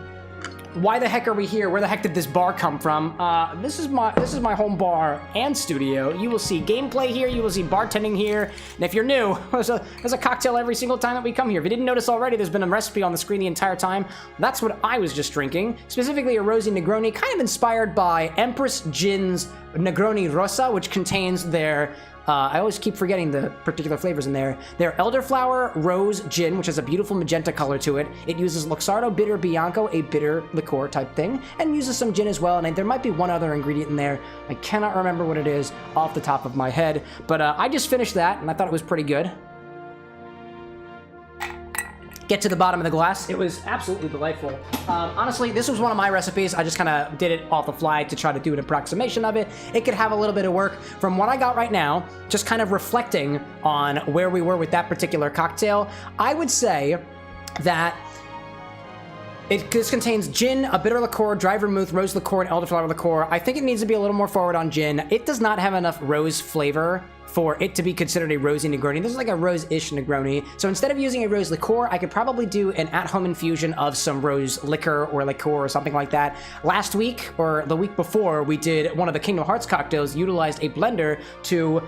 why the heck are we here? Where the heck did this bar come from? This is my home bar and studio. You will see gameplay here. You will see bartending here. And if you're new, there's a cocktail every single time that we come here. If you didn't notice already, there's been a recipe on the screen the entire time. That's what I was just drinking. Specifically a Rosey Negroni, kind of inspired by Empress Gin's Negroni Rosa, which contains their I always keep forgetting the particular flavors in there. They're Elderflower Rose Gin, which has a beautiful magenta color to it. It uses Luxardo Bitter Bianco, a bitter liqueur type thing, and uses some gin as well. And there might be one other ingredient in there. I cannot remember what it is off the top of my head. But I just finished that, and I thought it was pretty good. Get to the bottom of the glass. It was absolutely delightful. Honestly, this was one of my recipes. I just kind of did it off the fly to try to do an approximation of it. It could have a little bit of work. From what I got right now, just kind of reflecting on where we were with that particular cocktail, I would say that this contains gin, a bitter liqueur, dry vermouth, rose liqueur, and elderflower liqueur. I think it needs to be a little more forward on gin. It does not have enough rose flavor for it to be considered a Rosey Negroni. This is like a rose-ish Negroni. So instead of using a rose liqueur, I could probably do an at-home infusion of some rose liquor or liqueur or something like that. Last week, or the week before, we did one of the Kingdom Hearts cocktails, utilized a blender to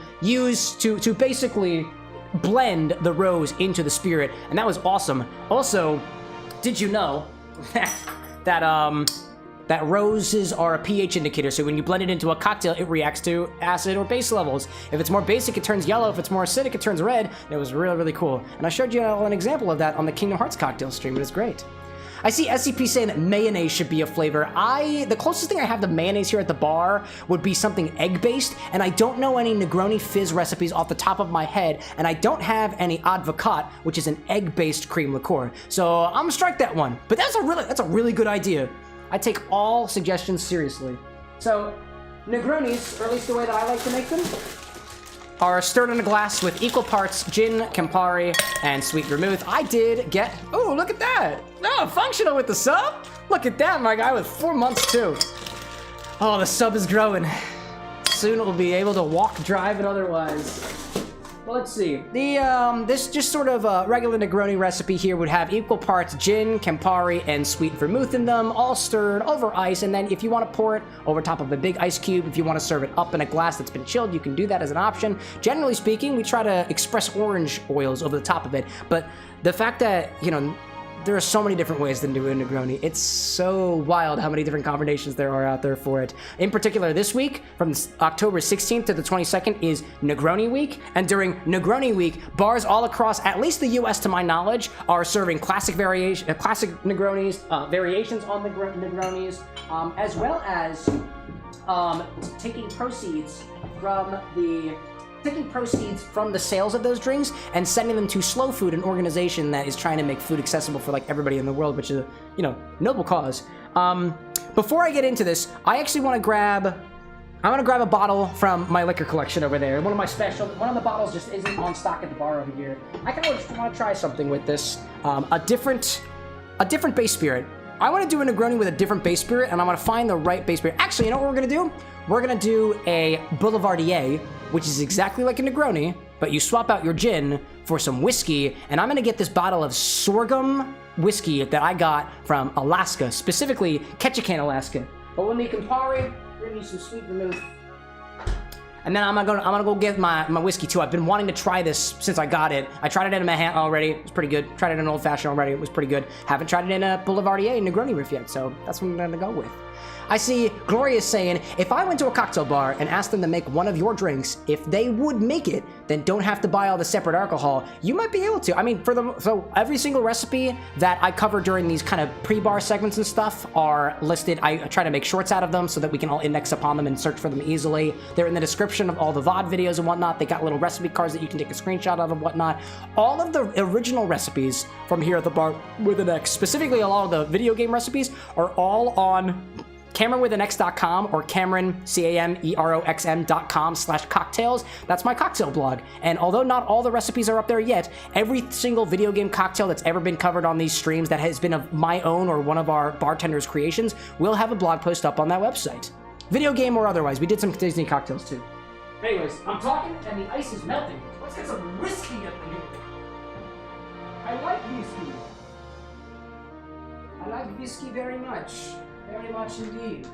basically blend the rose into the spirit, and that was awesome. Also, did you know that roses are a pH indicator, so when you blend it into a cocktail, it reacts to acid or base levels. If it's more basic, it turns yellow. If it's more acidic, it turns red. It was really, really cool. And I showed you an example of that on the Kingdom Hearts cocktail stream. It was great. I see SCP saying that mayonnaise should be a flavor. The closest thing I have to mayonnaise here at the bar would be something egg-based, and I don't know any Negroni fizz recipes off the top of my head, and I don't have any advocat, which is an egg-based cream liqueur. So I'm gonna strike that one. But that's a really good idea. I take all suggestions seriously. So, Negronis, or at least the way that I like to make them, are stirred in a glass with equal parts gin, Campari, and sweet vermouth. I did get, oh, look at that. Oh, functional with the sub. Look at that, my guy with 4 months too. Oh, the sub is growing. Soon it will be able to walk, drive, and otherwise. Well, let's see. This just sort of regular Negroni recipe here would have equal parts gin, Campari, and sweet vermouth in them, all stirred over ice. And then if you want to pour it over top of a big ice cube, if you want to serve it up in a glass that's been chilled, you can do that as an option. Generally speaking, we try to express orange oils over the top of it. But the fact that, you know, there are so many different ways to do a Negroni. It's so wild how many different combinations there are out there for it. In particular, this week, from October 16th to the 22nd, is Negroni Week. And during Negroni Week, bars all across, at least the U.S. to my knowledge, are serving classic Negronis, variations on the Negronis, as well as taking proceeds from the sales of those drinks and sending them to Slow Food, an organization that is trying to make food accessible for like everybody in the world, which is a, you know, noble cause. Before I get into this, I actually want to grab a bottle from my liquor collection over there. One of the bottles just isn't on stock at the bar over here. I kind of just want to try something with this. A different base spirit. I want to do a Negroni with a different base spirit, and I'm going to find the right base spirit. Actually, you know what we're going to do? We're going to do a Boulevardier, which is exactly like a Negroni, but you swap out your gin for some whiskey, and I'm going to get this bottle of sorghum whiskey that I got from Alaska, specifically Ketchikan, Alaska. But we'll need Campari, we're going to need some sweet vermouth, and then I'm gonna go get my whiskey too. I've been wanting to try this since I got it. I tried it in a Manhattan already. It was pretty good. Tried it in an old fashioned already. It was pretty good. Haven't tried it in a Boulevardier Negroni riff yet, so that's what I'm gonna go with. I see Gloria saying, if I went to a cocktail bar and asked them to make one of your drinks, if they would make it, then don't have to buy all the separate alcohol. You might be able to. I mean, so every single recipe that I cover during these kind of pre-bar segments and stuff are listed. I try to make shorts out of them so that we can all index upon them and search for them easily. They're in the description of all the VOD videos and whatnot. They got little recipe cards that you can take a screenshot of and whatnot. All of the original recipes from here at the Bar with an X, specifically a lot of the video game recipes, are all on CameroxnWithAnX.com or Cameron, CameroxN.com/cocktails. That's my cocktail blog. And although not all the recipes are up there yet, every single video game cocktail that's ever been covered on these streams that has been of my own or one of our bartenders' creations will have a blog post up on that website. Video game or otherwise. We did some Disney cocktails too. Anyways, I'm talking and the ice is melting. Let's get some whiskey up in here. I like whiskey. I like whiskey very much. Very much indeed.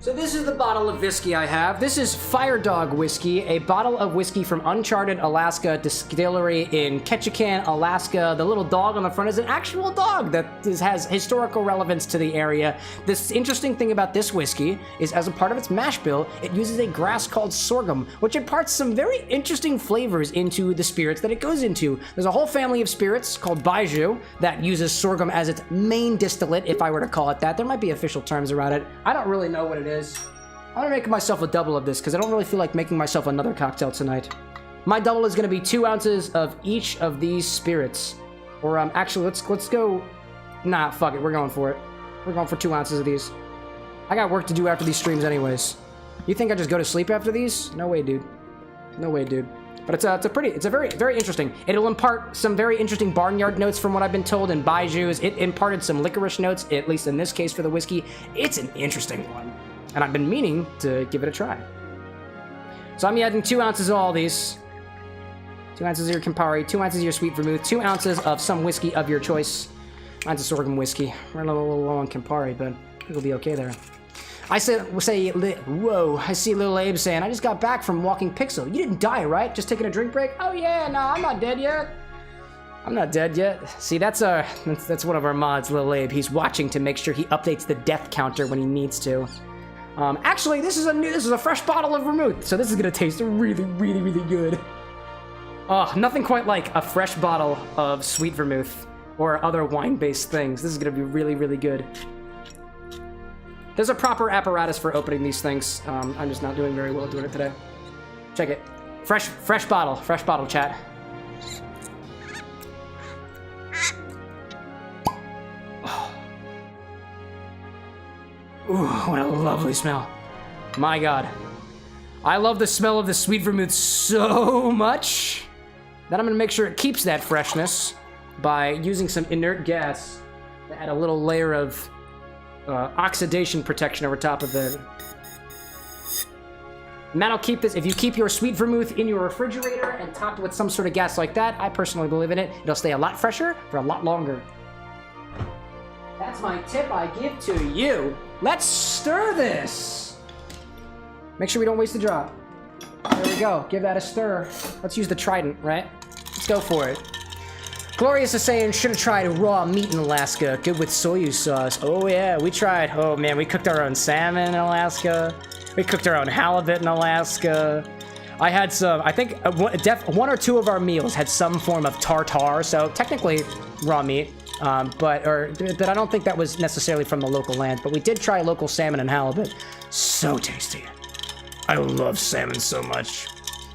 So this is the bottle of whiskey I have. This is Fire Dog whiskey, a bottle of whiskey from Uncharted Alaska Distillery in Ketchikan, Alaska. The little dog on the front is an actual dog that has historical relevance to the area. This interesting thing about this whiskey is, as a part of its mash bill, it uses a grass called sorghum, which imparts some very interesting flavors into the spirits that it goes into. There's a whole family of spirits called Baijiu that uses sorghum as its main distillate, if I were to call it that. There might be official terms around it. I don't really know what it is. I'm gonna make myself a double of this because I don't really feel like making myself another cocktail tonight. My double is gonna be 2 ounces of each of these spirits. Or actually, let's go. Nah, fuck it. We're going for it. We're going for 2 ounces of these. I got work to do after these streams, anyways. You think I just go to sleep after these? No way, dude. No way, dude. But it's a very, very interesting. It'll impart some very interesting barnyard notes from what I've been told, and Baijiu's. It imparted some licorice notes, at least in this case for the whiskey. It's an interesting one. And I've been meaning to give it a try. So I'm adding 2 ounces of all these. 2 ounces of your Campari, 2 ounces of your sweet vermouth, 2 ounces of some whiskey of your choice. Mine's a sorghum whiskey. We're a little low on Campari, but it'll be okay there. I whoa, I see little Abe saying, I just got back from walking Pixel. You didn't die, right? Just taking a drink break? Oh yeah, no, I'm not dead yet. I'm not dead yet. See, that's one of our mods, little Abe. He's watching to make sure he updates the death counter when he needs to. Actually, this is a fresh bottle of vermouth, so this is gonna taste really, really, really good. Oh, nothing quite like a fresh bottle of sweet vermouth or other wine-based things. This is gonna be really, really good. There's a proper apparatus for opening these things. I'm just not doing very well doing it today. Check it. Fresh bottle, chat. Ooh, what a lovely smell. My God. I love the smell of the sweet vermouth so much that I'm gonna make sure it keeps that freshness by using some inert gas to add a little layer of oxidation protection over top of it. And that'll keep this, if you keep your sweet vermouth in your refrigerator and topped with some sort of gas like that, I personally believe in it, it'll stay a lot fresher for a lot longer. That's my tip I give to you. Let's stir this. Make sure we don't waste the drop. There we go. Give that a stir. Let's use the trident, right? Let's go for it. Glorious is saying, should have tried raw meat in Alaska. Good with soy sauce. Oh yeah, we tried. Oh man, we cooked our own salmon in Alaska. We cooked our own halibut in Alaska. I had some, I think one or two of our meals had some form of tartare, so technically raw meat. But I don't think that was necessarily from the local land, but we did try local salmon and halibut. So tasty. I love salmon so much.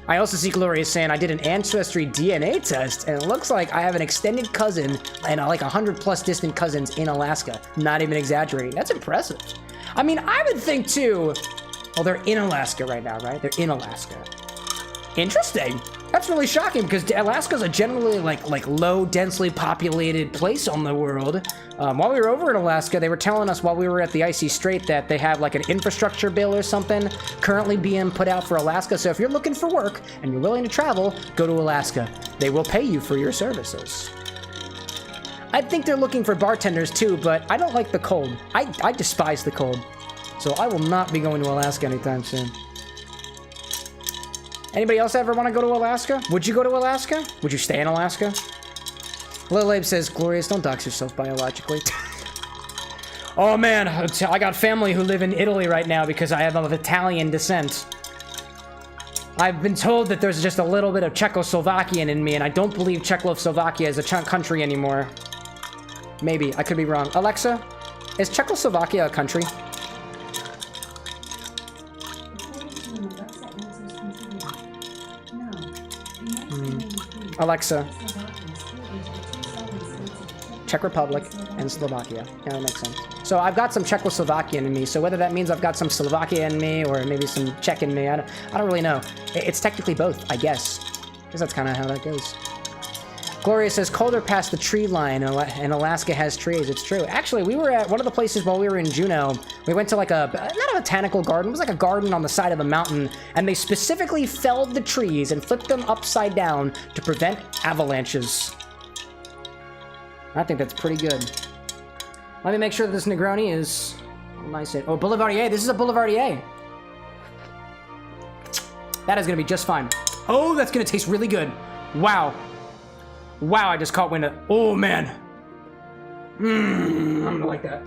I also see Gloria saying I did an ancestry DNA test, and it looks like I have an extended cousin and like 100+ distant cousins in Alaska. Not even exaggerating. That's impressive. I mean, I would think too, well, they're in Alaska right now, right? They're in Alaska. Interesting. That's really shocking because Alaska's a generally like low, densely populated place on the world. While we were over in Alaska, they were telling us while we were at the Icy Strait that they have like an infrastructure bill or something currently being put out for Alaska. So if you're looking for work and you're willing to travel, go to Alaska. They will pay you for your services. I think they're looking for bartenders too, but I don't like the cold. I despise the cold. So I will not be going to Alaska anytime soon. Anybody else ever want to go to Alaska? Would you go to Alaska? Would you stay in Alaska? Lil Abe says, Glorious, don't dox yourself biologically. Oh man, I got family who live in Italy right now because I have of Italian descent. I've been told that there's just a little bit of Czechoslovakian in me, and I don't believe Czechoslovakia is a country anymore. Maybe, I could be wrong. Alexa, is Czechoslovakia a country? Alexa. Czech Republic and Slovakia. Yeah, that makes sense. So I've got some Czechoslovakian in me, so whether that means I've got some Slovakia in me or maybe some Czech in me, I don't really know. It's technically both, I guess. Because that's kind of how that goes. Gloria says, colder past the tree line, and Alaska has trees. It's true. Actually, we were at one of the places while we were in Juneau. We went to like not a botanical garden, it was like a garden on the side of a mountain, and they specifically felled the trees and flipped them upside down to prevent avalanches. I think that's pretty good. Let me make sure that this Negroni is nice. Oh, Boulevardier. This is a Boulevardier. That is going to be just fine. Oh, that's going to taste really good. Wow. Wow, I just caught wind of... Oh, man. I'm going to like that.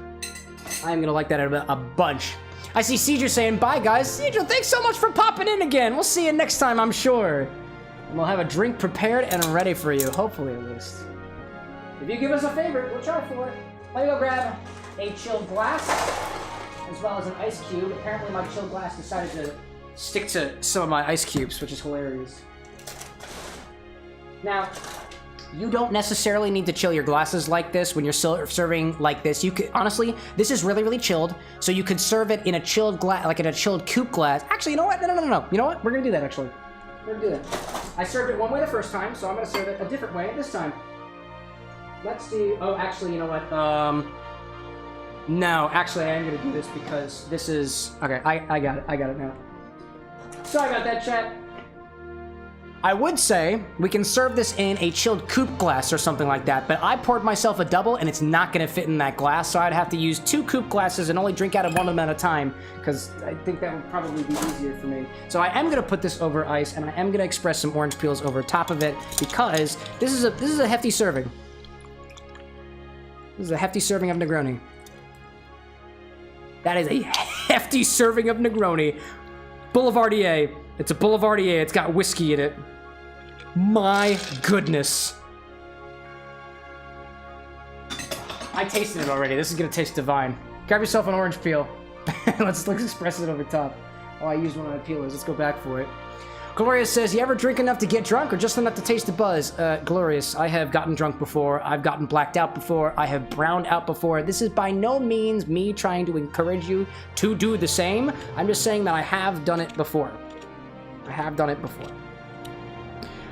I'm going to like that a bunch. I see Cedra saying, bye, guys. Cedra, thanks so much for popping in again. We'll see you next time, I'm sure. And we'll have a drink prepared and ready for you. Hopefully, at least. If you give us a favor, we'll try for it. Let me go grab a chilled glass, as well as an ice cube. Apparently, my chilled glass decided to stick to some of my ice cubes, which is hilarious. Now, you don't necessarily need to chill your glasses like this when you're serving like this. You could, honestly, this is really, really chilled, so you could serve it in a chilled glass, like in a chilled coupe glass. Actually, you know what? No. You know what? We're gonna do that, actually. We're gonna do that. I served it one way the first time, so I'm gonna serve it a different way this time. Let's do... Oh, actually, you know what? No, actually, I am going to do this because this is... Okay, I got it. I got it now. Sorry about that, chat. I would say we can serve this in a chilled coupe glass or something like that, but I poured myself a double, and it's not going to fit in that glass, so I'd have to use 2 coupe glasses and only drink out of one of them at a time, because I think that would probably be easier for me. So I am going to put this over ice, and I am going to express some orange peels over top of it, because this is a hefty serving. This is a hefty serving of Negroni. That is a hefty serving of Negroni. Boulevardier. It's a Boulevardier. It's got whiskey in it. My goodness. I tasted it already. This is going to taste divine. Grab yourself an orange peel. Let's express it over top. Oh, I used one of my peelers. Let's go back for it. Glorious says, you ever drink enough to get drunk or just enough to taste the buzz? Glorious, I have gotten drunk before. I've gotten blacked out before. I have browned out before. This is by no means me trying to encourage you to do the same. I'm just saying that I have done it before. I have done it before.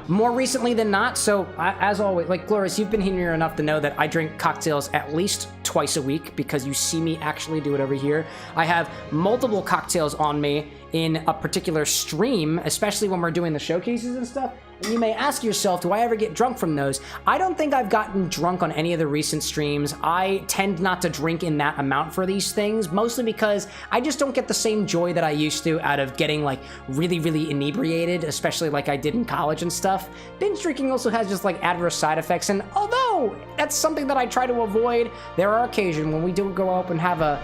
More recently than not, so as always, like Glorious, you've been here enough to know that I drink cocktails at least twice a week because you see me actually do it over here. I have multiple cocktails on me in a particular stream, especially when we're doing the showcases and stuff. And you may ask yourself, do I ever get drunk from those? I don't think I've gotten drunk on any of the recent streams. I tend not to drink in that amount for these things, mostly because I just don't get the same joy that I used to out of getting like really, really inebriated, especially like I did in college and stuff. Binge drinking also has just like adverse side effects, and although that's something that I try to avoid, there are occasions when we do go up and have a,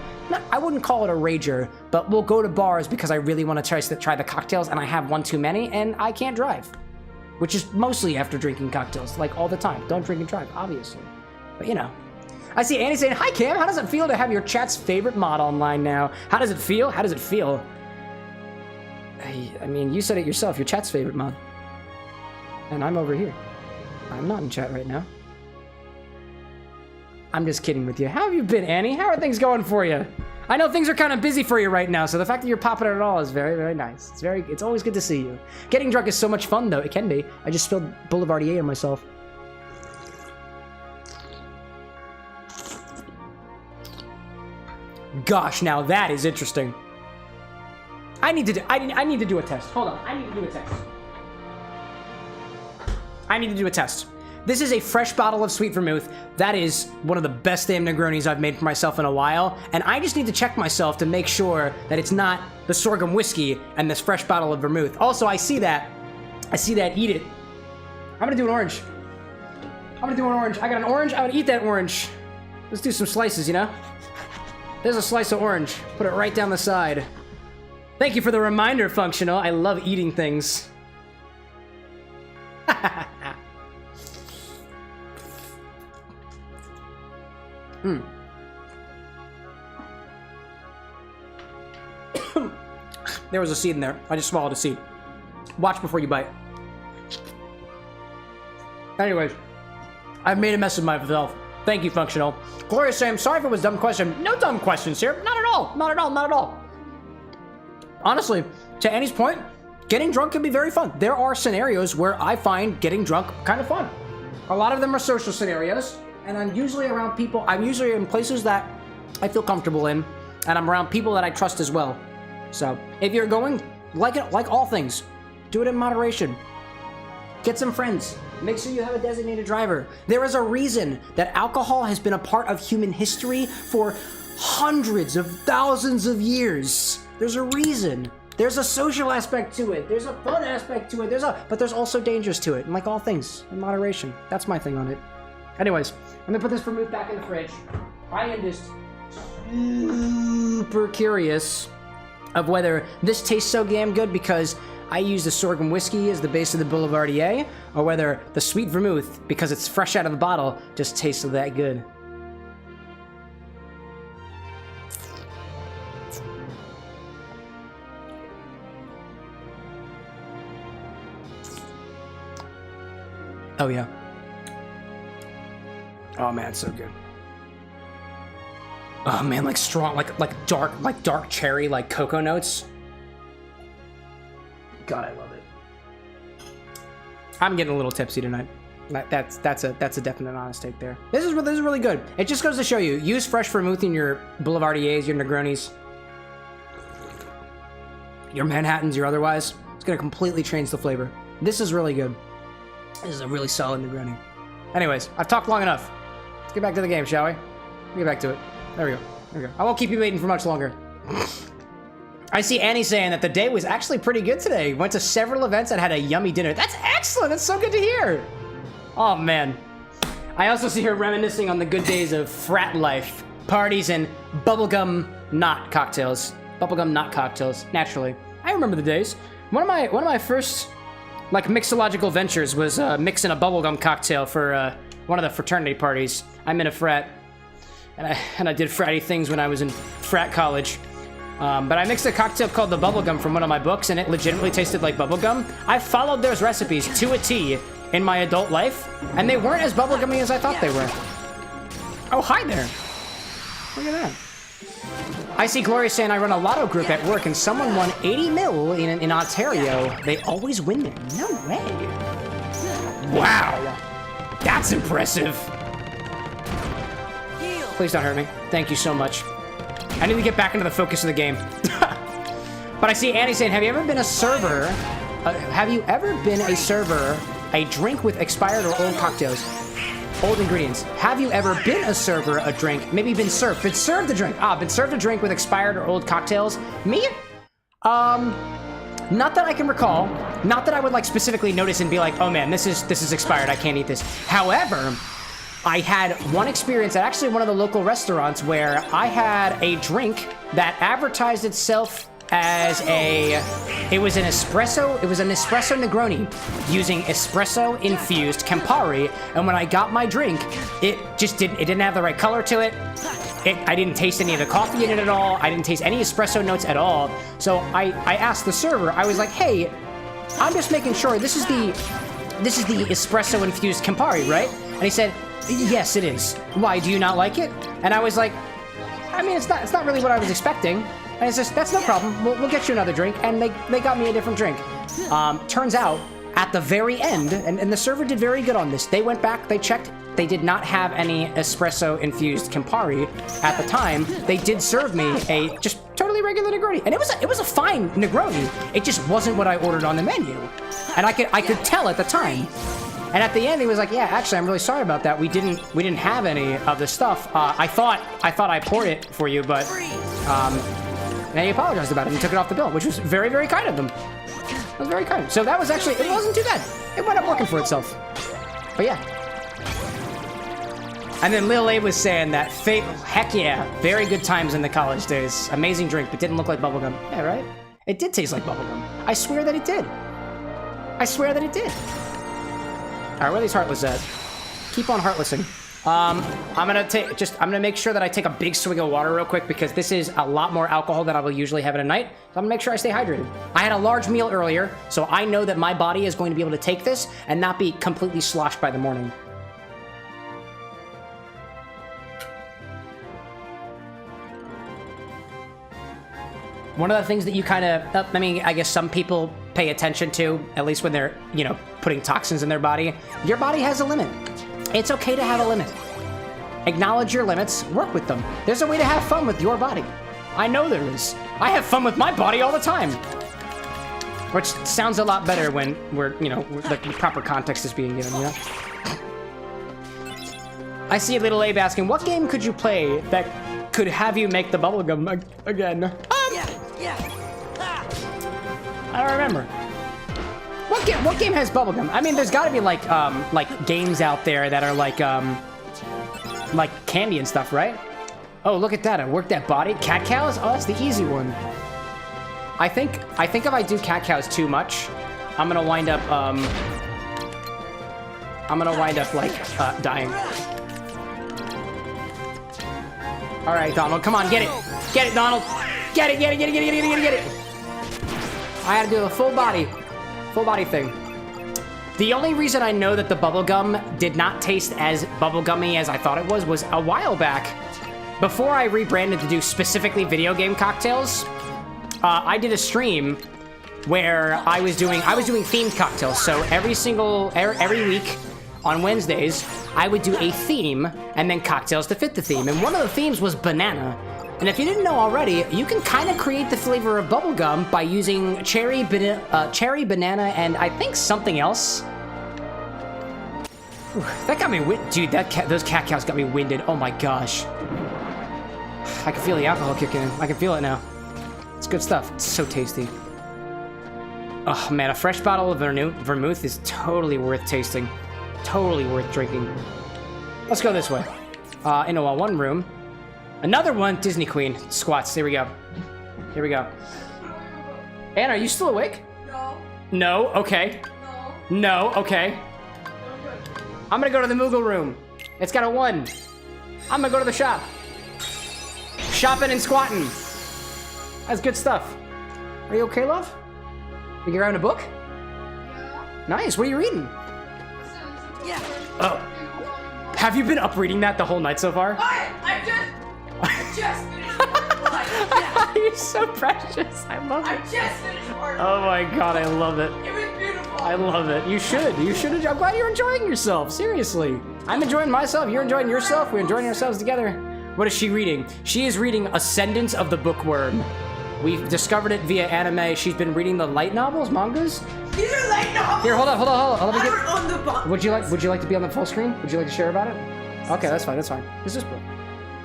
I wouldn't call it a rager, but we'll go to bars because I really want to try the cocktails, and I have one too many, and I can't drive. Which is mostly after drinking cocktails, like all the time. Don't drink and drive, obviously. But you know. I see Annie saying, hi Cam, how does it feel to have your chat's favorite mod online now? How does it feel? How does it feel? I mean, you said it yourself, your chat's favorite mod. And I'm over here. I'm not in chat right now. I'm just kidding with you. How have you been, Annie? How are things going for you? I know things are kind of busy for you right now, so the fact that you're popping it at all is very, very nice. It's always good to see you. Getting drunk is so much fun, though. It can be. I just spilled Boulevardier on myself. Gosh, now that is interesting. I need to do a test. Hold on. I need to do a test. I need to do a test. This is a fresh bottle of sweet vermouth. That is one of the best damn Negronis I've made for myself in a while, and I just need to check myself to make sure that it's not the sorghum whiskey and this fresh bottle of vermouth. Also, I see that. Eat it. I'm gonna do an orange. I got an orange. I'm gonna eat that orange. Let's do some slices, you know? There's a slice of orange. Put it right down the side. Thank you for the reminder, Functional. I love eating things. There was a seed in there. I just swallowed a seed. Watch before you bite. Anyways, I've made a mess of myself. Thank you, Functional. Gloria's saying, sorry if it was a dumb question. No dumb questions here. Not at all. Not at all. Not at all. Honestly, to Annie's point, getting drunk can be very fun. There are scenarios where I find getting drunk kind of fun. A lot of them are social scenarios, and I'm usually around people. I'm usually in places that I feel comfortable in, and I'm around people that I trust as well. So, if you're going, like all things, do it in moderation. Get some friends. Make sure you have a designated driver. There is a reason that alcohol has been a part of human history for hundreds of thousands of years. There's a reason. There's a social aspect to it. There's a fun aspect to it. But there's also dangers to it. And like all things, in moderation. That's my thing on it. Anyways, I'm gonna put this vermouth back in the fridge. I am just super curious of whether this tastes so damn good because I use the sorghum whiskey as the base of the Boulevardier, or whether the sweet vermouth, because it's fresh out of the bottle, just tastes that good. Oh yeah. Oh man, it's so good. Oh man, like strong, like dark cherry, like cocoa notes. God, I love it. I'm getting a little tipsy tonight. That's a definite honest take there. This is really good. It just goes to show you, use fresh vermouth in your Boulevardiers, your Negronis, your Manhattans, your otherwise. It's gonna completely change the flavor. This is really good. This is a really solid Negroni. Anyways, I've talked long enough. Let's get back to the game, shall we? Get back to it. There we go. There we go. I won't keep you waiting for much longer. I see Annie saying that the day was actually pretty good today. Went to several events and had a yummy dinner. That's excellent. That's so good to hear. Oh, man. I also see her reminiscing on the good days of frat life, parties, and bubblegum knot cocktails. Bubblegum knot cocktails, naturally. I remember the days. One of my first, like, mixological ventures was mixing a bubblegum cocktail for one of the fraternity parties. I'm in a frat, and I did fratty things when I was in frat college. But I mixed a cocktail called the Bubblegum from one of my books, and it legitimately tasted like bubblegum. I followed those recipes to a T in my adult life, and they weren't as bubblegummy as I thought they were. Oh, hi there. Look at that. I see Gloria saying I run a lotto group at work, and someone won 80 mil in Ontario. They always win there. No way. Wow. That's impressive. Please don't hurt me. Thank you so much. I need to get back into the focus of the game. But I see Annie saying, have you ever been a server? A drink with expired or old cocktails? Old ingredients. Have you ever been a server a drink? Maybe been served a drink. Been served a drink with expired or old cocktails? Me? Not that I can recall. Not that I would like specifically notice and be like, oh man, this is expired. I can't eat this. However, I had one experience at actually one of the local restaurants where I had a drink that advertised itself as it was an espresso Negroni using espresso infused Campari, and when I got my drink, it didn't have the right color to it. I didn't taste any of the coffee in it at all. I didn't taste any espresso notes at all. So I asked the server, I was like, hey, I'm just making sure this is the espresso infused Campari, right? And he said, yes, it is. Why, do you not like it? And I was like, I mean, it's not really what I was expecting. And he says, that's no problem. We'll get you another drink. And they got me a different drink. Turns out, at the very end, and the server did very good on this. They went back, they checked. They did not have any espresso-infused Campari at the time. They did serve me a just totally regular Negroni. And it was a fine Negroni. It just wasn't what I ordered on the menu. And I could tell at the time. And at the end, he was like, yeah, actually, I'm really sorry about that. We didn't have any of the stuff. I thought I poured it for you, but and he apologized about it and took it off the bill, which was very, very kind of them. It was very kind. So that was actually, it wasn't too bad. It wound up working for itself. But yeah. And then Lil Abe was saying that heck yeah, very good times in the college days. Amazing drink, but didn't look like bubblegum. Yeah, right? It did taste like bubblegum. I swear that it did. I swear that it did. All right, where are these Heartless at? Keep on Heartlessing. I'm gonna make sure that I take a big swig of water real quick because this is a lot more alcohol than I will usually have in a night. So I'm gonna make sure I stay hydrated. I had a large meal earlier, so I know that my body is going to be able to take this and not be completely sloshed by the morning. One of the things that you kind of, I mean, I guess some people pay attention to, at least when they're, you know, putting toxins in their body. Your body has a limit. It's okay to have a limit. Acknowledge your limits, work with them. There's a way to have fun with your body. I know there is. I have fun with my body all the time. Which sounds a lot better when we're, you know, the proper context is being given, you know? I see Little Abe asking, what game could you play that could have you make the bubblegum again? I don't remember. What game has bubblegum? I mean, there's got to be like games out there that are like candy and stuff, right? Oh, look at that! I worked that body. Cat cows? Oh, that's the easy one. I think if I do cat cows too much, I'm gonna wind up like dying. All right, Donald, come on, get it, Donald, get it. I had to do the full body thing. The only reason I know that the bubblegum did not taste as bubblegummy as I thought it was a while back, before I rebranded to do specifically video game cocktails. I did a stream where I was doing themed cocktails. So every week on Wednesdays, I would do a theme and then cocktails to fit the theme. And one of the themes was banana. And if you didn't know already, you can kind of create the flavor of bubblegum by using cherry, banana, and I think something else. Whew, that got me dude, those cat cows got me winded. Oh my gosh. I can feel the alcohol kicking in. I can feel it now. It's good stuff. It's so tasty. Oh man, a fresh bottle of Vermouth is totally worth tasting. Totally worth drinking. Let's go this way. Into one room. Another one, Disney Queen. Squats, here we go. Here we go. Anne, are you still awake? No. No? Okay. No. No? Okay. I'm gonna go to the Moogle room. It's got a 1. I'm gonna go to the shop. Shopping and squatting. That's good stuff. Are you okay, love? You grabbing a book? Yeah. Nice, what are you reading? Yeah. Oh. Have you been up reading that the whole night so far? I just finished part 1. You're so precious. I love it. I just finished part 1. Oh my god, I love it. It was beautiful. I love it. You should. You should. I'm glad you're enjoying yourself. Seriously. I'm enjoying myself. You're enjoying yourself. We're enjoying ourselves together. What is she reading? She is reading Ascendance of the Bookworm. We've discovered it via anime. She's been reading the light novels, mangas. These are light novels. Here, hold on. Let me I get. were on the box. Would you like to be on the full screen? Would you like to share about it? Okay, that's fine. That's fine. What's this book?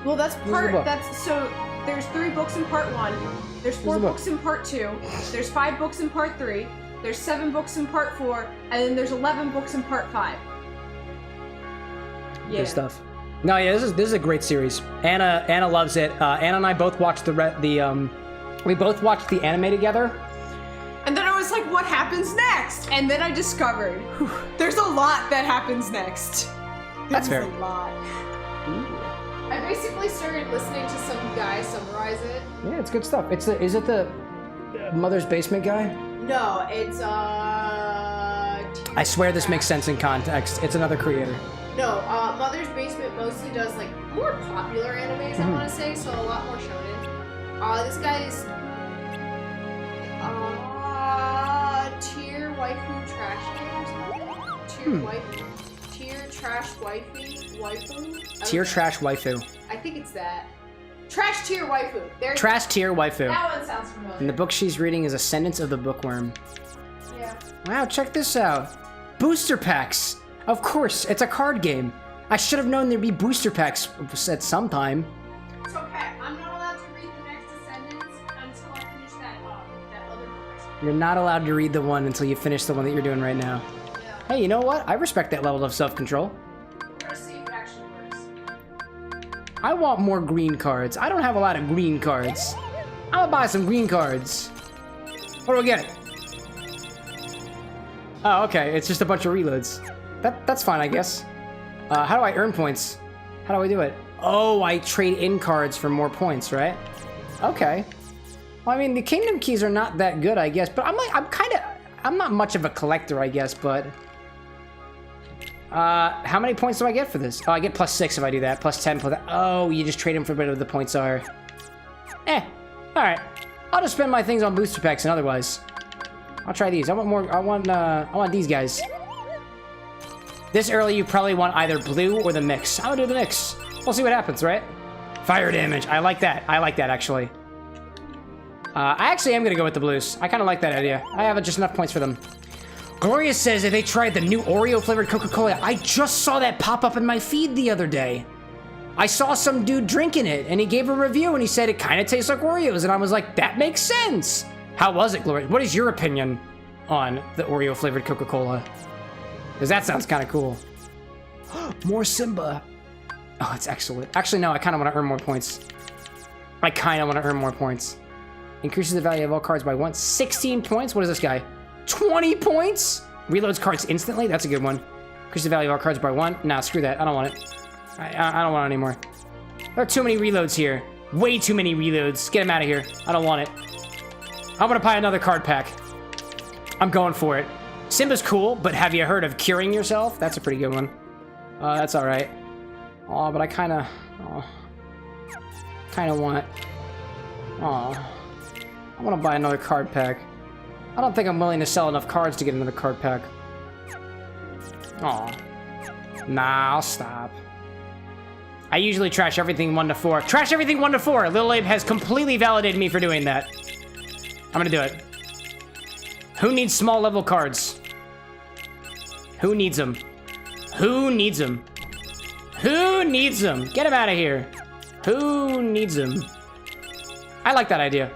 Well, that's Where's the book? so there's 3 books in part 1. There's 4 books in part 2. There's 5 books in part 3. There's 7 books in part 4, and then there's 11 books in part 5. Yeah. Good stuff. No, yeah, this is a great series. Anna loves it. Anna and I both watched we both watched the anime together. And then I was like, what happens next? And then I discovered there's a lot that happens next. That's fair. A lot. I basically started listening to some guy summarize it. Yeah, it's good stuff. Is it the Mother's Basement guy? No, it's I swear this makes sense in context. It's another creator. No, Mother's Basement mostly does like more popular animes, I want to say, so a lot more shonen. This guy is Tier Waifu Trash Game or something? Tier Trash Waifu? Tier Trash Waifu. I think it's that. Trash Tier Waifu. There. Trash Tier Waifu. That one sounds familiar. And the book she's reading is Ascendance of the Bookworm. Yeah. Wow, check this out. Booster packs. Of course, it's a card game. I should have known there'd be booster packs at some time. It's okay. I'm not allowed to read the next Ascendance until I finish that other book. You're not allowed to read the one until you finish the one that you're doing right now. Yeah. Hey, you know what? I respect that level of self-control. We're gonna see if it actually works. I want more green cards. I don't have a lot of green cards. I'm gonna buy some green cards. What do we get? Oh, okay. It's just a bunch of reloads. That's fine, I guess. How do I earn points? How do I do it? Oh, I trade in cards for more points, right? Okay. Well, I mean, the Kingdom Keys are not that good, I guess, but I'm not much of a collector, I guess, but... how many points do I get for this? Oh, I get +6 if I do that. +10 plus... Oh, you just trade them for whatever the points are. Alright. I'll just spend my things on booster packs and otherwise. I'll try these. I want these guys. This early, you probably want either blue or the mix. I'll do the mix. We'll see what happens, right? Fire damage. I like that. I like that, actually. I actually am going to go with the blues. I kind of like that idea. I have just enough points for them. Gloria says that they tried the new Oreo-flavored Coca-Cola. I just saw that pop up in my feed the other day. I saw some dude drinking it, and he gave a review, and he said it kind of tastes like Oreos, and I was like, that makes sense. How was it, Gloria? What is your opinion on the Oreo-flavored Coca-Cola? Because that sounds kind of cool. More Simba. Oh, it's excellent. Actually, no, I kind of want to earn more points. Increases the value of all cards by 16 points. What is this guy? 20 points? Reloads cards instantly? That's a good one. Increases the value of all cards by 1. Nah, screw that. I don't want it. I don't want it anymore. There are too many reloads here. Way too many reloads. Get them out of here. I don't want it. I'm gonna buy another card pack. I'm going for it. Simba's cool, but have you heard of curing yourself? That's a pretty good one. That's alright. Oh, but I kinda want... Oh, I want to buy another card pack. I don't think I'm willing to sell enough cards to get another card pack. Aw. Nah, I'll stop. I usually trash everything 1 to 4. Trash everything 1 to 4! Little Abe has completely validated me for doing that. I'm gonna do it. Who needs small level cards? Who needs them? Who needs them? Who needs them? Get him out of here. Who needs them? I like that idea.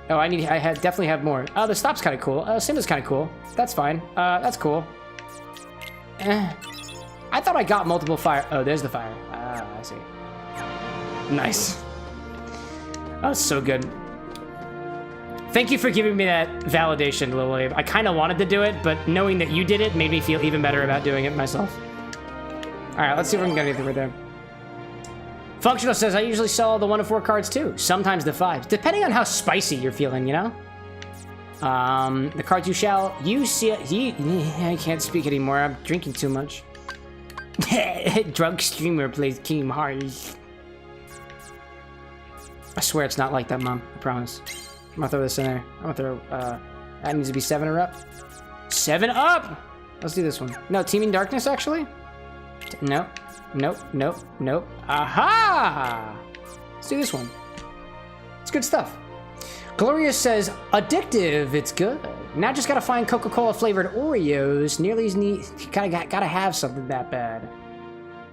Oh, I definitely have more. Oh, the stop's kind of cool. Simba's kind of cool. That's fine. That's cool. I thought I got multiple fire. Oh, there's the fire. Ah, I see. Nice. Oh, it's so good. Thank you for giving me that validation, Lil Abe. I kind of wanted to do it, but knowing that you did it made me feel even better about doing it myself. All right, let's see if we can get anything right there. Functional says, I usually sell the 1 to 4 cards too. Sometimes the 5. Depending on how spicy you're feeling, you know? The cards you see... I can't speak anymore. I'm drinking too much. Drunk streamer plays Kingdom Hearts. I swear it's not like that, Mom. I promise. I'm gonna throw this in there. I'm gonna throw... that needs to be 7 or up. 7 up! Let's do this one. No, Teaming Darkness, actually? Nope. Nope, nope, nope. Aha! Let's do this one. It's good stuff. Gloria says, addictive, it's good. Now just gotta find Coca-Cola flavored Oreos. Nearly's neat. Gotta have something that bad.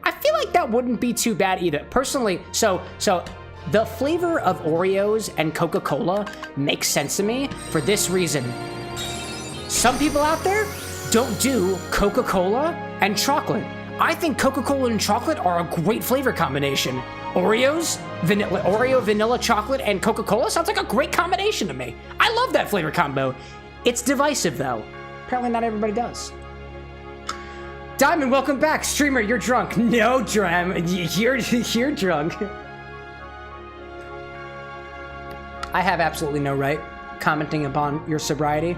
I feel like that wouldn't be too bad either. Personally, so the flavor of Oreos and Coca-Cola makes sense to me for this reason. Some people out there don't do Coca-Cola and chocolate. I think Coca-Cola and chocolate are a great flavor combination. Oreos, Oreo, vanilla, chocolate, and Coca-Cola sounds like a great combination to me. I love that flavor combo. It's divisive, though. Apparently not everybody does. Diamond, welcome back. Streamer, you're drunk. No, Diamond, you're drunk. I have absolutely no right commenting upon your sobriety.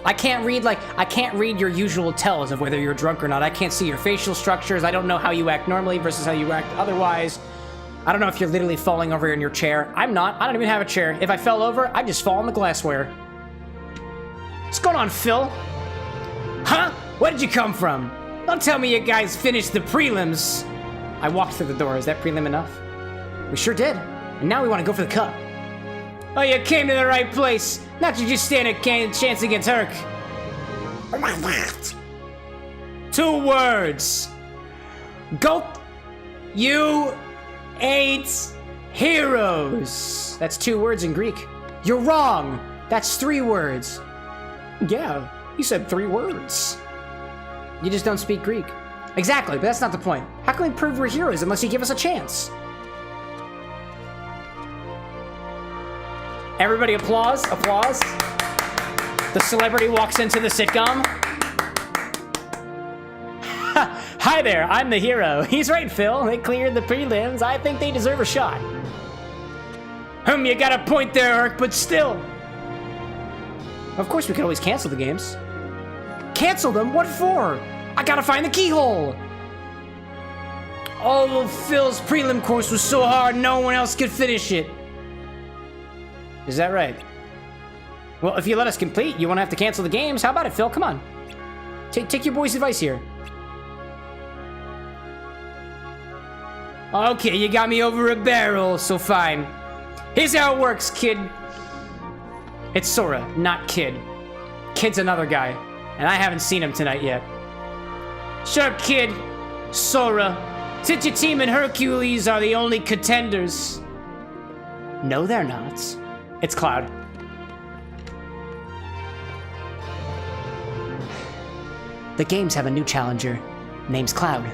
I can't read your usual tells of whether you're drunk or not. I can't see your facial structures. I don't know how you act normally versus how you act otherwise. I don't know if you're literally falling over in your chair. I'm not. I don't even have a chair. If I fell over, I'd just fall on the glassware. What's going on, Phil? Huh? Where did you come from? Don't tell me you guys finished the prelims. I walked through the door. Is that prelim enough? We sure did. And now we want to go for the cup. Oh, you came to the right place. Not you just stand a chance against Herc. Why not? 2 words. Go. You ain't heroes. That's 2 words in Greek. You're wrong. That's 3 words. Yeah, you said 3 words. You just don't speak Greek. Exactly, but that's not the point. How can we prove we're heroes unless you give us a chance? Everybody applause, applause. The celebrity walks into the sitcom. Hi there, I'm the hero. He's right, Phil. They cleared the prelims. I think they deserve a shot. You got a point there, Herc, but still. Of course, we could always cancel the games. Cancel them? What for? I gotta find the keyhole. Oh, Phil's prelim course was so hard, no one else could finish it. Is that right? Well, if you let us complete, you won't have to cancel the games. How about it, Phil? Come on. Take your boy's advice here. Okay, you got me over a barrel, so fine. Here's how it works, kid. It's Sora, not Kid. Kid's another guy, and I haven't seen him tonight yet. Sure, Kid. Sora. Since your team and Hercules are the only contenders. No, they're not. It's Cloud. The games have a new challenger. Name's Cloud.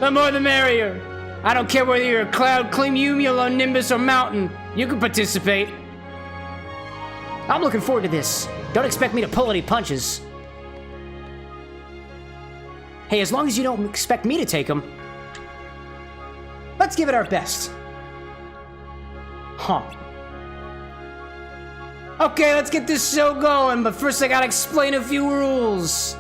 The more the merrier. I don't care whether you're a Cloud, Climumula, Nimbus, or Mountain. You can participate. I'm looking forward to this. Don't expect me to pull any punches. Hey, as long as you don't expect me to take them. Let's give it our best. Huh. Okay, let's get this show going, but first I gotta explain a few rules.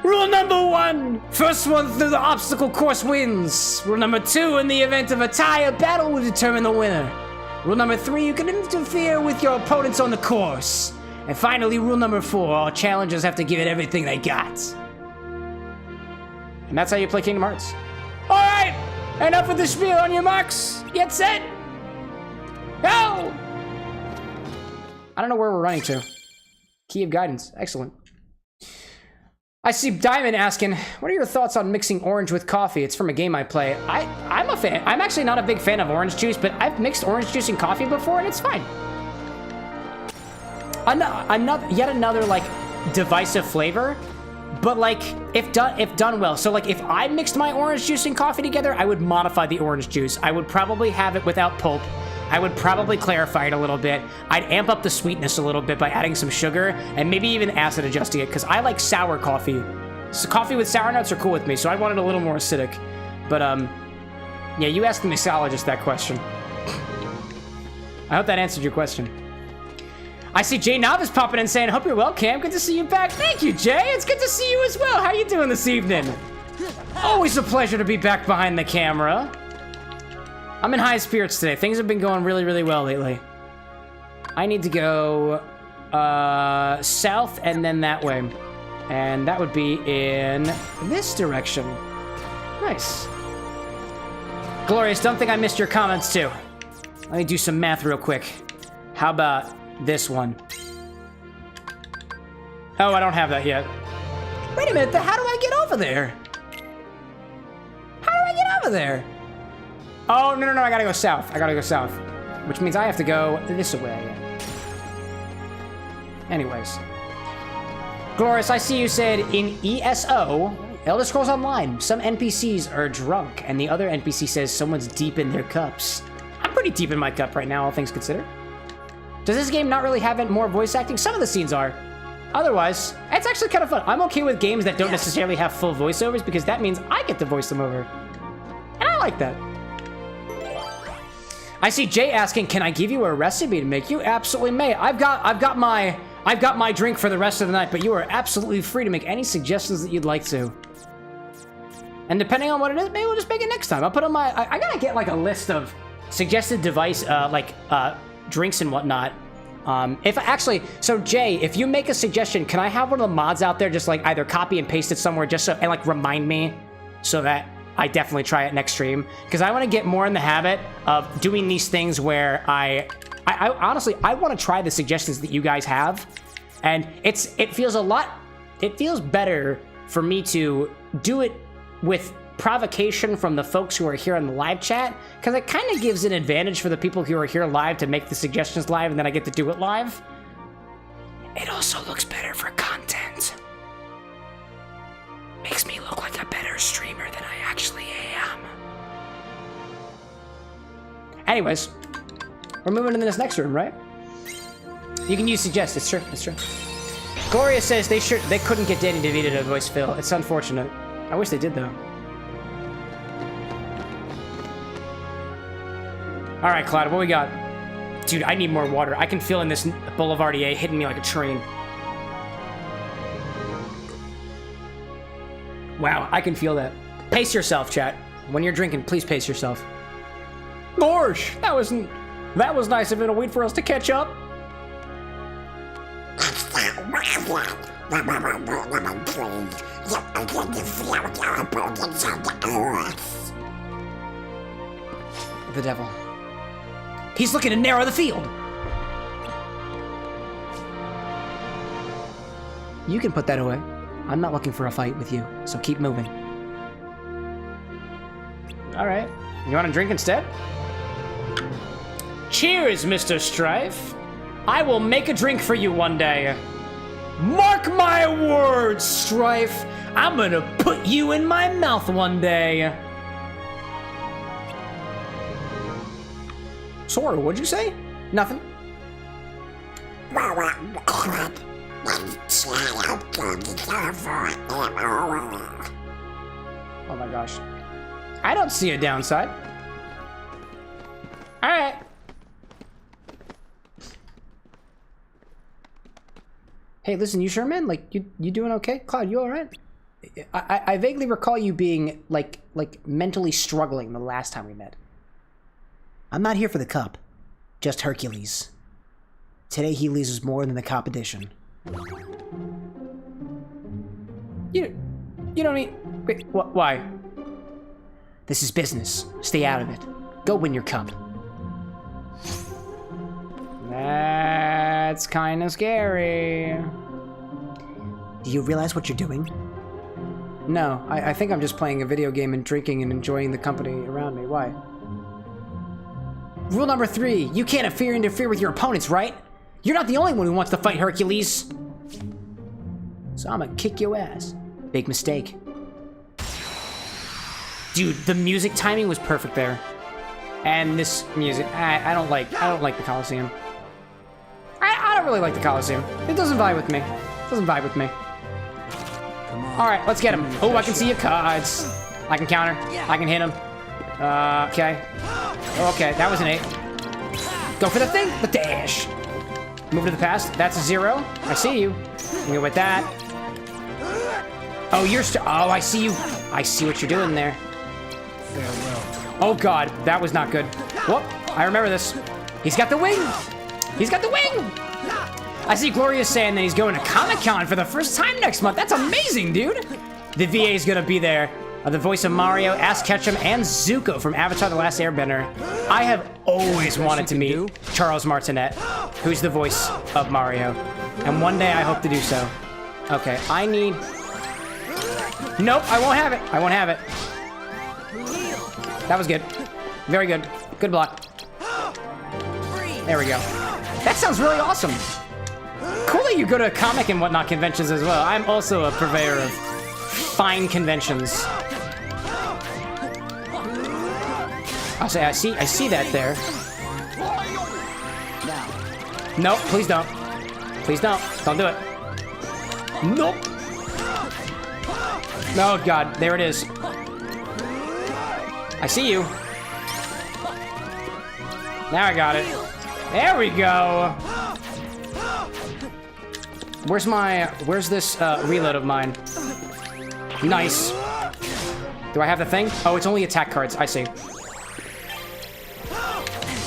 Rule number 1, first one through the obstacle course wins. Rule number 2, in the event of a tie, a battle will determine the winner. Rule number 3, you can interfere with your opponents on the course. And finally, rule number 4, all challengers have to give it everything they got. And that's how you play Kingdom Hearts. Alright, enough with the spiel. On your marks, get set, go! I don't know where we're running to. Key of Guidance, excellent. I see Diamond asking, what are your thoughts on mixing orange with coffee? It's from a game I play. I'm a fan. I'm actually not a big fan of orange juice, but I've mixed orange juice and coffee before, and it's fine. Yet another, like, divisive flavor, but, like, if done well. So, like, if I mixed my orange juice and coffee together, I would modify the orange juice. I would probably have it without pulp. I would probably clarify it a little bit. I'd amp up the sweetness a little bit by adding some sugar and maybe even acid adjusting it, because I like sour coffee. So coffee with sour notes are cool with me, so I want it a little more acidic. But, yeah, you asked the mixologist that question. I hope that answered your question. I see Jay Novice popping in saying, hope you're well, Cam. Good to see you back. Thank you, Jay. It's good to see you as well. How you doing this evening? Always a pleasure to be back behind the camera. I'm in high spirits today. Things have been going really, really well lately. I need to go south and then that way. And that would be in this direction. Nice. Glorious, don't think I missed your comments too. Let me do some math real quick. How about this one? Oh, I don't have that yet. Wait a minute, how do I get over there? How do I get over there? Oh, no, I gotta go south. I gotta go south. Which means I have to go this way. Anyways. Glorious, I see you said in ESO, Elder Scrolls Online, some NPCs are drunk, and the other NPC says someone's deep in their cups. I'm pretty deep in my cup right now, all things considered. Does this game not really have more voice acting? Some of the scenes are. Otherwise, it's actually kind of fun. I'm okay with games that don't necessarily have full voiceovers because that means I get to voice them over. And I like that. I see Jay asking, can I give you a recipe to make? You absolutely may. I've got my drink for the rest of the night, but you are absolutely free to make any suggestions that you'd like to. And depending on what it is, maybe we'll just make it next time. I'll put on my, I gotta get like a list of suggested device, drinks and whatnot. So Jay, if you make a suggestion, can I have one of the mods out there just like either copy and paste it somewhere just so, and like remind me so that I definitely try it next stream, because I want to get more in the habit of doing these things where I honestly, I want to try the suggestions that you guys have, and it feels better for me to do it with provocation from the folks who are here in the live chat, because it kind of gives an advantage for the people who are here live to make the suggestions live, and then I get to do it live. It also looks better for content. Makes Anyways, we're moving to this next room, right? You can use suggest. It's true. It's true. Gloria says they couldn't get Danny DeVito to voice Phil. It's unfortunate. I wish they did though. All right, Cloud, what we got? Dude, I need more water. I can feel in this Boulevardier hitting me like a train. Wow, I can feel that. Pace yourself, chat. When you're drinking, please pace yourself. Gosh, that was nice of it. Wait for us to catch up. The devil. He's looking to narrow the field. You can put that away. I'm not looking for a fight with you, so keep moving. All right. You want a drink instead? Cheers, Mr. Strife. I will make a drink for you one day. Mark my words, Strife. I'm gonna put you in my mouth one day. Sora, what'd you say? Nothing. Oh my gosh. I don't see a downside. All right. Hey, listen, you sure, man? Like, you doing okay? Cloud, you all right? I vaguely recall you being, like mentally struggling the last time we met. I'm not here for the cup. Just Hercules. Today he loses more than the competition. You don't need... Wait, why? This is business. Stay out of it. Go win your cup. That's kind of scary. Do you realize what you're doing? No, I think I'm just playing a video game and drinking and enjoying the company around me. Why? Rule number 3, you can't interfere with your opponents, right? You're not the only one who wants to fight Hercules. So I'm gonna kick your ass. Big mistake. Dude, the music timing was perfect there. And this music, I don't like the Coliseum. I don't really like the Coliseum. It doesn't vibe with me. It doesn't vibe with me. All right, let's get him. Oh, I can see your cards. I can counter. I can hit him. Okay. Okay, that was an 8. Go for the thing, the dash. Move to the past. That's a 0. I see you. You go with that. Oh, oh, I see you. I see what you're doing there. Oh God, that was not good. Whoop! I remember this. He's got the wing. He's got the wing. I see Gloria saying that he's going to Comic-Con for the first time next month. That's amazing, dude. The VA is gonna be there. The voice of Mario, Ash Ketchum, and Zuko from Avatar: The Last Airbender. I have always wanted to meet Charles Martinet, who's the voice of Mario. And one day I hope to do so. Okay, I need... Nope, I won't have it. I won't have it. That was good. Very good. Good block. There we go. That sounds really awesome. Cool that you go to comic and whatnot conventions as well. I'm also a purveyor of fine conventions. I'll say I see that there. Nope, please don't. Please don't. Don't do it. Nope. Oh God, there it is. I see you. Now I got it. There we go. Where's this reload of mine? Nice. Do I have the thing? Oh, it's only attack cards. I see.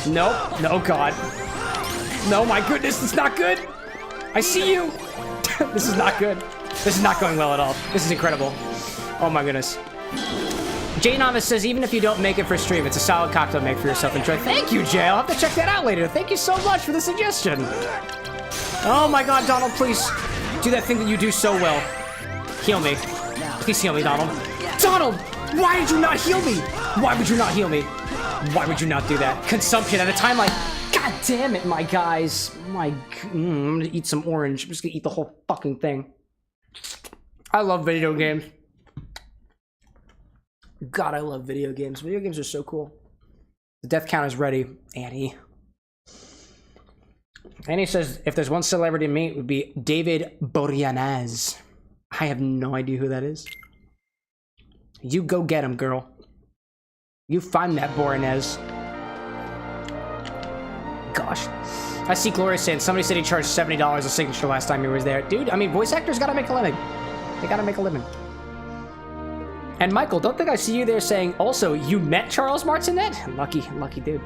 Nope. No, God. No, my goodness, it's not good. I see you. This is not good. This is not going well at all. This is incredible. Oh my goodness. Jay Novice says, even if you don't make it for stream, it's a solid cocktail make for yourself. Enjoy. Thank you, Jay. I'll have to check that out later. Thank you so much for the suggestion. Oh my God, Donald, please do that thing that you do so well. Heal me. Please heal me, Donald. Donald, why did you not heal me? Why would you not heal me? Why would you not do that? Consumption at a time like, God damn it, my guys. I'm gonna eat some orange. I'm just gonna eat the whole fucking thing. I love video games. God, I love video games. Video games are so cool. The death count is ready, Annie. Annie says, if there's one celebrity to meet, it would be David Boreanaz. I have no idea who that is. You go get him, girl. You find that Boreanaz. Gosh. I see Gloria saying, somebody said he charged $70 a signature last time he was there. Dude, I mean, voice actors gotta make a living. They gotta make a living. And Michael, don't think I see you there saying, also, you met Charles Martinet? Lucky dude.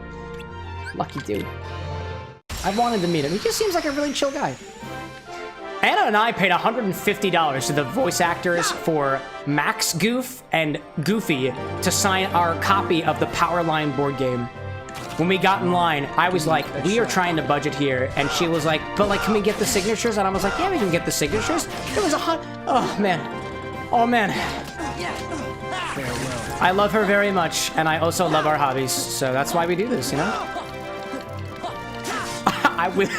Lucky dude. I've wanted to meet him. He just seems like a really chill guy. Anna and I paid $150 to the voice actors for Max Goof and Goofy to sign our copy of the Powerline board game. When we got in line, I was like, we are trying to budget here. And she was like, but like, can we get the signatures? And I was like, yeah, we can get the signatures. It was oh man. Oh man. I love her very much. And I also love our hobbies. So that's why we do this, you know? I would...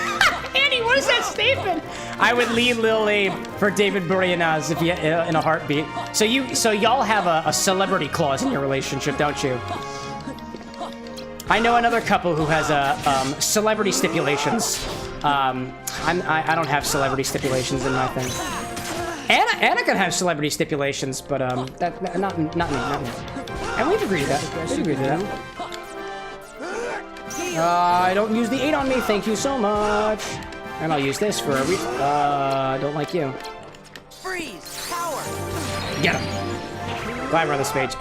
Annie, what is that statement? I would leave Lil Abe for David Boreanaz if you in a heartbeat. So y'all have a celebrity clause in your relationship, don't you? I know another couple who has celebrity stipulations. I don't have celebrity stipulations in my thing. Anna can have celebrity stipulations, but not me. And we've agreed to that. We've agreed to that. Don't use the 8 on me. Thank you so much. And I'll use this for a don't like you. Freeze! Power! Get him. Glad we're on this page.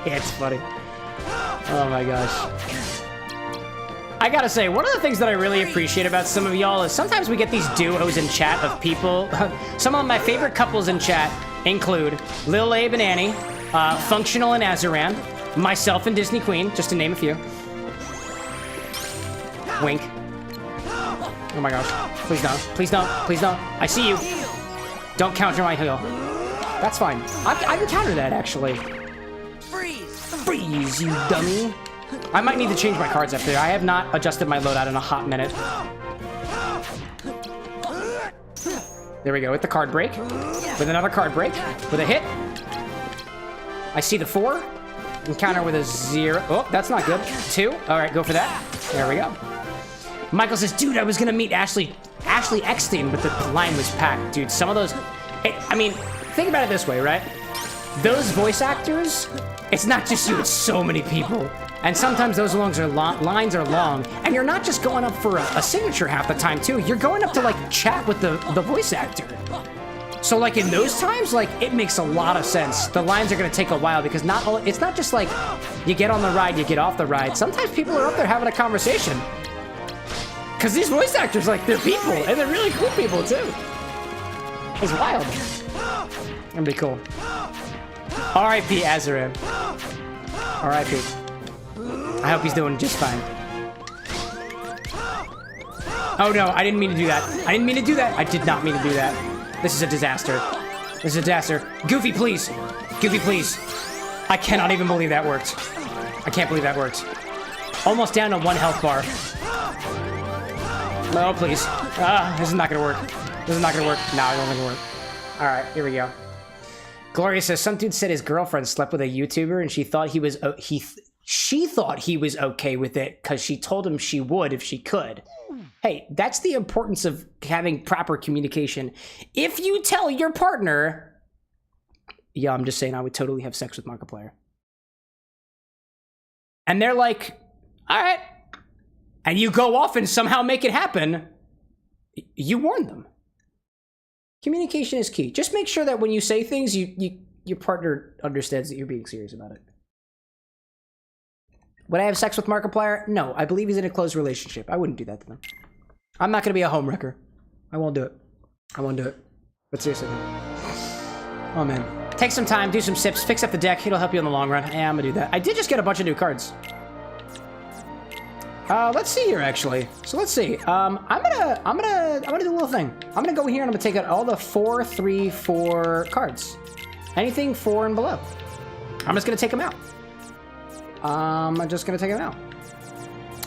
It's funny. Oh my gosh. I gotta say, one of the things that I really appreciate about some of y'all is sometimes we get these duos in chat of people. Some of my favorite couples in chat include Lil Abe and Annie, Functional and Azaran, myself and Disney Queen, just to name a few. Wink. Oh my gosh. Please don't. Please don't. Please don't. I see you. Don't counter my heal. That's fine. I can counter that, actually. Freeze, you dummy. I might need to change my cards after. I have not adjusted my loadout in a hot minute. There we go, with the card break. With another card break. With a hit. I see the 4. Encounter with a 0. Oh, that's not good. 2. All right, go for that. There we go. Michael says, dude, I was gonna meet Ashley Eckstein, but the line was packed. Dude, some of those... I mean, think about it this way, right? Those voice actors, it's not just you, it's so many people. And sometimes those lines are long, and you're not just going up for a signature half the time, too. You're going up to, like, chat with the voice actor. So, like, in those times, like, it makes a lot of sense. The lines are gonna take a while, because it's not just, like, you get on the ride, you get off the ride. Sometimes people are up there having a conversation. Because these voice actors, like, they're people, and they're really cool people, too. It's wild. It'll be cool. R.I.P. Azaram. R.I.P. I hope he's doing just fine. Oh no, I didn't mean to do that. I didn't mean to do that. I did not mean to do that. This is a disaster. This is a disaster. Goofy, please. Goofy, please. I cannot even believe that worked. I can't believe that worked. Almost down to 1 health bar. No, please. This is not gonna work. This is not gonna work. No, I don't think it'll work. All right, here we go. Gloria says, some dude said his girlfriend slept with a YouTuber and she thought he was she thought he was okay with it because she told him she would if she could. Hey, that's the importance of having proper communication. If you tell your partner, yeah, I'm just saying I would totally have sex with Markiplier. And they're like, all right. And you go off and somehow make it happen, you warn them. Communication is key. Just make sure that when you say things, your partner understands that you're being serious about it. Would I have sex with Markiplier? No, I believe he's in a closed relationship. I wouldn't do that to them. I'm not going to be a homewrecker. I won't do it. I won't do it. But seriously. Oh, man. Take some time, do some sips, fix up the deck. It'll help you in the long run. Yeah, I'm going to do that. I did just get a bunch of new cards. Let's see here, actually. So let's see. I'm gonna do a little thing. I'm gonna go here and I'm gonna take out all the 4, 3, 4 cards. Anything 4 and below. I'm just gonna take them out. I'm just gonna take them out.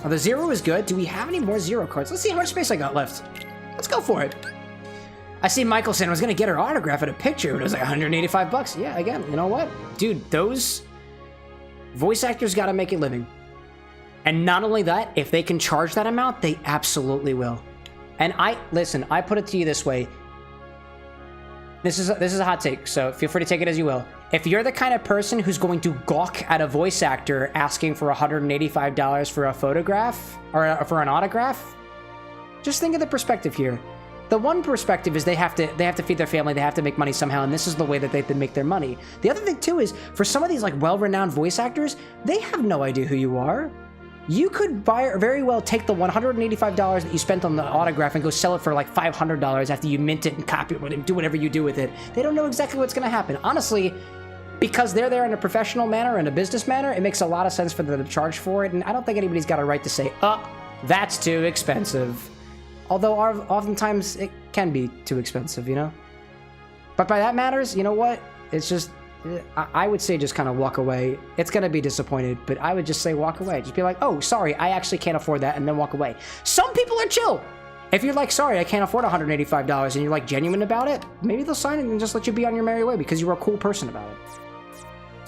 Oh, the 0 is good. Do we have any more 0 cards? Let's see how much space I got left. Let's go for it. I see Michael saying I was gonna get her autograph at a picture, but it was like 185 bucks. Yeah, again, you know what? Dude, those voice actors gotta make a living. And not only that, if they can charge that amount, they absolutely will. And listen, I put it to you this way. This is a hot take, so feel free to take it as you will. If you're the kind of person who's going to gawk at a voice actor asking for $185 for a photograph or for an autograph, just think of the perspective here. The one perspective is they have to feed their family, they have to make money somehow, and this is the way that they make their money. The other thing too is for some of these like well-renowned voice actors, they have no idea who you are. You could very well take the $185 that you spent on the autograph and go sell it for like $500 after you mint it and copy it and do whatever you do with it. They don't know exactly what's going to happen. Honestly, because they're there in a professional manner and a business manner, it makes a lot of sense for them to charge for it, and I don't think anybody's got a right to say, oh, that's too expensive. Although oftentimes it can be too expensive, you know? But by that matters, you know what? It's just... I would say just kind of walk away. It's going to be disappointed, but I would just say walk away. Just be like, oh, sorry, I actually can't afford that, and then walk away. Some people are chill. If you're like, sorry, I can't afford $185, and you're like genuine about it, maybe they'll sign it and just let you be on your merry way because you were a cool person about it.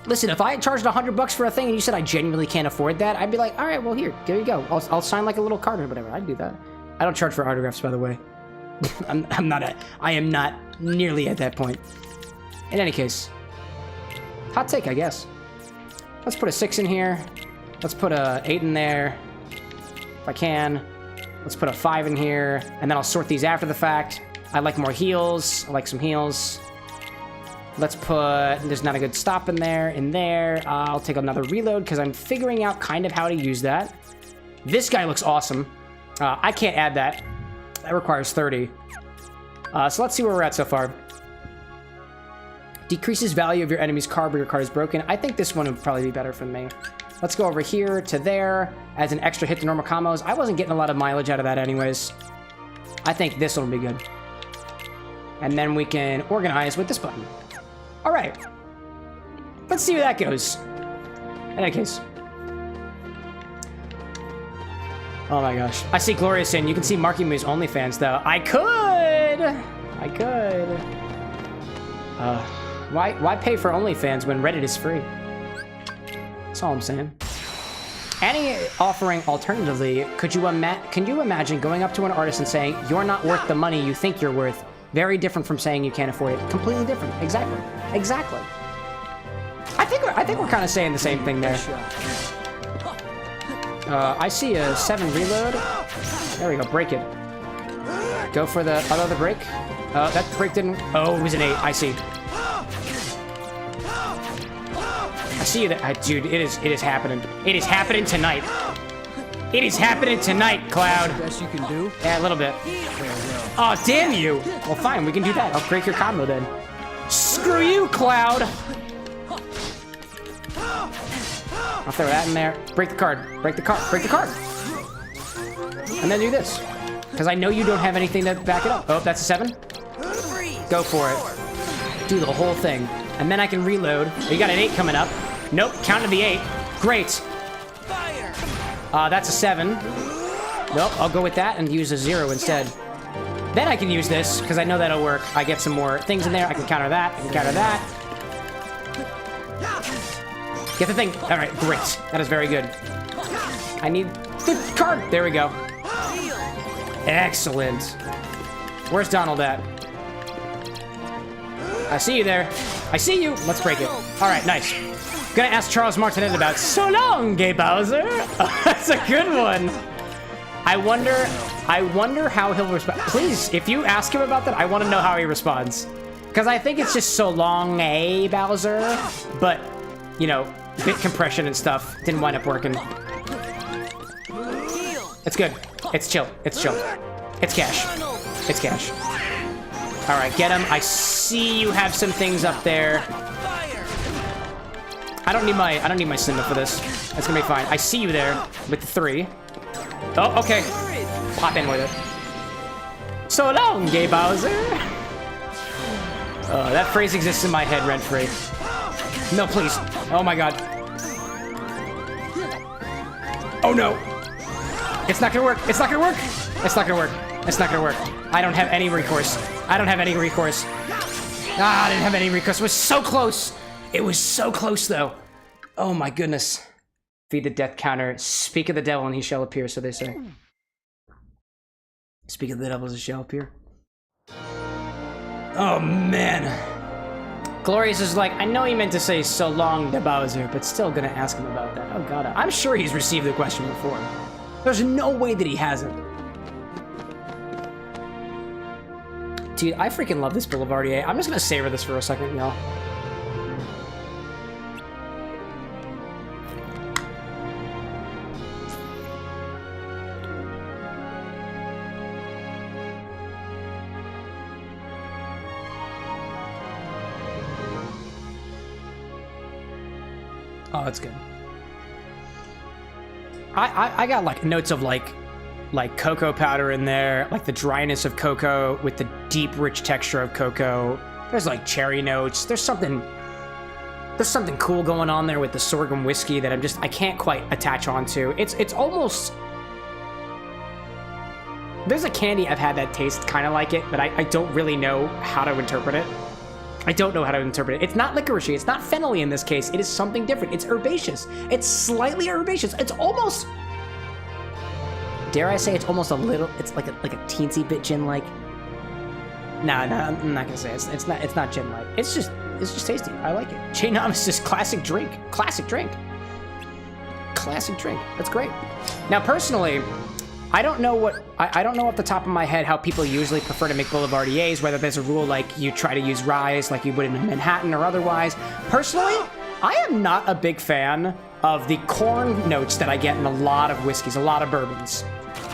Listen, if I charged $100 for a thing and you said I genuinely can't afford that, I'd be like, all right, well, here, there you go. I'll sign like a little card or whatever. I'd do that. I don't charge for autographs, by the way. I am not nearly at that point. In any case... hot take, I guess. Let's put a 6 in here. Let's put a 8 in there. If I can. Let's put a 5 in here. And then I'll sort these after the fact. I like more heals. I like some heals. Let's put... there's not a good stop in there. I'll take another reload because I'm figuring out kind of how to use that. This guy looks awesome. I can't add that. That requires 30. So let's see where we're at so far. Decreases value of your enemy's card where your card is broken. I think this one would probably be better for me. Let's go over here to there. Adds an extra hit to normal combos. I wasn't getting a lot of mileage out of that anyways. I think this one will be good. And then we can organize with this button. All right. Let's see where that goes. In any case. Oh my gosh. I see Glorious in. You can see Marky Moo's OnlyFans though. I could. Why pay for OnlyFans when Reddit is free? That's all I'm saying. Any offering alternatively, can you imagine going up to an artist and saying, you're not worth the money you think you're worth? Very different from saying you can't afford it. Completely different. Exactly. I think we're kind of saying the same thing there. I see a 7 reload. There we go. Break it. Go for the other break. That break didn't... oh, it was an 8. I see. I see you there. Dude, it is happening. It is happening tonight. It is happening tonight, Cloud. Best you can do? Yeah, a little bit. Oh, damn you. Well, fine. We can do that. I'll break your combo then. Screw you, Cloud. I'll throw that in there. Break the card. Break the card. And then do this. Because I know you don't have anything to back it up. Oh, that's a 7? Go for it. Do the whole thing. And then I can reload. Oh, you got an 8 coming up. Nope, counted the 8. Great. That's a 7. Nope, I'll go with that and use a 0 instead. Then I can use this, because I know that'll work. I get some more things in there. I can counter that. I can counter that. Get the thing. All right, great. That is very good. I need the card. There we go. Excellent. Where's Donald at? I see you there. I see you. Let's break it. All right, nice. Gonna ask Charles Martinet about so long, Gay Bowser. That's a good one. I wonder how he'll respond. Please, if you ask him about that, I want to know how he responds. Because I think it's just so long, Bowser. But, you know, bit compression and stuff didn't wind up working. It's good. It's chill. It's chill. It's cash. It's cash. All right, get him. I see you have some things up there. I don't need my Simba for this. That's gonna be fine. I see you there with the 3. Oh, okay. Pop in with it. So long, Gay Bowser. That phrase exists in my head rent-free. No, please. Oh my god. Oh no. It's not gonna work. It's not gonna work. It's not gonna work. It's not gonna work. I don't have any recourse. I don't have any recourse. Ah, I didn't have any recourse. It was so close. It was so close though. Oh my goodness. Feed the death counter. Speak of the devil and he shall appear, so they say. Speak of the devil and he shall appear. Oh, man. Glorious is like, I know he meant to say so long to Bowser, but still gonna ask him about that. Oh, God. I'm sure he's received the question before. There's no way that he hasn't. Dude, I freaking love this Boulevardier. I'm just gonna savor this for a second, y'all. Oh, that's good. I got like notes of like cocoa powder in there, like the dryness of cocoa with the deep, rich texture of cocoa. There's like cherry notes. There's something cool going on there with the sorghum whiskey that I can't quite attach onto. It's almost. There's a candy I've had that tastes kind of like it, but I don't really know how to interpret it. I don't know how to interpret it. It's not licorice. It's not fennelly in this case. It is something different. It's herbaceous. It's slightly herbaceous. It's almost, dare I say, it's almost a little. It's like a teensy bit gin-like. Nah, I'm not gonna say it. It's not gin-like. It's just tasty. I like it. Chainum is just classic drink. Classic drink. Classic drink. That's great. Now, personally, I don't know off the top of my head how people usually prefer to make Boulevardiers, whether there's a rule like you try to use rye like you would in Manhattan or otherwise. Personally, I am not a big fan of the corn notes that I get in a lot of whiskeys, a lot of bourbons.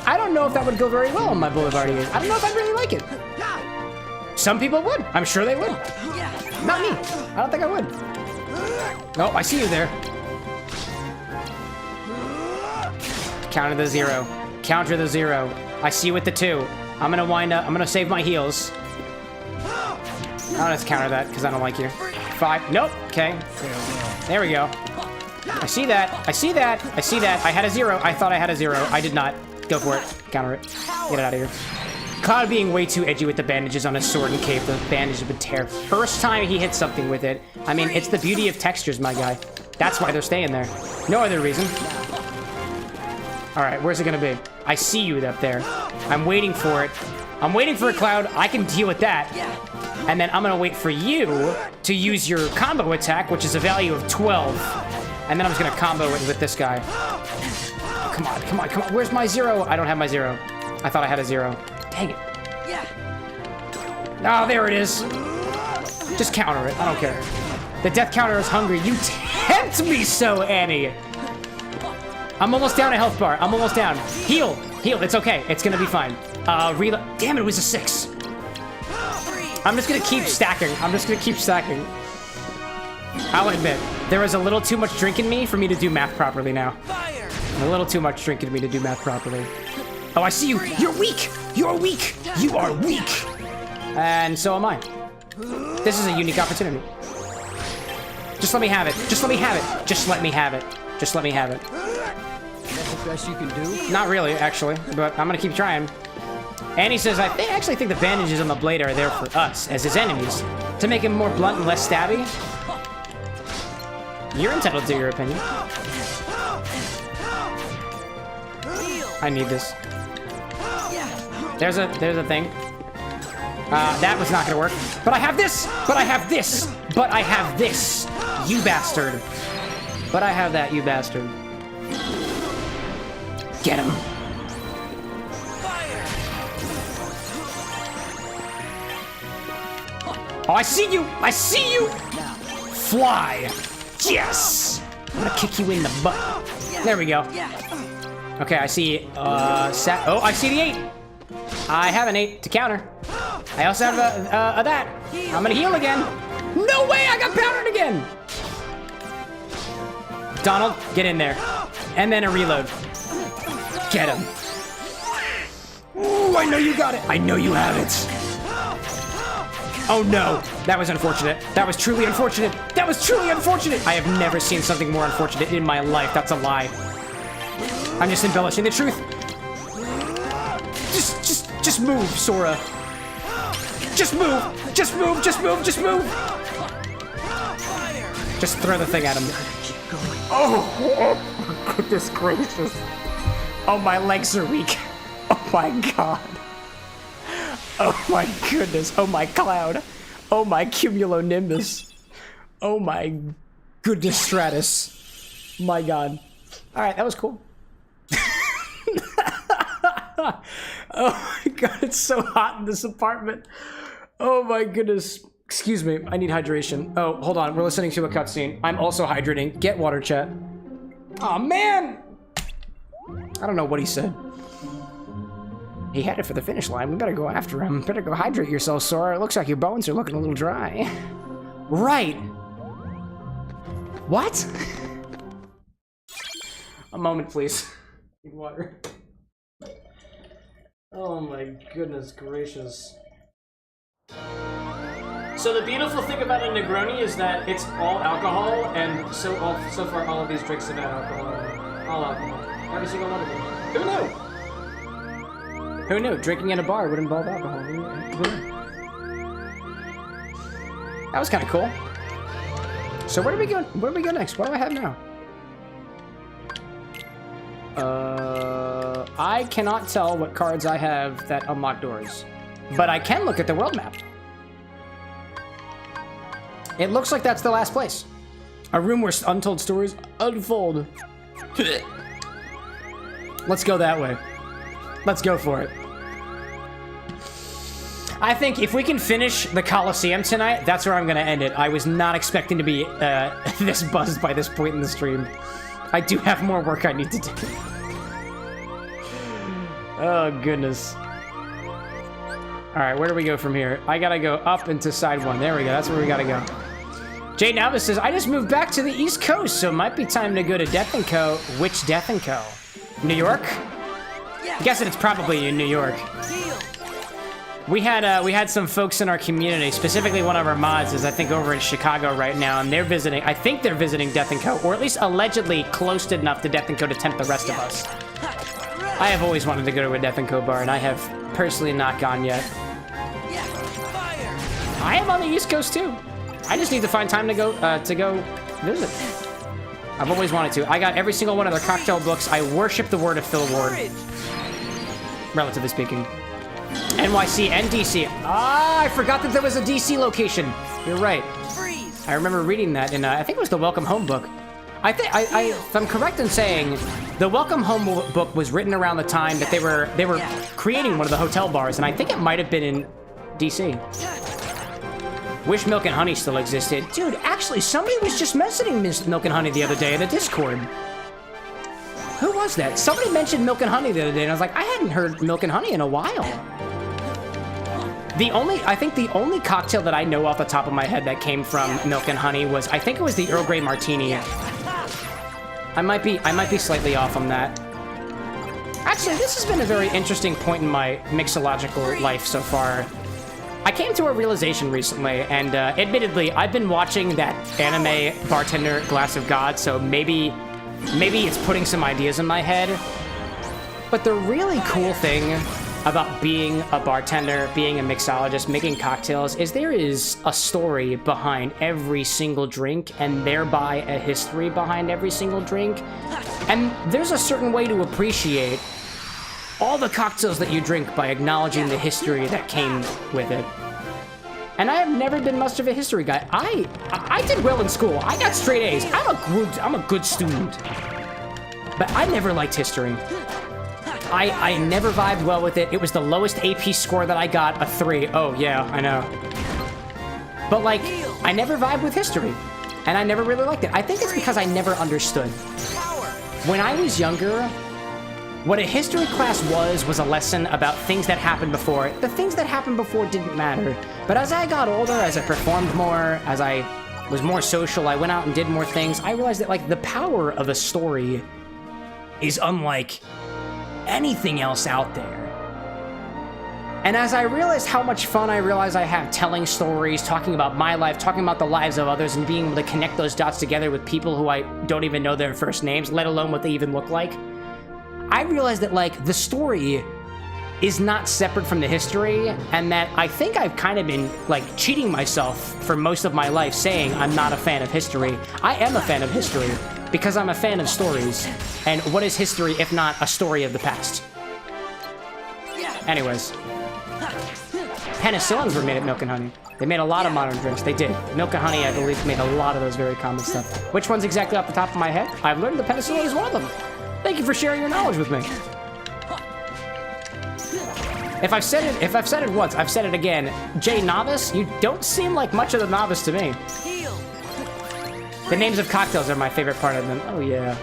I don't know if that would go very well in my Boulevardiers. I don't know if I'd really like it. Some people would. I'm sure they would. Not me. I don't think I would. Oh, I see you there. Counter the 0. Counter the 0. I see you with the 2. I'm gonna wind up. I'm gonna save my heals. I don't have to counter that because I don't like you. 5. Nope. Okay. There we go. I see that. I see that. I see that. I had a 0. I thought I had a 0. I did not. Go for it. Counter it. Get it out of here. Cloud being way too edgy with the bandages on his sword and cape. The bandages would tear. First time he hits something with it. I mean, it's the beauty of textures, my guy. That's why they're staying there. No other reason. All right, where's it gonna be? I see you up there. I'm waiting for it. I'm waiting for a Cloud. I can deal with that. And then I'm gonna wait for you to use your combo attack, which is a value of 12. And then I'm just gonna combo it with this guy. Come on, come on, come on. Where's my 0? I don't have my 0. I thought I had a 0. Dang it. Oh, there it is. Just counter it. I don't care. The death counter is hungry. You tempt me so, Annie. I'm almost down a health bar. I'm almost down. Heal. Heal. It's okay. It's gonna be fine. Reload. Damn, it was a 6. I'm just gonna keep stacking. I'm just gonna keep stacking. I'll admit, there was a little too much drink in me for me to do math properly now. A little too much drink in me to do math properly. Oh, I see you. You're weak. You're weak. You are weak. And so am I. This is a unique opportunity. Just let me have it. Just let me have it. Just let me have it. Just let me have it. That's the best you can do? Not really, actually, but I'm gonna keep trying. Annie says, I actually think the bandages on the blade are there for us, as his enemies, to make him more blunt and less stabby. You're entitled to your opinion. I need this. There's a thing. That was not gonna work. But I have this! But I have this! But I have this! You bastard. But I have that, you bastard. Get him. Oh, I see you! I see you! Fly! Yes! I'm gonna kick you in the butt. There we go. Okay, I see, oh, I see the 8! I have an 8 to counter. I also have a that. I'm gonna heal again. No way, I got powdered again! Donald, get in there. And then a reload. Get him. Ooh, I know you got it. I know you have it. Oh no, that was unfortunate. That was truly unfortunate. That was truly unfortunate. I have never seen something more unfortunate in my life. That's a lie. I'm just embellishing the truth. Just move, Sora. Just move. Just move. Just move. Just move. Just throw the thing at him. Oh, goodness gracious. Oh, my legs are weak. Oh my god. Oh my goodness. Oh my cloud. Oh my cumulonimbus. Oh my goodness stratus. My god. Alright, that was cool. Oh my god, it's so hot in this apartment. Oh my goodness. Excuse me, I need hydration. Oh, hold on, we're listening to a cutscene. I'm also hydrating. Get water, chat. Oh man! I don't know what he said. He headed for the finish line. We better go after him. Better go hydrate yourself, Sora. It looks like your bones are looking a little dry. Right. What? A moment, please. Need water. Oh my goodness gracious. So the beautiful thing about a Negroni is that it's all alcohol, and so far all of these drinks have had alcohol. All alcohol. Every single one of them. Who knew? Who knew? Drinking in a bar would involve alcohol. Who knew? That was kind of cool. So where do we go? Where do we go next? What do I have now? I cannot tell what cards I have that unlock doors, but I can look at the world map. It looks like that's the last place. A room where untold stories unfold. Let's go that way. Let's go for it. I think if we can finish the Coliseum tonight, that's where I'm gonna end it. I was not expecting to be this buzzed by this point in the stream. I do have more work I need to do. Oh, goodness. Alright, where do we go from here? I gotta go up into side one. There we go, that's where we gotta go. Jay Nalvis says, I just moved back to the East Coast, so it might be time to go to Death & Co. Which Death & Co.? New York? I'm guessing it's probably in New York. We had some folks in our community, specifically one of our mods is I think over in Chicago right now, and they're visiting, I think they're visiting Death & Co., or at least allegedly close enough to Death & Co. to tempt the rest of us. I have always wanted to go to a Death & Co. bar, and I have personally not gone yet. I am on the East Coast too. I just need to find time to go visit. I've always wanted to. I got every single one of their cocktail books. I worship the word of Phil Ward, relatively speaking. NYC and DC. Ah, I forgot that there was a DC location. You're right. I remember reading that in, I think it was the Welcome Home book. If I'm correct in saying, the Welcome Home book was written around the time that they were creating one of the hotel bars, and I think it might have been in DC. Wish Milk and Honey still existed. Dude, actually, somebody was just mentioning Milk and Honey the other day in the Discord. Who was that? Somebody mentioned Milk and Honey the other day, and I was like, I hadn't heard Milk and Honey in a while. I think the only cocktail that I know off the top of my head that came from Milk and Honey was, I think it was the Earl Grey Martini. I might be slightly off on that. Actually, this has been a very interesting point in my mixological life so far. I came to a realization recently, and admittedly, I've been watching that anime Bartender Glass of God, so maybe it's putting some ideas in my head. But the really cool thing about being a bartender, being a mixologist, making cocktails, is there is a story behind every single drink, and thereby a history behind every single drink. And there's a certain way to appreciate all the cocktails that you drink by acknowledging the history that came with it. And I have never been much of a history guy. I did well in school. I got straight A's. I'm a good student. But I never liked history. I never vibed well with it. It was the lowest AP score that I got, a 3. Oh, yeah, I know. But, like, I never vibed with history. And I never really liked it. I think it's because I never understood. When I was younger, what a history class was a lesson about things that happened before. The things that happened before didn't matter. But as I got older, as I performed more, as I was more social, I went out and did more things, I realized that, like, the power of a story is unlike anything else out there. And as I realized how much fun I have telling stories, talking about my life, talking about the lives of others, and being able to connect those dots together with people who I don't even know their first names, let alone what they even look like, I realized that, like, the story is not separate from the history, and that I think I've kind of been, like, cheating myself for most of my life saying I'm not a fan of history. I am a fan of history, because I'm a fan of stories. And what is history if not a story of the past? Anyways. Penicillins were made at Milk and Honey. They made a lot of modern drinks. They did. Milk and Honey, I believe, made a lot of those very common stuff. Which one's exactly off the top of my head? I've learned the penicillin is one of them. Thank you for sharing your knowledge with me. If I've said it once, I've said it again. Jay Novice, you don't seem like much of a novice to me. The names of cocktails are my favorite part of them. Oh yeah.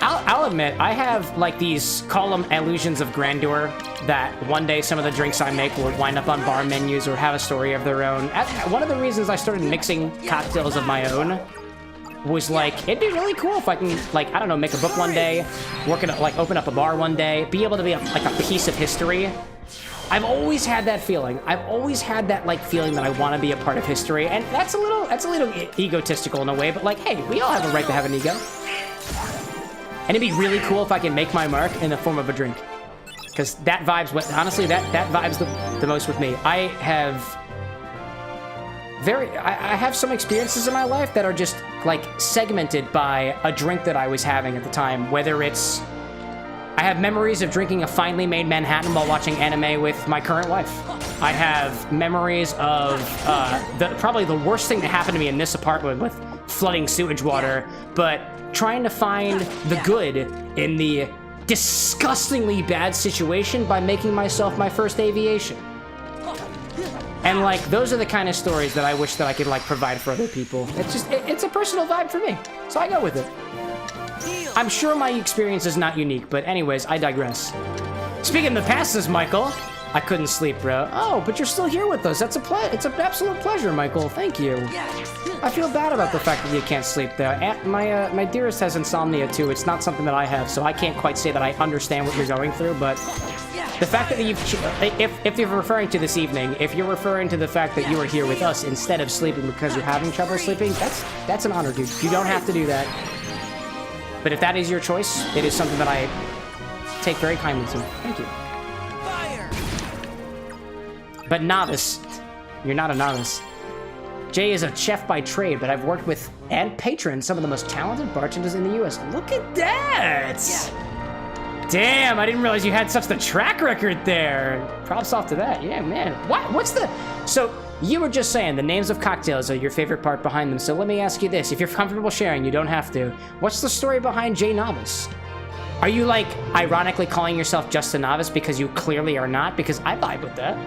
I'll admit, I have like these column illusions of grandeur that one day some of the drinks I make will wind up on bar menus or have a story of their own. One of the reasons I started mixing cocktails of my own was like, it'd be really cool if I can, like, I don't know, make a book one day, open up a bar one day, be able to be like a piece of history. I've always had that feeling. I've always had that like feeling that I want to be a part of history, and that's a little egotistical in a way, but like, hey, we all have a right to have an ego. And it'd be really cool if I can make my mark in the form of a drink. Because that vibes, honestly, that vibes the most with me. I have some experiences in my life that are just like segmented by a drink that I was having at the time. Whether it's, I have memories of drinking a finely made Manhattan while watching anime with my current wife. I have memories of probably the worst thing that happened to me in this apartment with flooding sewage water, but trying to find the good in the disgustingly bad situation by making myself my first aviation. And like, those are the kind of stories that I wish that I could like provide for other people. It's just, it's a personal vibe for me, so I go with it. I'm sure my experience is not unique, but anyways, I digress. Speaking of the past, says Michael, I couldn't sleep, bro. Oh, but you're still here with us. It's an absolute pleasure, Michael. Thank you. I feel bad about the fact that you can't sleep there. My dearest has insomnia too. It's not something that I have, so I can't quite say that I understand what you're going through, but the fact that if you're referring to this evening, if you're referring to the fact that you are here with us instead of sleeping because you're having trouble sleeping, that's an honor, dude. You don't have to do that. But if that is your choice, it is something that I take very kindly to. Thank you. But novice, you're not a novice. Jay is a chef by trade, but I've worked with and patroned some of the most talented bartenders in the U.S. Look at that! Yeah. Damn, I didn't realize you had such the track record there. Props off to that. Yeah, man. What's the... So, you were just saying the names of cocktails are your favorite part behind them, so let me ask you this. If you're comfortable sharing, you don't have to. What's the story behind Jay Novice? Are you, like, ironically calling yourself just a novice because you clearly are not? Because I vibe with that.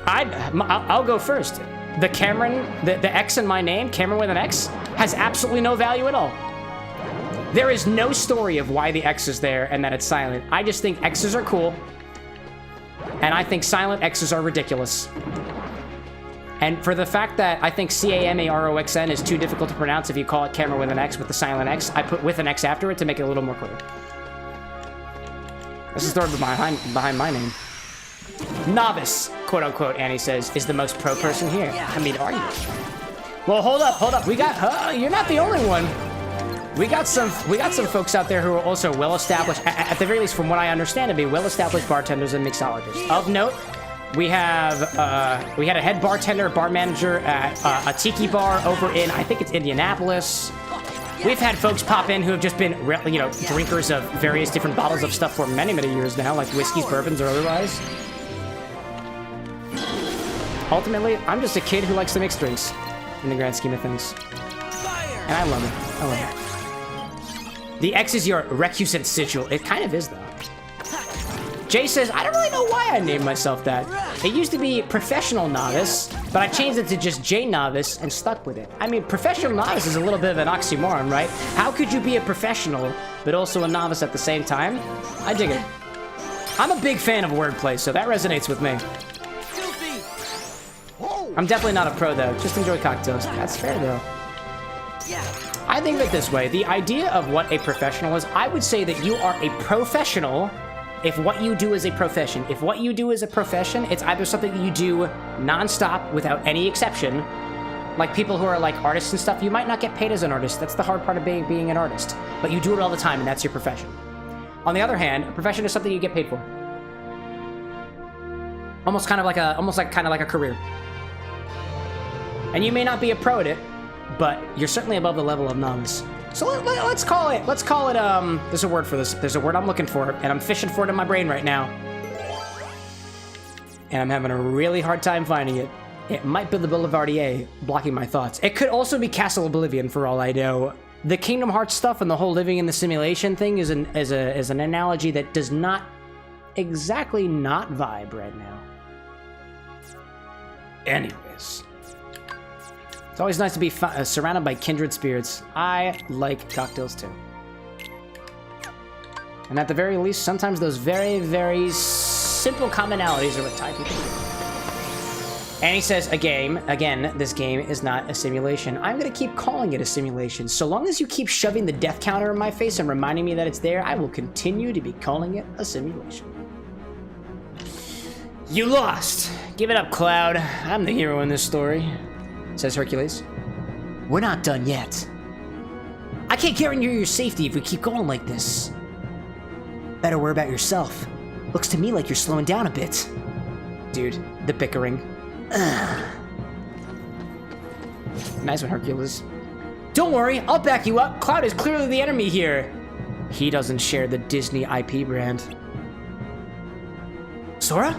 I'll go first. The Cameron, the X in my name, Cameron with an X, has absolutely no value at all. There is no story of why the X is there and that it's silent. I just think X's are cool, and I think silent X's are ridiculous. And for the fact that I think CAMAROXN is too difficult to pronounce if you call it Cameron with an X with the silent X, I put with an X after it to make it a little more clear. This is the story behind my name. Novice, quote unquote, Annie says, is the most pro person here. I mean, are you? Well, hold up. We got, you're not the only one. We got some folks out there who are also well-established, at the very least, from what I understand, to be well-established bartenders and mixologists. Of note, we had a head bartender, bar manager at a tiki bar over in, I think it's Indianapolis. We've had folks pop in who have just been, you know, drinkers of various different bottles of stuff for many, many years now, like whiskeys, bourbons, or otherwise. Ultimately, I'm just a kid who likes to mix drinks, in the grand scheme of things. And I love it. I love it. The X is your recusant sigil. It kind of is, though. Jay says, I don't really know why I named myself that. It used to be Professional Novice, but I changed it to just J Novice and stuck with it. I mean, Professional Novice is a little bit of an oxymoron, right? How could you be a professional, but also a novice at the same time? I dig it. I'm a big fan of wordplay, so that resonates with me. I'm definitely not a pro, though. Just enjoy cocktails. That's fair, though. I think of it this way. The idea of what a professional is, I would say that you are a professional if what you do is a profession. If what you do is a profession, it's either something that you do non-stop without any exception. Like people who are like artists and stuff, you might not get paid as an artist. That's the hard part of being an artist. But you do it all the time, and that's your profession. On the other hand, a profession is something you get paid for. Almost kind of like a career. And you may not be a pro at it, but you're certainly above the level of novice. So let's call it, there's a word for this. There's a word I'm looking for, and I'm fishing for it in my brain right now. And I'm having a really hard time finding it. It might be the Boulevardier blocking my thoughts. It could also be Castle Oblivion for all I know. The Kingdom Hearts stuff and the whole living in the simulation thing is an analogy that does not exactly not vibe right now. Anyways. It's always nice to be surrounded by kindred spirits. I like cocktails too. And at the very least, sometimes those very, very simple commonalities are what tie people together. And he says, again, this game is not a simulation. I'm gonna keep calling it a simulation. So long as you keep shoving the death counter in my face and reminding me that it's there, I will continue to be calling it a simulation. You lost! Give it up, Cloud. I'm the hero in this story, says Hercules. We're not done yet. I can't guarantee your safety if we keep going like this. Better worry about yourself. Looks to me like you're slowing down a bit. Dude, the bickering. Nice one, Hercules. Don't worry, I'll back you up. Cloud is clearly the enemy here. He doesn't share the Disney IP brand. Sora?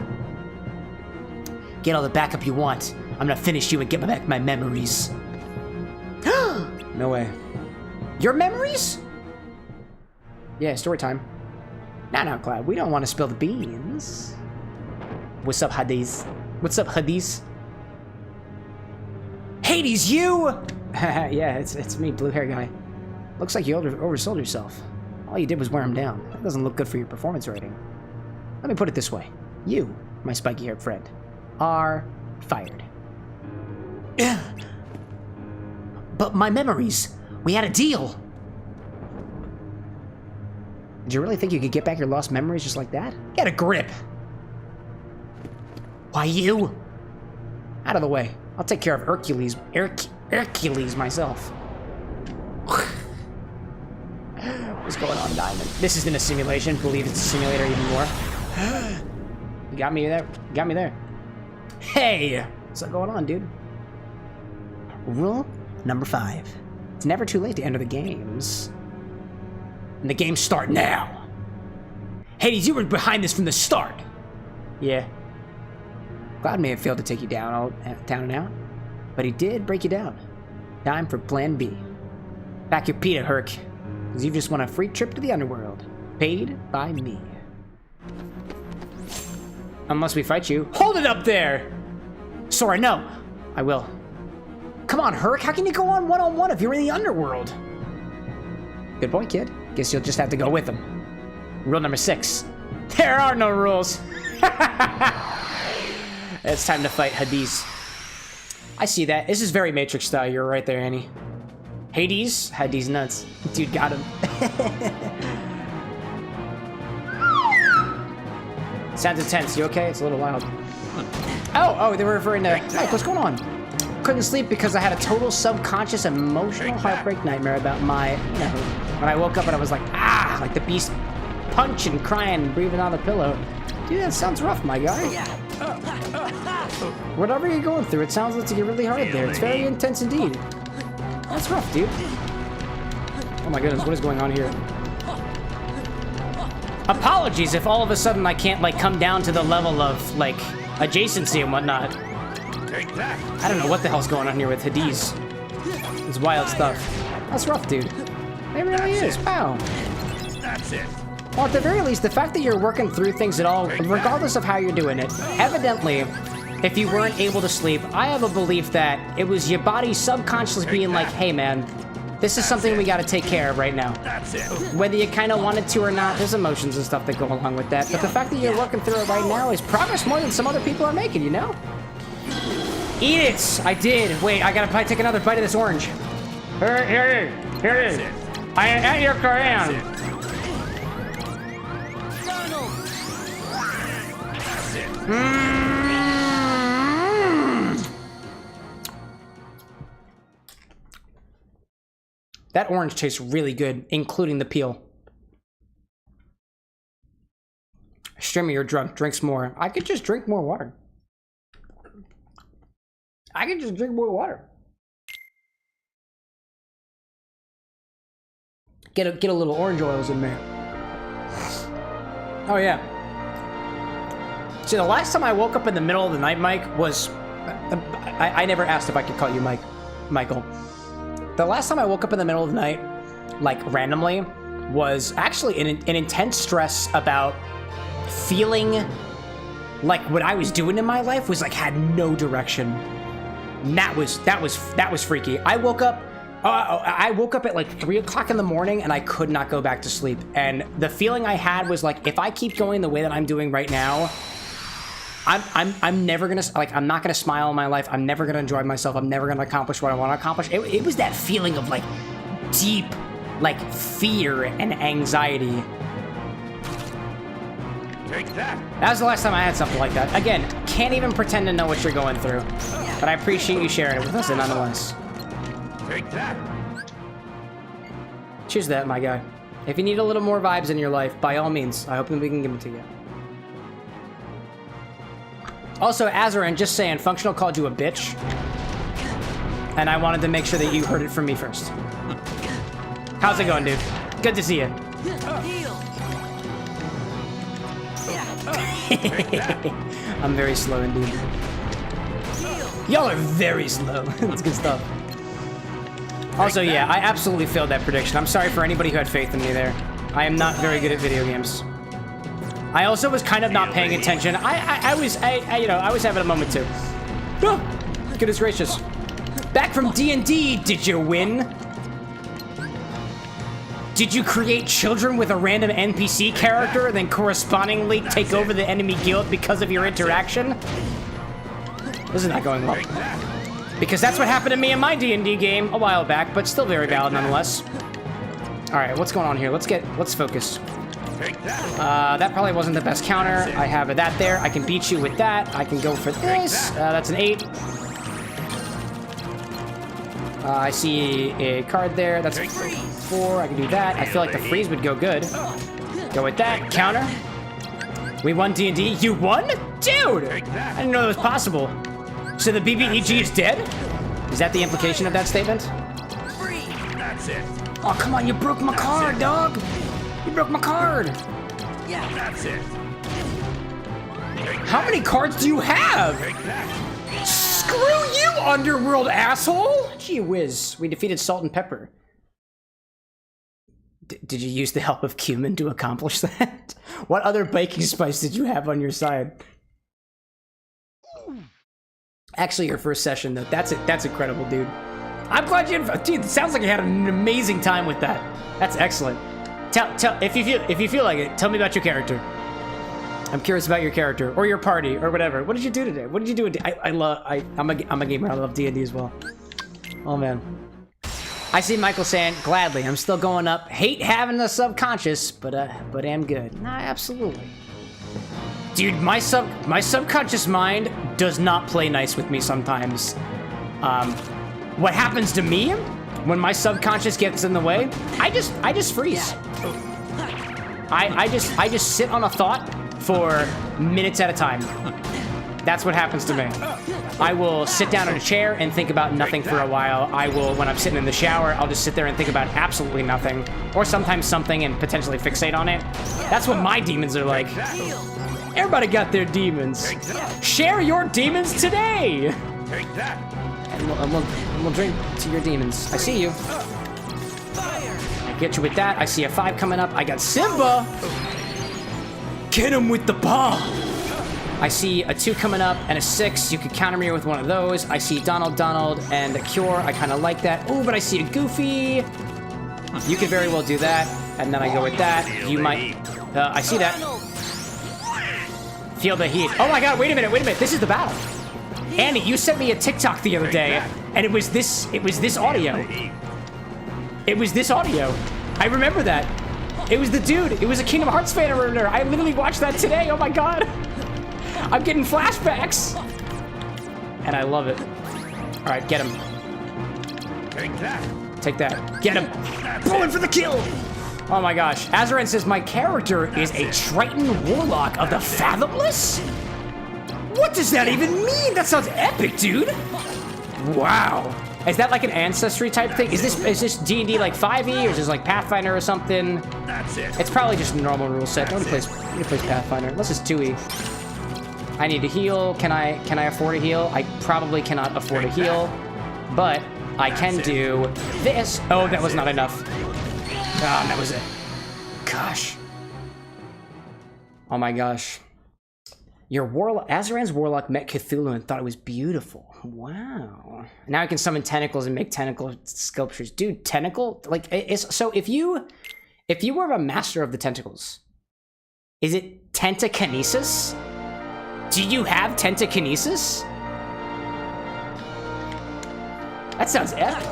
Get all the backup you want. I'm gonna finish you and get back my memories. No way. Your memories? Yeah, story time. Now, Cloud, we don't want to spill the beans. What's up, Hades? What's up, Hades? Hades, you! Yeah, it's me, blue hair guy. Looks like you oversold yourself. All you did was wear him down. That doesn't look good for your performance rating. Let me put it this way. You, my spiky-haired friend, are fired. But my memories, we had a deal. Did you really think you could get back your lost memories just like that? Get a grip. Why you? Out of the way. I'll take care of Hercules myself. What's going on, Diamond? This isn't a simulation. Believe it's a simulator even more. You got me there. Got me there. Hey! What's going on, dude? Rule number 5. It's never too late to enter the games. And the games start now. Hades, you were behind this from the start. Yeah. Cloud may have failed to take you down and out, but he did break you down. Time for plan B. Back your Peter, Herc, because you just want a free trip to the underworld. Paid by me. Unless we fight you. Hold it up there! Sora, no. I will. Come on, Herc, how can you go on one-on-one if you're in the underworld? Good boy, kid. Guess you'll just have to go with him. Rule number 6. There are no rules. It's time to fight Hades. I see that. This is very Matrix style. You're right there, Annie. Hades? Hades nuts. Dude, got him. Sounds intense. You okay? It's a little loud. Oh, they were referring to... Mike, what's going on? Couldn't sleep because I had a total subconscious emotional heartbreak nightmare about my... when I woke up and I was like, ah! Like the beast punching, crying, breathing on the pillow. Dude, that sounds rough, my guy. Whatever you're going through, it sounds like you're really hard there. It's very intense indeed. That's rough, dude. Oh my goodness, what is going on here? Apologies if all of a sudden I can't, like, come down to the level of, like, adjacency and whatnot. I don't know what the hell's going on here with Hades. It's wild stuff. That's rough, dude. It really is. Wow. That's it. Well, at the very least, the fact that you're working through things at all, regardless of how you're doing it, evidently, if you weren't able to sleep, I have a belief that it was your body subconsciously being like, hey, man, this is something we gotta take care of right now. That's it. Whether you kind of wanted to or not, there's emotions and stuff that go along with that. But the fact that you're working through it right now is progress more than some other people are making, you know? Eat it! I did. Wait, I gotta probably take another bite of this orange. Here it is. I am at your command. That orange tastes really good, including the peel. Streamer, you're drunk. Drinks more. I could just drink more water. I could just drink more water. Get a little orange oils in me. Oh yeah. See, the last time I woke up in the middle of the night, Mike, was... I never asked if I could call you Michael. The last time I woke up in the middle of the night, like randomly, was actually an intense stress about feeling like what I was doing in my life was like had no direction. And that was freaky. I woke up at like 3 o'clock in the morning and I could not go back to sleep. And the feeling I had was like, if I keep going the way that I'm doing right now, I'm never gonna, like, I'm not gonna smile in my life. I'm never gonna enjoy myself. I'm never gonna accomplish what I want to accomplish. It was that feeling of like deep, like fear and anxiety. Take that. That was the last time I had something like that. Again, can't even pretend to know what you're going through, but I appreciate you sharing it with us nonetheless. Take that. Choose that, my guy. If you need a little more vibes in your life, by all means, I hope that we can give them to you. Also, Azarin, just saying, Functional called you a bitch. And I wanted to make sure that you heard it from me first. How's it going, dude? Good to see you. I'm very slow indeed. Y'all are very slow. That's good stuff. Also, yeah, I absolutely failed that prediction. I'm sorry for anybody who had faith in me there. I am not very good at video games. I also was kind of not paying attention. I was having a moment too. Oh, goodness gracious. Back from D&D, did you win? Did you create children with a random NPC character and then correspondingly take over the enemy guild because of your interaction? This is not going well. Because that's what happened to me in my D&D game a while back, but still very valid nonetheless. All right, what's going on here? Let's focus. That probably wasn't the best counter. I have that there. I can beat you with that. I can go for this. That's an 8. I see a card there. That's a 4. I can do that. I feel like the freeze would go good. Go with that. Counter. We won D&D. You won? Dude! I didn't know that was possible. So the BBEG is dead? Is that the implication of that statement? That's it. Oh, come on. You broke my card, dog. You broke my card. Yeah, that's it. How many cards do you have? Screw you, Underworld asshole! Gee whiz, we defeated Salt and Pepper. Did you use the help of cumin to accomplish that? What other baking spice did you have on your side? Actually, your first session, though, that's incredible, dude. I'm glad you, dude, it sounds like you had an amazing time with that. That's excellent. Tell if you feel like it, tell me about your character. I'm curious about your character or your party or whatever. What did you do today? What did you do? I'm a gamer. I love D&D as well. Oh man. I see Michael saying gladly. I'm still going up. Hate having the subconscious, but am good. Nah, absolutely. Dude, my subconscious mind does not play nice with me sometimes. What happens to me when my subconscious gets in the way? I just freeze. I just sit on a thought for minutes at a time. That's what happens to me. I will sit down in a chair and think about nothing for a while. I will, when I'm sitting in the shower, I'll just sit there and think about absolutely nothing. Or sometimes something and potentially fixate on it. That's what my demons are like. Everybody got their demons. Share your demons today! Take that. And we'll drink to your demons. I see you. I get you with that. I see a 5 coming up. I got Simba! Get him with the bomb! I see a 2 coming up and a 6. You could counter me with one of those. I see Donald and a Cure. I kind of like that. Ooh, but I see a Goofy. You could very well do that. And then I go with that. You might... I see that. Feel the heat. Oh my god, wait a minute. This is the battle. Andy, you sent me a TikTok the other day, and it was this audio. It was this audio. I remember that. It was the dude. It was a Kingdom Hearts fan over there. I literally watched that today. Oh my god. I'm getting flashbacks. And I love it. All right, get him. Take that. Take that. Get him. Going for the kill. Oh my gosh. Azarin says, my character is a Triton Warlock of the Fathomless? What does that even mean? That sounds epic, dude. Wow. Is that like an ancestry type thing? Is this D&D like 5e or is this like Pathfinder or something? That's it. It's probably just a normal rule set. Nobody plays Pathfinder. Unless it's 2e. I need to heal. Can I afford a heal? I probably cannot afford a heal, but I can do this. Oh, that was not enough. That was it. Gosh. Oh my gosh. Your warlock, Azaran's warlock met Cthulhu and thought it was beautiful. Wow. Now I can summon tentacles and make tentacle sculptures. Dude, tentacle, like, so if you were a master of the tentacles, is it tentakinesis? Do you have tentakinesis? That sounds epic.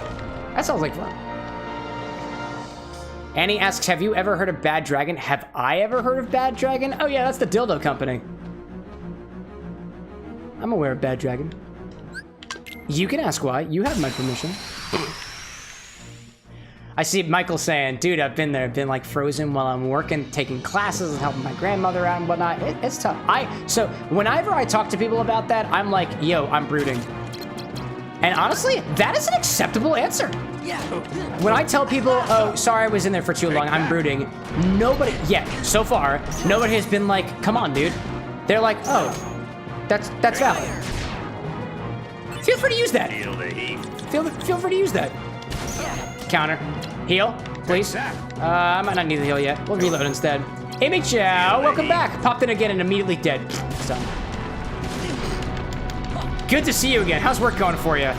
That sounds like fun. Annie asks, have you ever heard of Bad Dragon? Have I ever heard of Bad Dragon? Oh yeah, that's the dildo company. I'm aware of Bad Dragon. You can ask why. You have my permission. I see Michael saying, dude, I've been there. I've been like frozen while I'm working, taking classes and helping my grandmother out and whatnot. It's tough. So whenever I talk to people about that, I'm like, yo, I'm brooding. And honestly, that is an acceptable answer. Yeah. When I tell people, oh, sorry, I was in there for too long, I'm brooding, nobody, so far, nobody has been like, come on, dude. They're like, oh, that's valid. Feel free to use that. Feel free to use that. Counter. Heal, please. I might not need the heal yet. We'll reload instead. Amy Chow, welcome back. Popped in again and immediately dead. So. Good to see you again. How's work going for you?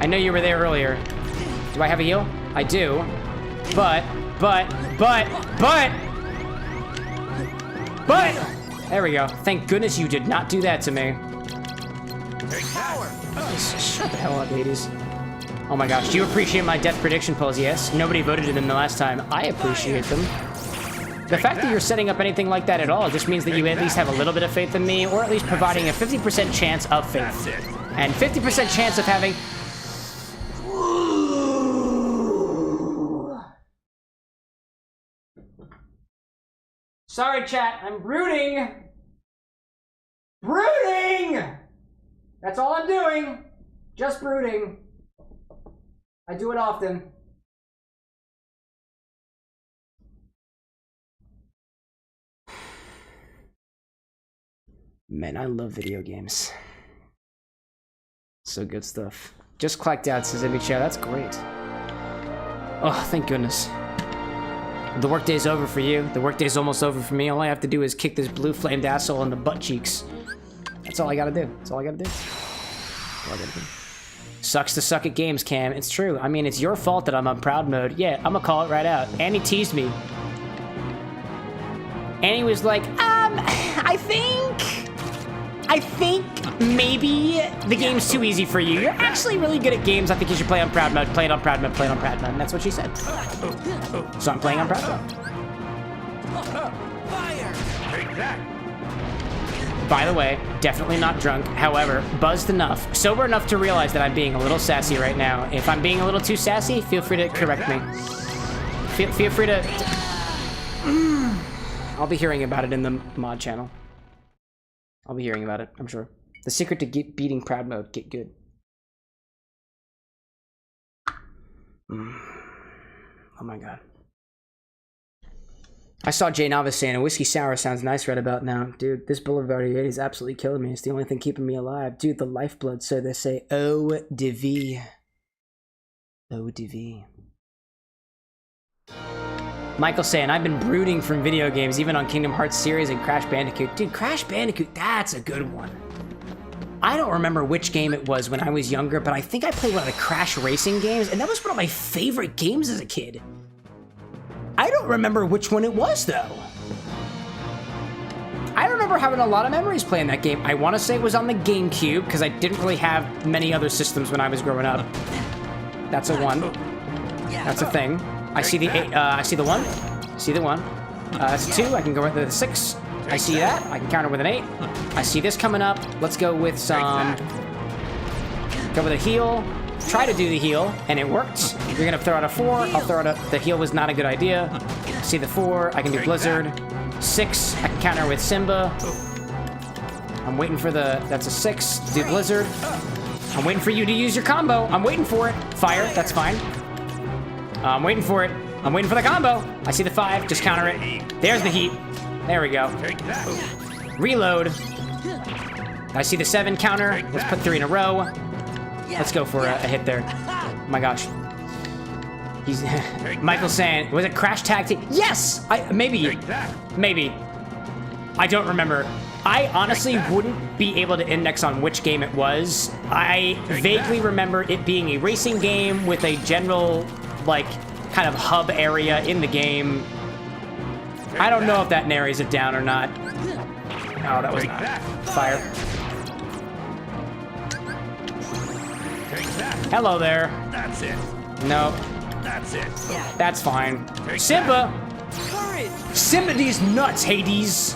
I know you were there earlier. Do I have a heal? I do. But. There we go. Thank goodness you did not do that to me. Shut the hell up, ladies. Oh my gosh, do you appreciate my death prediction polls? Yes. Nobody voted in them the last time. I appreciate them. The fact that you're setting up anything like that at all just means that you at least have a little bit of faith in me, or at least providing a 50% chance of faith. And 50% chance of having... Sorry, chat. I'm brooding. Brooding! That's all I'm doing. Just brooding. I do it often. Man, I love video games. So good stuff. Just clacked out, says Amy Chow. That's great. Oh, thank goodness. The workday's over for you. The workday's almost over for me. All I have to do is kick this blue flamed asshole in the butt cheeks. That's all I gotta do. That's all I gotta do. That's all I gotta do. Sucks to suck at games, Cam. It's true. I mean, it's your fault that I'm on proud mode. Yeah, I'm gonna call it right out. Annie teased me. Annie was like, I think maybe the game's too easy for you. You're actually really good at games. I think you should play on proud mode. Play it on proud mode. Play it on proud mode. And that's what she said. So I'm playing on proud mode. Fire! Take that! By the way, definitely not drunk. However, buzzed enough, sober enough to realize that I'm being a little sassy right now. If I'm being a little too sassy, feel free to correct me. Feel free to... I'll be hearing about it in the mod channel. I'll be hearing about it, I'm sure. The secret to beating proud mode, get good. Oh my god. I saw Jay Navis saying a whiskey sour sounds nice right about now. Dude, this Boulevard is absolutely killing me. It's the only thing keeping me alive. Dude, the lifeblood, so they say. Eau de vie. Eau de vie. Michael saying, I've been brooding from video games, even on Kingdom Hearts series and Crash Bandicoot. Dude, Crash Bandicoot, that's a good one. I don't remember which game it was when I was younger, but I think I played one of the Crash racing games, and that was one of my favorite games as a kid. I don't remember which one it was, though. I remember having a lot of memories playing that game. I want to say it was on the GameCube, because I didn't really have many other systems when I was growing up. That's a 1. That's a thing. I see the 8, I see the 1. See the 1. That's a 2. I can go with the 6. I see that. I can counter with an 8. I see this coming up. Let's go with some... Go with a heal. Try to do the heal, and it worked. You're gonna throw out a 4. I'll throw out a... The heal was not a good idea. See the 4. I can do Blizzard. 6. I can counter with Simba. I'm waiting for the... That's a 6. Do Blizzard. I'm waiting for you to use your combo. I'm waiting for it. Fire, that's fine. I'm waiting for it. I'm waiting for the combo. I see the 5, just counter it. There's the heat. There we go. Reload. I see the 7 counter. Let's put 3 in a row. Let's go for a hit there. Oh my gosh. He's Michael's saying, was it Crash Tag Team? Yes! Maybe. I don't remember. I honestly wouldn't be able to index on which game it was. I vaguely remember it being a racing game with a general, like, kind of hub area in the game. I don't know if that narrates it down or not. Oh, that was not. Fire. Hello there. That's it. No. That's it. That's fine. Simba! Simba these nuts, Hades!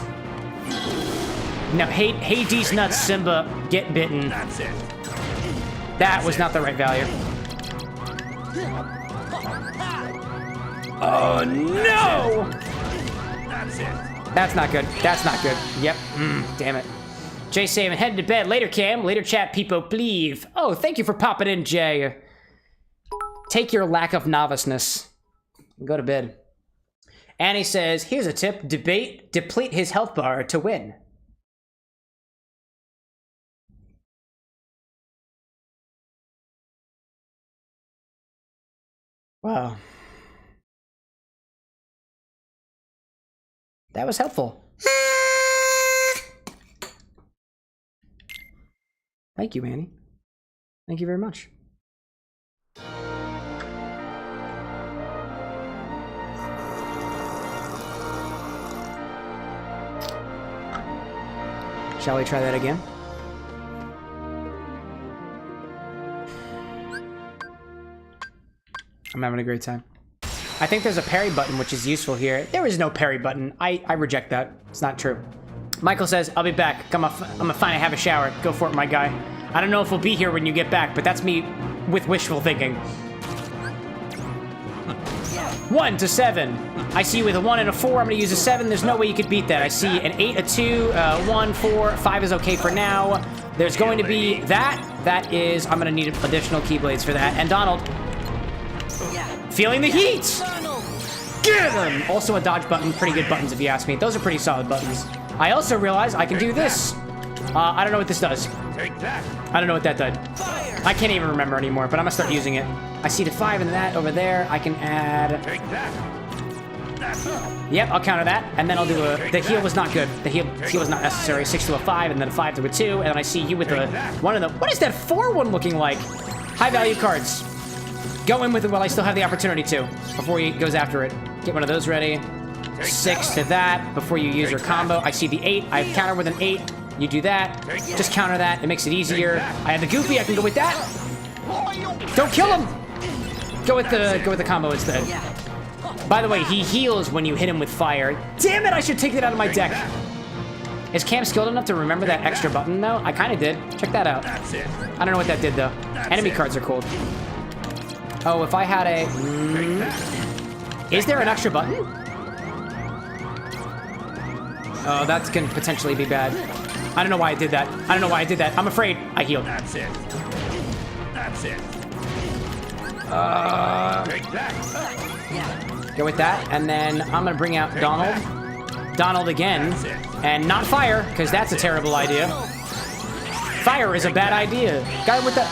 No, Hades nuts, Simba, get bitten. That's it. That was not the right value. Oh no! That's it. That's not good. That's not good. Yep. Damn it. Jay saying, headed to bed. Later, Cam. Later, chat, people, please. Oh, thank you for popping in, Jay. Take your lack of noviceness. Go to bed. Annie says, here's a tip. Deplete his health bar to win. Wow. That was helpful. Thank you, Annie. Thank you very much. Shall we try that again? I'm having a great time. I think there's a parry button, which is useful here. There is no parry button. I reject that. It's not true. Michael says, I'll be back. I'm gonna finally have a shower. Go for it, my guy. I don't know if we'll be here when you get back, but that's me with wishful thinking. 1 to 7. I see you with a 1 and a 4. I'm gonna use a 7. There's no way you could beat that. I see an 8, a 2, 1, 4, 5 is okay for now. There's going to be that. That is, I'm gonna need additional keyblades for that. And Donald. Feeling the heat! Get him! Also a dodge button. Pretty good buttons if you ask me. Those are pretty solid buttons. I also realize I can do this. I don't know what this does. Take that. I don't know what that did. I can't even remember anymore, but I'm gonna start using it. I see the 5 and that over there. I can add... Take that. That's it. Yep, I'll counter that. And then I'll do a... The heal was not good. The heal was not necessary. 6 to a 5, and then a 5 to a 2. And then I see you with a 1 and the... What is that 4 one looking like? High value cards. Go in with it while I still have the opportunity to, before he goes after it. Get one of those ready. 6 to that, before you use your combo. I see the 8, I counter with an 8. You do that, just counter that, it makes it easier. I have the Goofy, I can go with that. Don't kill him! Go with the combo instead. By the way, he heals when you hit him with fire. Damn it, I should take that out of my deck. Is Cam skilled enough to remember that extra button though? I kinda did, check that out. I don't know what that did though. Enemy cards are cool. Oh, if I had a... Is there an extra button? Oh, that's gonna potentially be bad. I don't know why I did that. I don't know why I did that. I'm afraid I healed. That's it. That's it. Take that. Go with that, and then I'm gonna bring out Donald. Donald again, and not fire, because that's a terrible idea. Fire is a bad idea. Guy with the...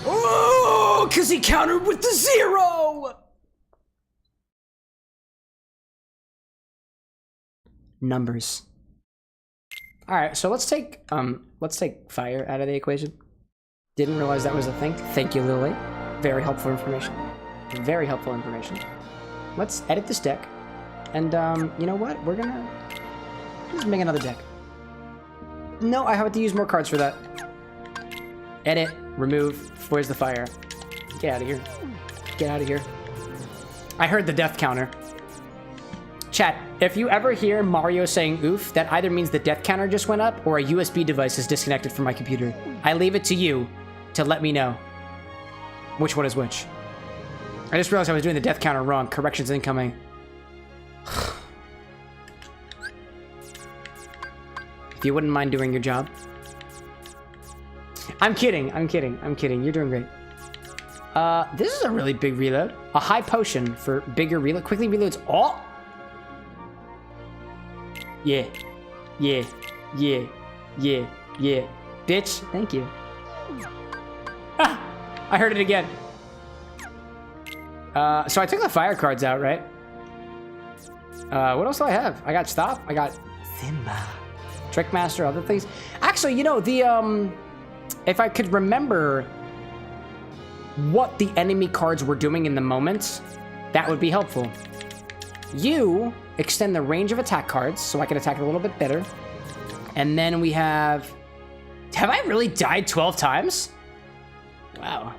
Oh, because he countered with the 0! Numbers. All right, so let's take fire out of the equation. Didn't realize that was a thing. Thank you, Lily. Very helpful information. Very helpful information. Let's edit this deck, and you know what? We're gonna just make another deck. No, I have to use more cards for that. Edit, remove. Where's the fire? Get out of here. Get out of here. I heard the death counter. Chat, if you ever hear Mario saying oof, that either means the death counter just went up or a USB device is disconnected from my computer. I leave it to you to let me know which one is which. I just realized I was doing the death counter wrong. Corrections incoming. If you wouldn't mind doing your job. I'm kidding. You're doing great. This is a really big reload. A high potion for bigger reload. Quickly reloads all. Yeah. Bitch, thank you. Ah, I heard it again. So I took the fire cards out, right? What else do I have? I got Stop. I got Thimba. Trickmaster, other things. Actually, you know, if I could remember what the enemy cards were doing in the moment, that would be helpful. You extend the range of attack cards, so I can attack a little bit better. And then we have I really died 12 times? Wow,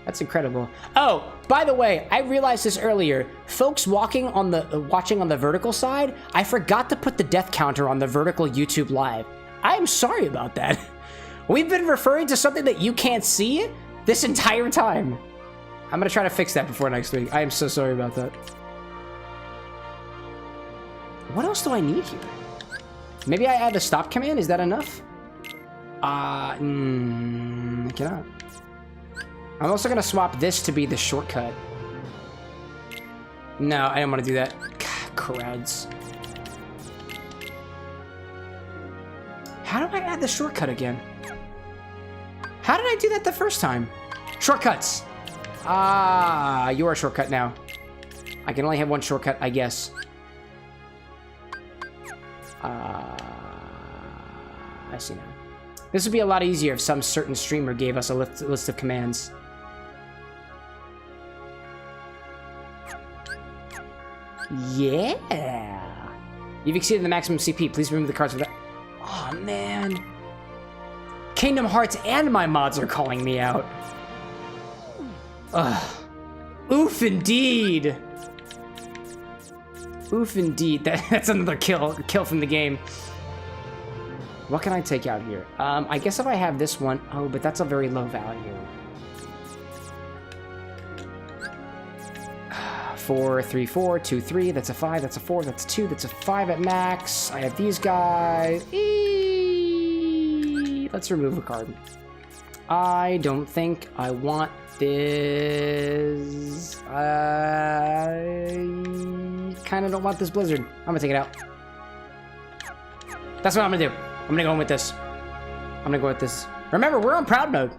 that's incredible. Oh, by the way, I realized this earlier. Folks watching on the vertical side, I forgot to put the death counter on the vertical YouTube live. I'm sorry about that. We've been referring to something that you can't see this entire time. I'm gonna try to fix that before next week. I am so sorry about that. What else do I need here? Maybe I add the stop command, is that enough? Cannot. I'm also gonna swap this to be the shortcut. No, I don't wanna do that. God, creds. How do I add the shortcut again? How did I do that the first time? Shortcuts! Ah, you're a shortcut now. I can only have one shortcut, I guess. I see now. This would be a lot easier if some certain streamer gave us a list of commands. Yeah! You've exceeded the maximum CP. Please remove the cards with that. Oh, man. Kingdom Hearts and my mods are calling me out. Ugh. Oof, indeed. Oof, indeed. That's another kill from the game. What can I take out here? I guess if I have this one... Oh, but that's a very low value. 4, 3, 4, 2, 3. That's a 5. That's a 4. That's a 2. That's a 5 at max. I have these guys. Let's remove a card. I don't think I want this. I kind of don't want this blizzard. I'm gonna take it out. That's what I'm gonna do. I'm gonna go in with this. Remember, we're on proud mode.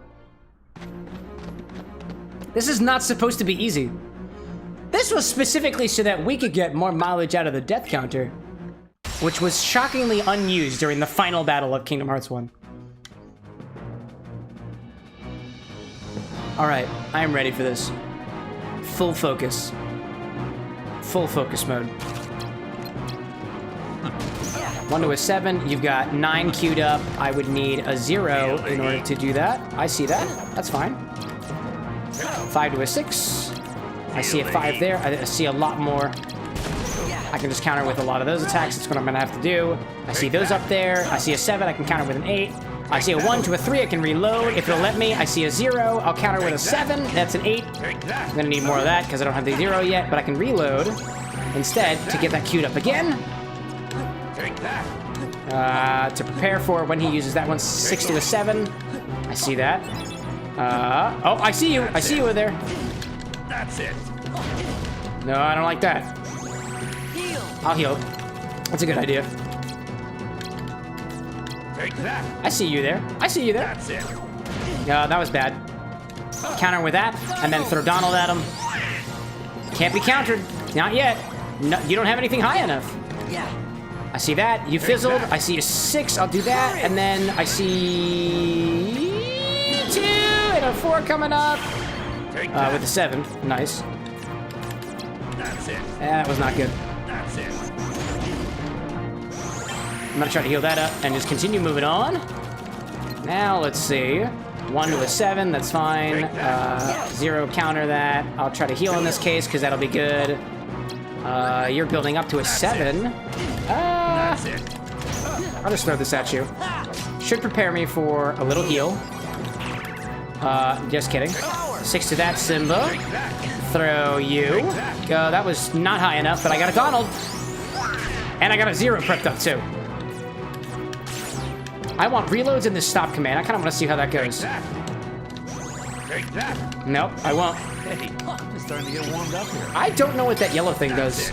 This is not supposed to be easy. This was specifically so that we could get more mileage out of the death counter, which was shockingly unused during the final battle of Kingdom Hearts 1. All right, I am ready for this. Full focus. Full focus mode. 1 to a 7, you've got 9 queued up. I would need a 0 in order to do that. I see that, that's fine. 5 to a 6. I see a 5 there, I see a lot more. I can just counter with a lot of those attacks, that's what I'm gonna have to do. I see those up there, I see a 7, I can counter with an 8. I see a 1 to a 3, I can reload if it'll let me. I see a 0, I'll counter with a 7, that's an 8. I'm gonna need more of that because I don't have the 0 yet, but I can reload instead to get that queued up again. To prepare for when he uses that one. 6 to a 7. I see that. Oh, I see you over there. That's it. No, I don't like that. I'll heal. That's a good idea. Take that. I see you there. That's it. That was bad. Counter with that, and then throw Donald at him. Can't be countered. Not yet. No, you don't have anything high enough. Yeah. I see that. You fizzled. I see a 6. I'll do that. And then I see 2 and a 4 coming up. With a 7. Nice. That's it. That was not good. That's it. I'm gonna try to heal that up and just continue moving on. Now let's see. 1 to a 7. That's fine. 0 counter that. I'll try to heal in this case because that'll be good. You're building up to a 7. That's it. I'll just throw this at you. Should prepare me for a little heal. Just kidding. 6 to that, Simba. Throw you. That was not high enough, but I got a Donald. And I got a 0 prepped up, too. I want reloads in this stop command. I kind of want to see how that goes. Take that. Nope, I won't. Hey, it's starting to get warmed up here. I don't know what that yellow thing does.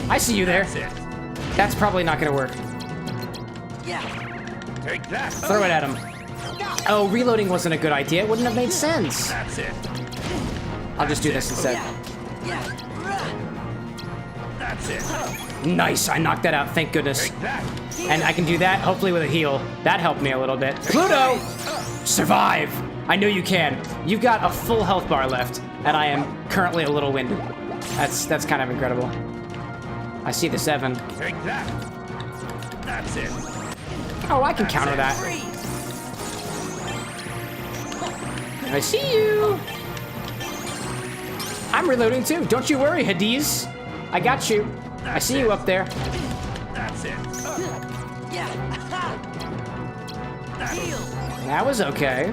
I see you there. That's it. That's probably not gonna work. Yeah. Take that. Throw it at him. Oh, reloading wasn't a good idea. It wouldn't have made sense. That's it. I'll just do this instead. Yeah. That's it. Nice, I knocked that out, thank goodness. Take that. And I can do that, hopefully with a heal. That helped me a little bit. Pluto! Survive! I know you can. You've got a full health bar left, and I am currently a little winded. That's kind of incredible. I see the 7. Take that. That's it. Oh, I can counter that. I see you! I'm reloading too, don't you worry, Hades. I got you. I see you up there. That's it. That was okay.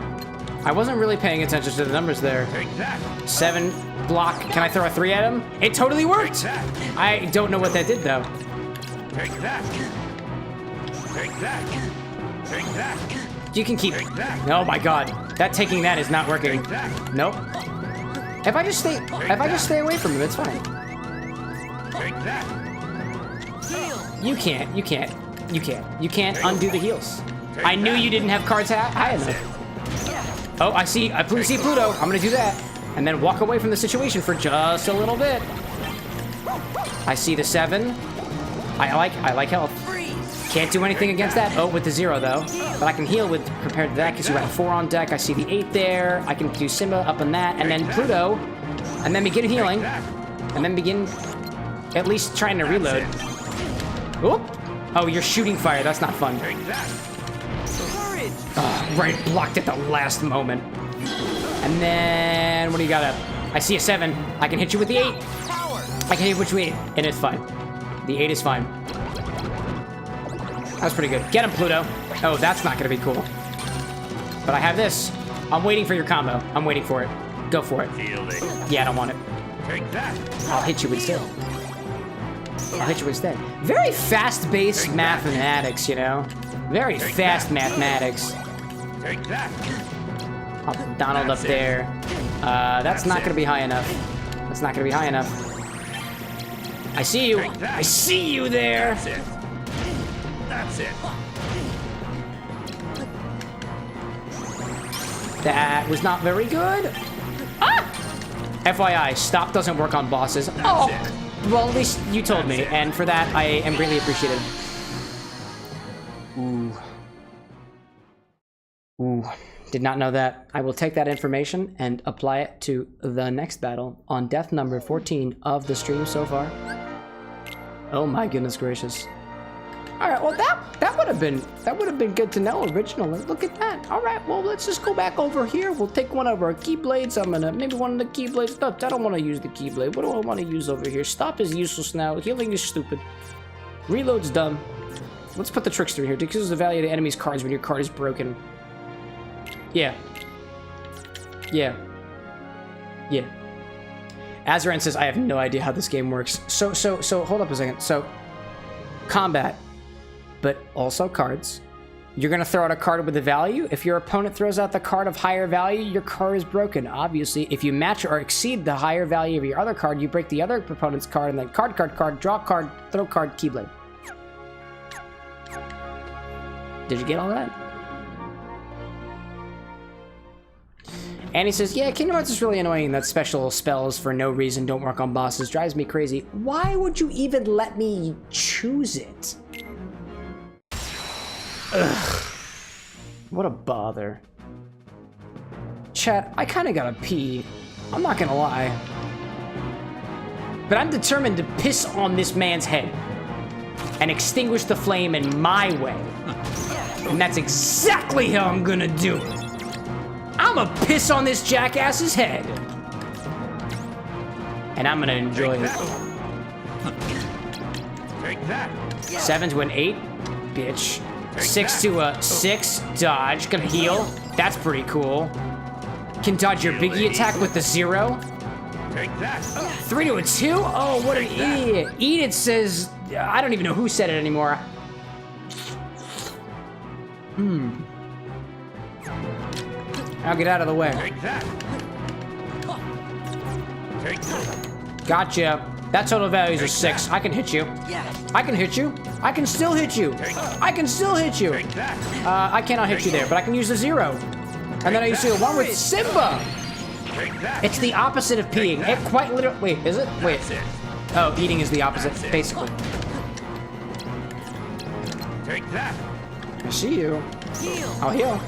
I wasn't really paying attention to the numbers there. Take that. 7 block. Can I throw a 3 at him? It totally worked! I don't know what that did though. Take that. Take that. Take that. You can keep. Take that. Oh my god. That taking that is not working. Take that. Nope. If I just stay away from him, it's fine. Take that. You can't undo the heals. I knew you didn't have cards high enough. Oh, I see Pluto. I'm gonna do that. And then walk away from the situation for just a little bit. I see the 7. I like health. Can't do anything against that. Oh, with the 0 though. But I can heal with compared to that because you have 4 on deck. I see the 8 there. I can do Simba up on that, and then Pluto, and then begin healing, and then begin at least trying to reload. Oop! Oh, you're shooting fire. That's not fun. Oh, right, blocked at the last moment. And then what do you got up? I see a 7. I can hit you with the 8. I can hit you with the 8, and it's fine. The 8 is fine. That's pretty good. Get him, Pluto. Oh, that's not gonna be cool. But I have this. I'm waiting for your combo. I'm waiting for it. Go for it. Yeah, I don't want it. Take that. I'll hit you instead. I'll hit you instead. Very fast-paced mathematics, you know? Very fast mathematics. Take that. I'll put Donald up there. That's not gonna be high enough. That's not gonna be high enough. I see you. I see you there. That's it. That's it. That was not very good. Ah! FYI, stop doesn't work on bosses. Oh, well, at least you told me, and for that, I am greatly appreciative. Ooh. Ooh. Did not know that. I will take that information and apply it to the next battle on death number 14 of the stream so far. Oh my goodness gracious. All right, well that would have been good to know originally. Look at that. All right, well let's just go back over here. We'll take one of our keyblades. I'm gonna maybe one of the keyblades. No, I don't want to use the keyblade. What do I want to use over here? Stop is useless now. Healing is stupid. Reload's dumb. Let's put the trickster in here. Decreases the value of the enemy's cards when your card is broken. Yeah. Yeah. Yeah. Azaran says I have no idea how this game works. So hold up a second. So combat, but also cards. You're gonna throw out a card with a value. If your opponent throws out the card of higher value, your card is broken. Obviously, if you match or exceed the higher value of your other card, you break the other opponent's card, and then card, draw card, throw card, keyblade. Did you get all that? And he says, yeah, Kingdom Hearts is really annoying that special spells for no reason don't work on bosses. Drives me crazy. Why would you even let me choose it? Ugh. What a bother. Chat, I kind of gotta pee. I'm not gonna lie. But I'm determined to piss on this man's head and extinguish the flame in my way. And that's exactly how I'm gonna do it. I'm gonna piss on this jackass's head. And I'm gonna enjoy it. Take that. 7 to an 8, bitch. 6 to a 6, dodge. Gonna heal. That's pretty cool. Can dodge your biggie attack with the 0. Take that. 3 to a 2? Oh, what an idiot. Edith says, I don't even know who said it anymore. Now get out of the way. Take that. Take that. Gotcha. That total value is a 6. I can hit you. Yeah. I can hit you. I can still hit you. I can still hit you. Take that. I cannot hit you there, but I can use a 0. And then I use a 1 with Simba. Take that. It's the opposite of peeing. It quite literally. Wait, is it? Wait. That's it. Oh, eating is the opposite, That's it. basically. Take that. I see you. I'll heal.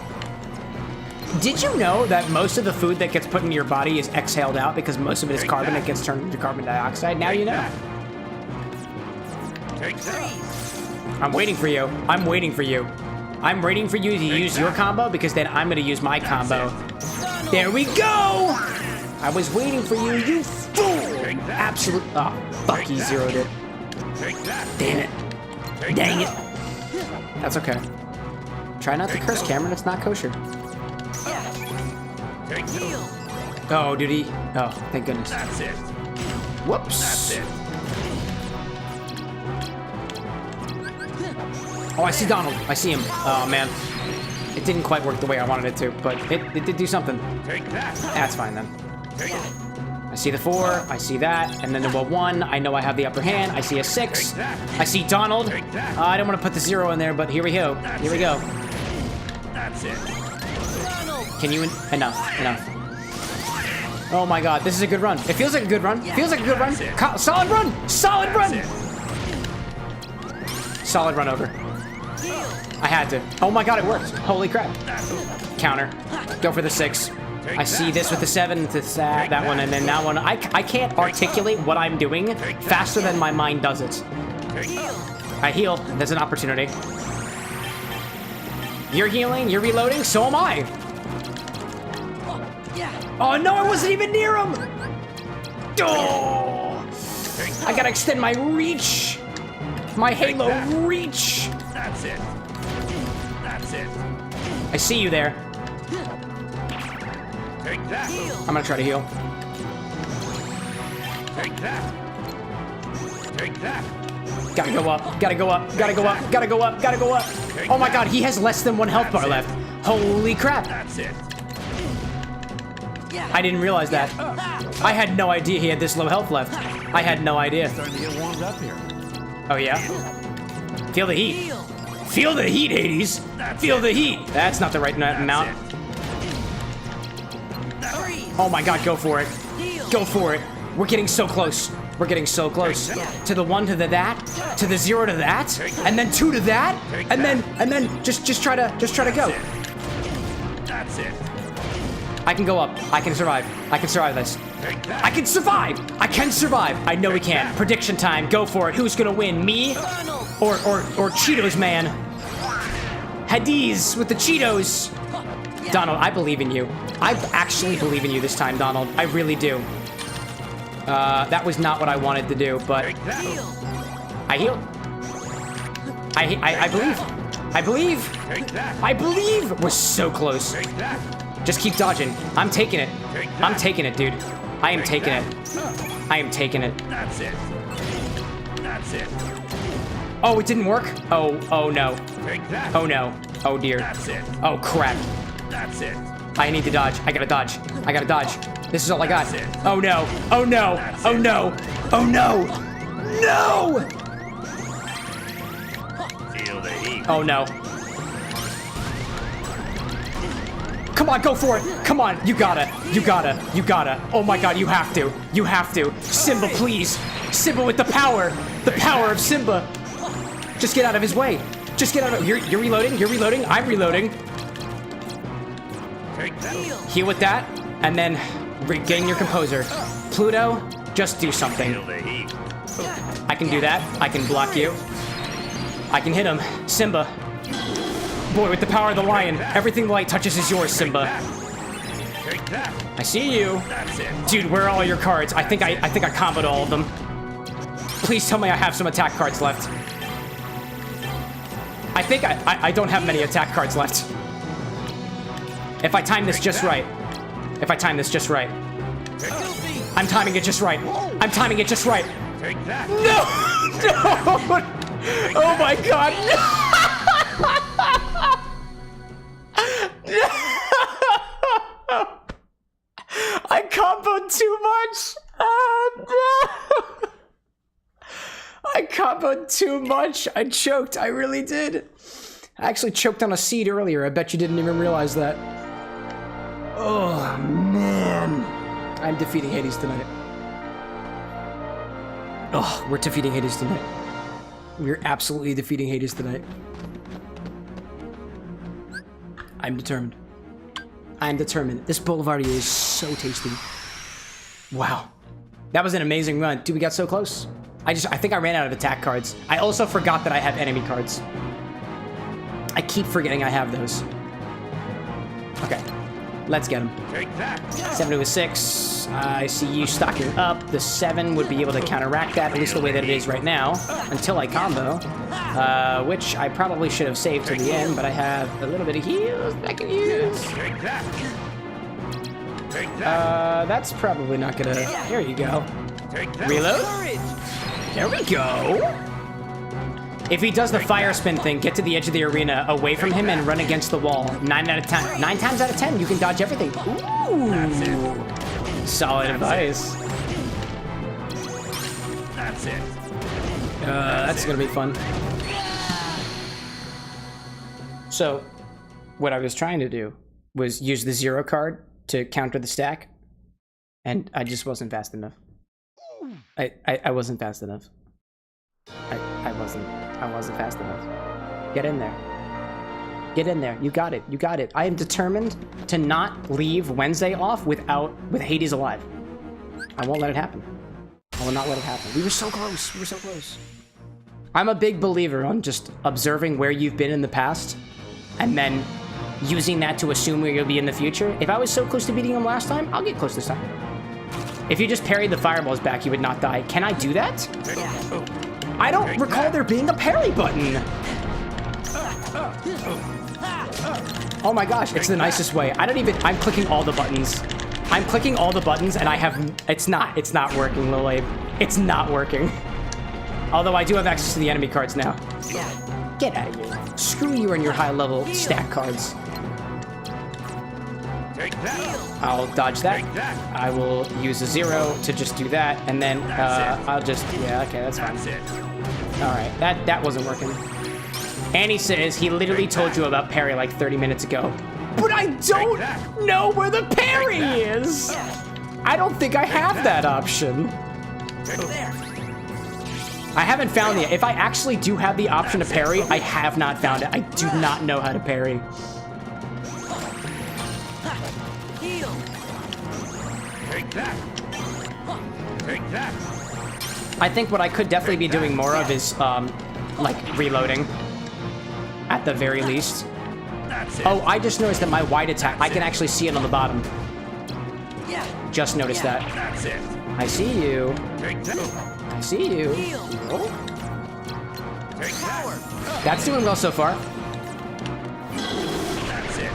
Did you know that most of the food that gets put into your body is exhaled out because most of it is carbon that gets turned into carbon dioxide? Now you know. Take that. I'm waiting for you. I'm waiting for you. I'm waiting for you to use your combo because then I'm going to use my combo. There we go! I was waiting for you, you fool! Absolute. Oh, fuck, he zeroed it. Take that. Damn it. Take Dang that. it. That's okay. Try not to curse, Cameron. It's not kosher. Take that. Oh, did he? Oh, thank goodness. That's it. Whoops. That's it. Oh, I see Donald. I see him. Oh, man. It didn't quite work the way I wanted it to, but it did do something. Take that. That's fine then. Take it. I see the 4. I see that. And then the 1. I know I have the upper hand. I see a 6. I see Donald. I don't want to put the 0 in there, but here we go. Here we go. That's it. Can you... Enough. Oh my god, this is a good run. It feels like a good run. Feels like a good run. Solid run! Solid run! Solid run over. I had to. Oh my god, it worked. Holy crap. Counter. Go for the 6. I see this with the 7, that one, and then that one. I can't articulate what I'm doing faster than my mind does it. I heal. There's an opportunity. You're healing, you're reloading, so am I. Oh no, I wasn't even near him! Oh! I gotta extend my reach! My Halo reach! That's it. That's it. I see you there. Take that. I'm gonna try to heal. Take that. Take that. Gotta go up, gotta go up, gotta go up, gotta go up, gotta go up. Oh my god, he has less than 1 health bar left. Holy crap. That's it. I didn't realize that. I had no idea he had this low health left. I had no idea. Starting to get warmed up here. Oh yeah? Feel the heat. Feel the heat, Hades. Feel the heat. That's not the right amount. Oh my god, go for it. Go for it. We're getting so close. We're getting so close. To the 1 to the that, to the 0 to that, and then 2 to that, and then just try to go. That's it. I can go up. I can survive. I can survive this. I can survive. I can survive. I know we can. Prediction time. Go for it. Who's gonna win? Me or Cheetos man? Hades with the Cheetos. Donald, I believe in you. I actually believe in you this time, Donald. I really do. That was not what I wanted to do, but I healed. I believe. I believe. I believe. We're so close. Just keep dodging. I'm taking it. I'm taking it, dude. I am taking it. I am taking it. That's it. That's it. Oh, it didn't work? Oh no. Take that. Oh no. Oh dear. That's it. Oh crap. That's it. I need to dodge. I gotta dodge. I gotta dodge. This is all I got. Oh no. Oh no. Oh no. Oh no. No! Feel the heat. Oh no. Come on, go for it. Come on, you gotta. You gotta. You gotta. Oh my god, you have to. You have to. Simba, please. Simba with the power. The power of Simba. Just get out of his way. Just get out of. You're reloading. You're reloading. I'm reloading. Take that. Heal with that, and then regain your composure. Pluto, just do something. Feel the heat. I can do that. I can block you. I can hit him. Simba. Boy, with the power of the lion, everything the light touches is yours, Simba. Take that. I see you. That's it. Dude, where are all your cards? I think I comboed all of them. Please tell me I have some attack cards left. I think I don't have many attack cards left. If I time this just right. If I time this just right. I'm timing it just right. I'm timing it just right. Take that. No! No! Oh my god, no! I comboed too much. Oh, no. I comboed too much. I choked. I really did. I actually choked on a seed earlier. I bet you didn't even realize that. Oh, man. I'm defeating Hades tonight. Oh, we're defeating Hades tonight. We're absolutely defeating Hades tonight. I'm determined. I'm determined. This Boulevardier is so tasty. Wow. That was an amazing run. Dude, we got so close. I think I ran out of attack cards. I also forgot that I have enemy cards. I keep forgetting I have those. Okay. Let's get them. Take that. 7 to a 6. I see you stocking up. The 7 would be able to counteract that, at least the way that it is right now, until I combo. Which I probably should have saved to the end, but I have a little bit of heals that I can use. Take that. Take that. That's probably not gonna... There you go. Take that. Reload. There we go. If he does the fire spin thing, get to the edge of the arena, away from him, and run against the wall. 9 out of 10. 9 times out of 10, you can dodge everything. Ooh. Solid advice. That's it. That's gonna be fun. So, what I was trying to do was use the 0 card to counter the stack, and I just wasn't fast enough. I wasn't fast enough. I wasn't fast enough. Get in there. Get in there. You got it. You got it. I am determined to not leave Wednesday off with Hades alive. I won't let it happen. I will not let it happen. We were so close. We were so close. I'm a big believer on just observing where you've been in the past and then using that to assume where you'll be in the future. If I was so close to beating him last time, I'll get close this time. If you just parried the fireballs back, you would not die. Can I do that? I don't recall there being a parry button. Oh my gosh, it's the nicest way. I'm clicking all the buttons. I'm clicking all the buttons and it's not working, Lil Abe. It's not working. Although I do have access to the enemy cards now. Get out of here. Screw you and your high level stack cards. Take that. I'll dodge that. I will use a 0 to just do that, and then I'll just okay, that's fine. That's it. All right, that wasn't working. And he says he literally told you about parry like 30 minutes ago, but I don't know where the parry is. I don't think I have that option. I haven't found it. If I actually do have the option to parry, I have not found it. I do not know how to parry. Take that. Take that. I think what I could definitely be doing more of is, like, reloading. At the very least. That's it. Oh, I just noticed that my wide attack, I can actually see it on the bottom. Just noticed that. That's it. I see you. Take that. I see you. Take that. That's doing well so far. That's it.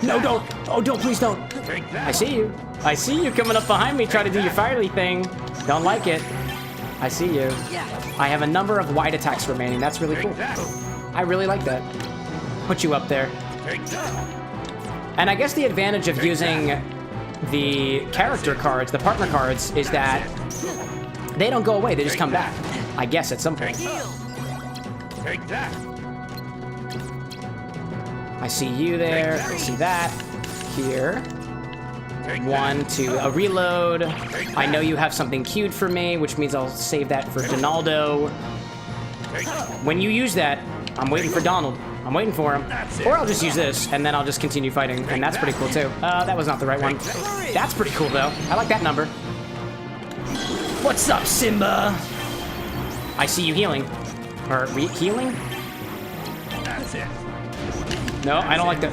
No, don't. Oh, don't, please don't. Take that. I see you. I see you coming up behind me, trying to do your fiery thing. Don't like it. I see you. I have a number of wide attacks remaining. That's really cool. I really like that. Put you up there. Take that. And I guess the advantage of using the character cards, the partner cards, is that they don't go away. They just come back. I guess at some point. Take that. I see you there. I see that. Here. 1, 2, a reload. I know you have something queued for me, which means I'll save that for Donaldo. When you use that, I'm waiting for Donald. I'm waiting for him. Or I'll just use this, and then I'll just continue fighting, and that's pretty cool too. That was not the right one. That's pretty cool though. I like that number. What's up, Simba? I see you healing. Or healing? That's it. No, I don't like the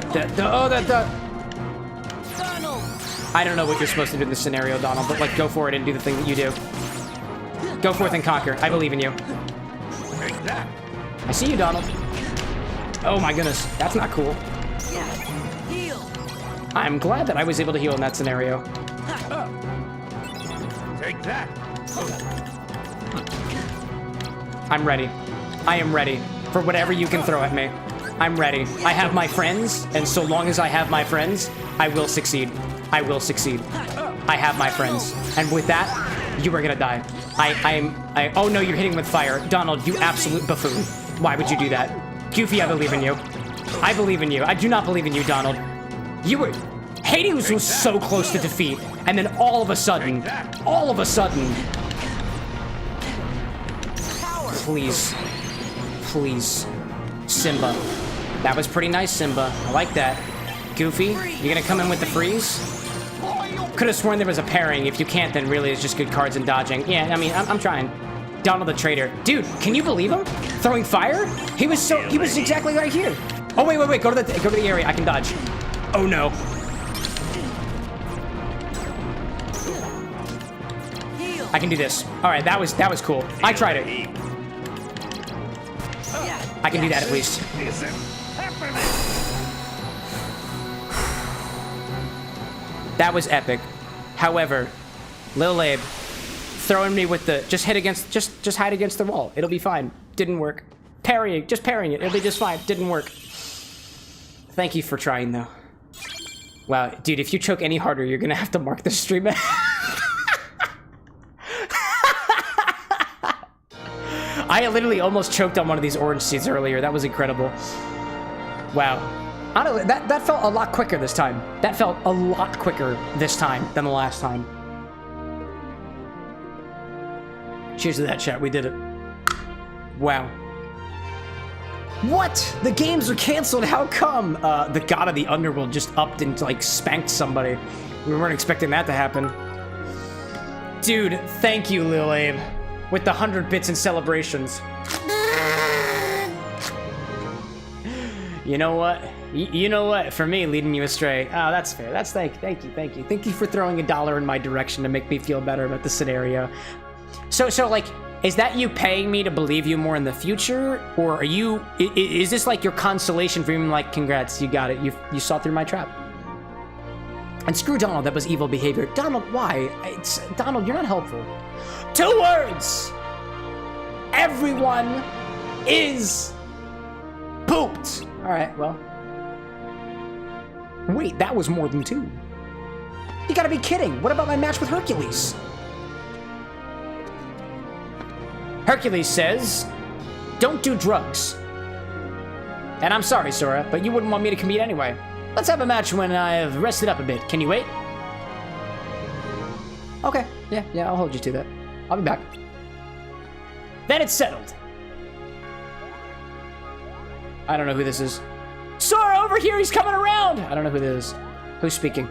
I don't know what you're supposed to do in this scenario, Donald, but like go for it and do the thing that you do. Go forth and conquer. I believe in you. Take that. I see you, Donald. Oh my goodness, that's not cool. I'm glad that I was able to heal in that scenario. Take that. I'm ready. I am ready. for whatever you can throw at me. I'm ready. I have my friends, and so long as I have my friends, I will succeed. I will succeed. I have my friends. And with that, you are gonna die. Oh no, you're hitting with fire. Donald, you absolute buffoon. Why would you do that? Goofy, I believe in you. I believe in you. I do not believe in you, Donald. Hades was so close to defeat, and then all of a sudden, please, please, Simba. That was pretty nice, Simba. I like that. Goofy, you gonna come in with the freeze? Could have sworn there was a pairing. If you can't, then really it's just good cards and dodging. Yeah, I mean, I'm trying. Donald the traitor. Dude, can you believe him? Throwing fire? He was exactly right here. Oh, wait. Go to the area. I can dodge. Oh, no. I can do this. All right, that was cool. I tried it. I can do that at least. That was epic. However, Lil Abe throwing me with the just hide against the wall. It'll be fine. Didn't work. Just parrying it. It'll be just fine. Didn't work. Thank you for trying though. Wow, dude, if you choke any harder, you're gonna have to mark the stream. I literally almost choked on one of these orange seeds earlier. That was incredible. Wow. Honestly, that felt a lot quicker this time. That felt a lot quicker this time than the last time. Cheers to that, chat. We did it. Wow. What? The games are canceled. How come? The god of the underworld just upped and like spanked somebody. We weren't expecting that to happen. Dude, thank you, Lil Abe. With the 100 bits and celebrations. You know what? You know what? For me, leading you astray. Oh, that's fair. That's thank you. Thank you for throwing $1 in my direction to make me feel better about the scenario. So like, is that you paying me to believe you more in the future, or are you? Is this like your consolation for being like, congrats, you got it. You saw through my trap. And screw Donald. That was evil behavior. Donald, why? Donald, you're not helpful. 2 words. Everyone is pooped. All right, well. Wait, that was more than 2. You gotta be kidding. What about my match with Hercules? Hercules says, don't do drugs. And I'm sorry, Sora, but you wouldn't want me to compete anyway. Let's have a match when I've rested up a bit. Can you wait? Okay, yeah, I'll hold you to that. I'll be back. Then it's settled. I don't know who this is. Sora, over here, he's coming around! I don't know who this is. Who's speaking?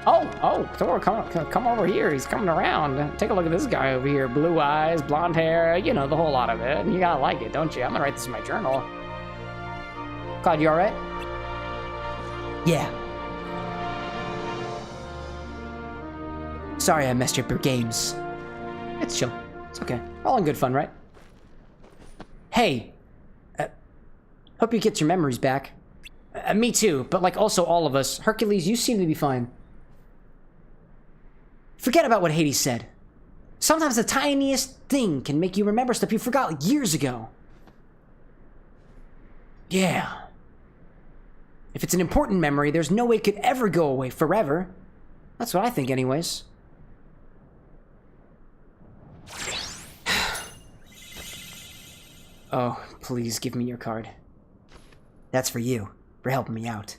Oh, Thor, come over here. He's coming around. Take a look at this guy over here. Blue eyes, blonde hair, you know, the whole lot of it. You gotta like it, don't you? I'm gonna write this in my journal. Cloud, you alright? Yeah. Sorry I messed up your games. It's chill. It's okay. We're all in good fun, right? Hey. Hope you get your memories back. Me too, but like also all of us. Hercules, you seem to be fine. Forget about what Hades said. Sometimes the tiniest thing can make you remember stuff you forgot years ago. Yeah. If it's an important memory, there's no way it could ever go away forever. That's what I think anyways. Oh, please give me your card. That's for you, for helping me out.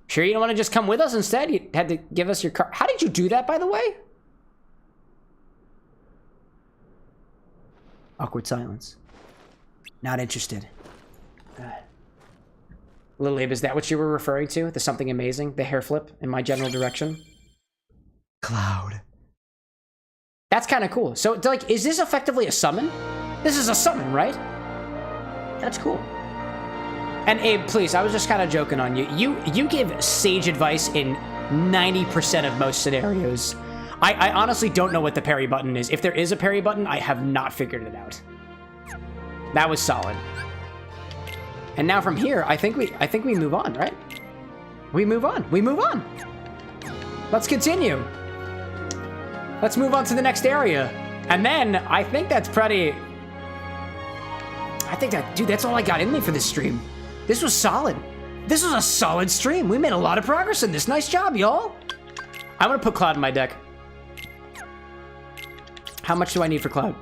Sure you don't want to just come with us instead? You had to give us your card. How did you do that, by the way? Awkward silence. Not interested. Lil Abe, is that what you were referring to? The something amazing? The hair flip in my general direction? Cloud. That's kind of cool. So, like, is this effectively a summon? This is a summon, right? That's cool. And Abe, please, I was just kind of joking on you. You give sage advice in 90% of most scenarios. I honestly don't know what the parry button is. If there is a parry button, I have not figured it out. That was solid. And now from here, I think we move on, right? We move on. Let's continue. Let's move on to the next area. And then I think that's pretty... I think that, dude, that's all I got in me for this stream. This was solid. This was a solid stream. We made a lot of progress in this. Nice job, y'all. I'm gonna put Cloud in my deck. How much do I need for Cloud?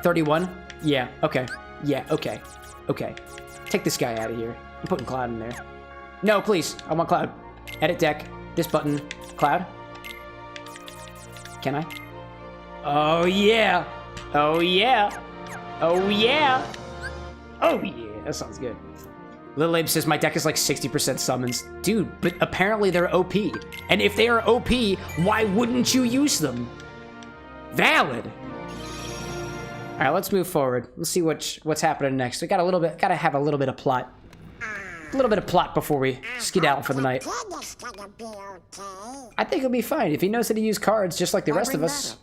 31? Yeah, okay. Yeah, okay. Okay. Take this guy out of here. I'm putting Cloud in there. No, please. I want Cloud. Edit deck. This button. Cloud. Can I? Oh, yeah. Oh, yeah. Oh, yeah. Oh, yeah. That sounds good. Little Abe says my deck is like 60% summons. Dude, but apparently they're OP. And if they are OP, why wouldn't you use them? Valid. All right, let's move forward. Let's see what's happening next. We got a little bit, gotta have a little bit of plot. A little bit of plot before we skedaddle for the night. I think it'll be fine if he knows how to use cards just like the rest of us.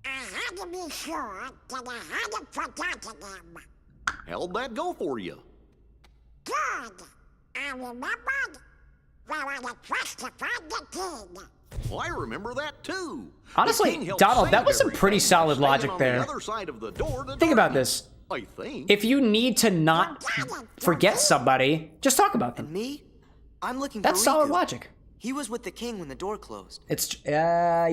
I had to be sure that I hadn't forgotten them. How'd that go for you? Good. I remembered where I had first to find the king. Well, I remember that too. Honestly, Donald, that was some pretty solid logic there. Think about this. I think. If you need to not forget somebody, just talk about them. And me? I'm looking for That's solid Riku. logic. He was with the king when the door closed. It's, yeah,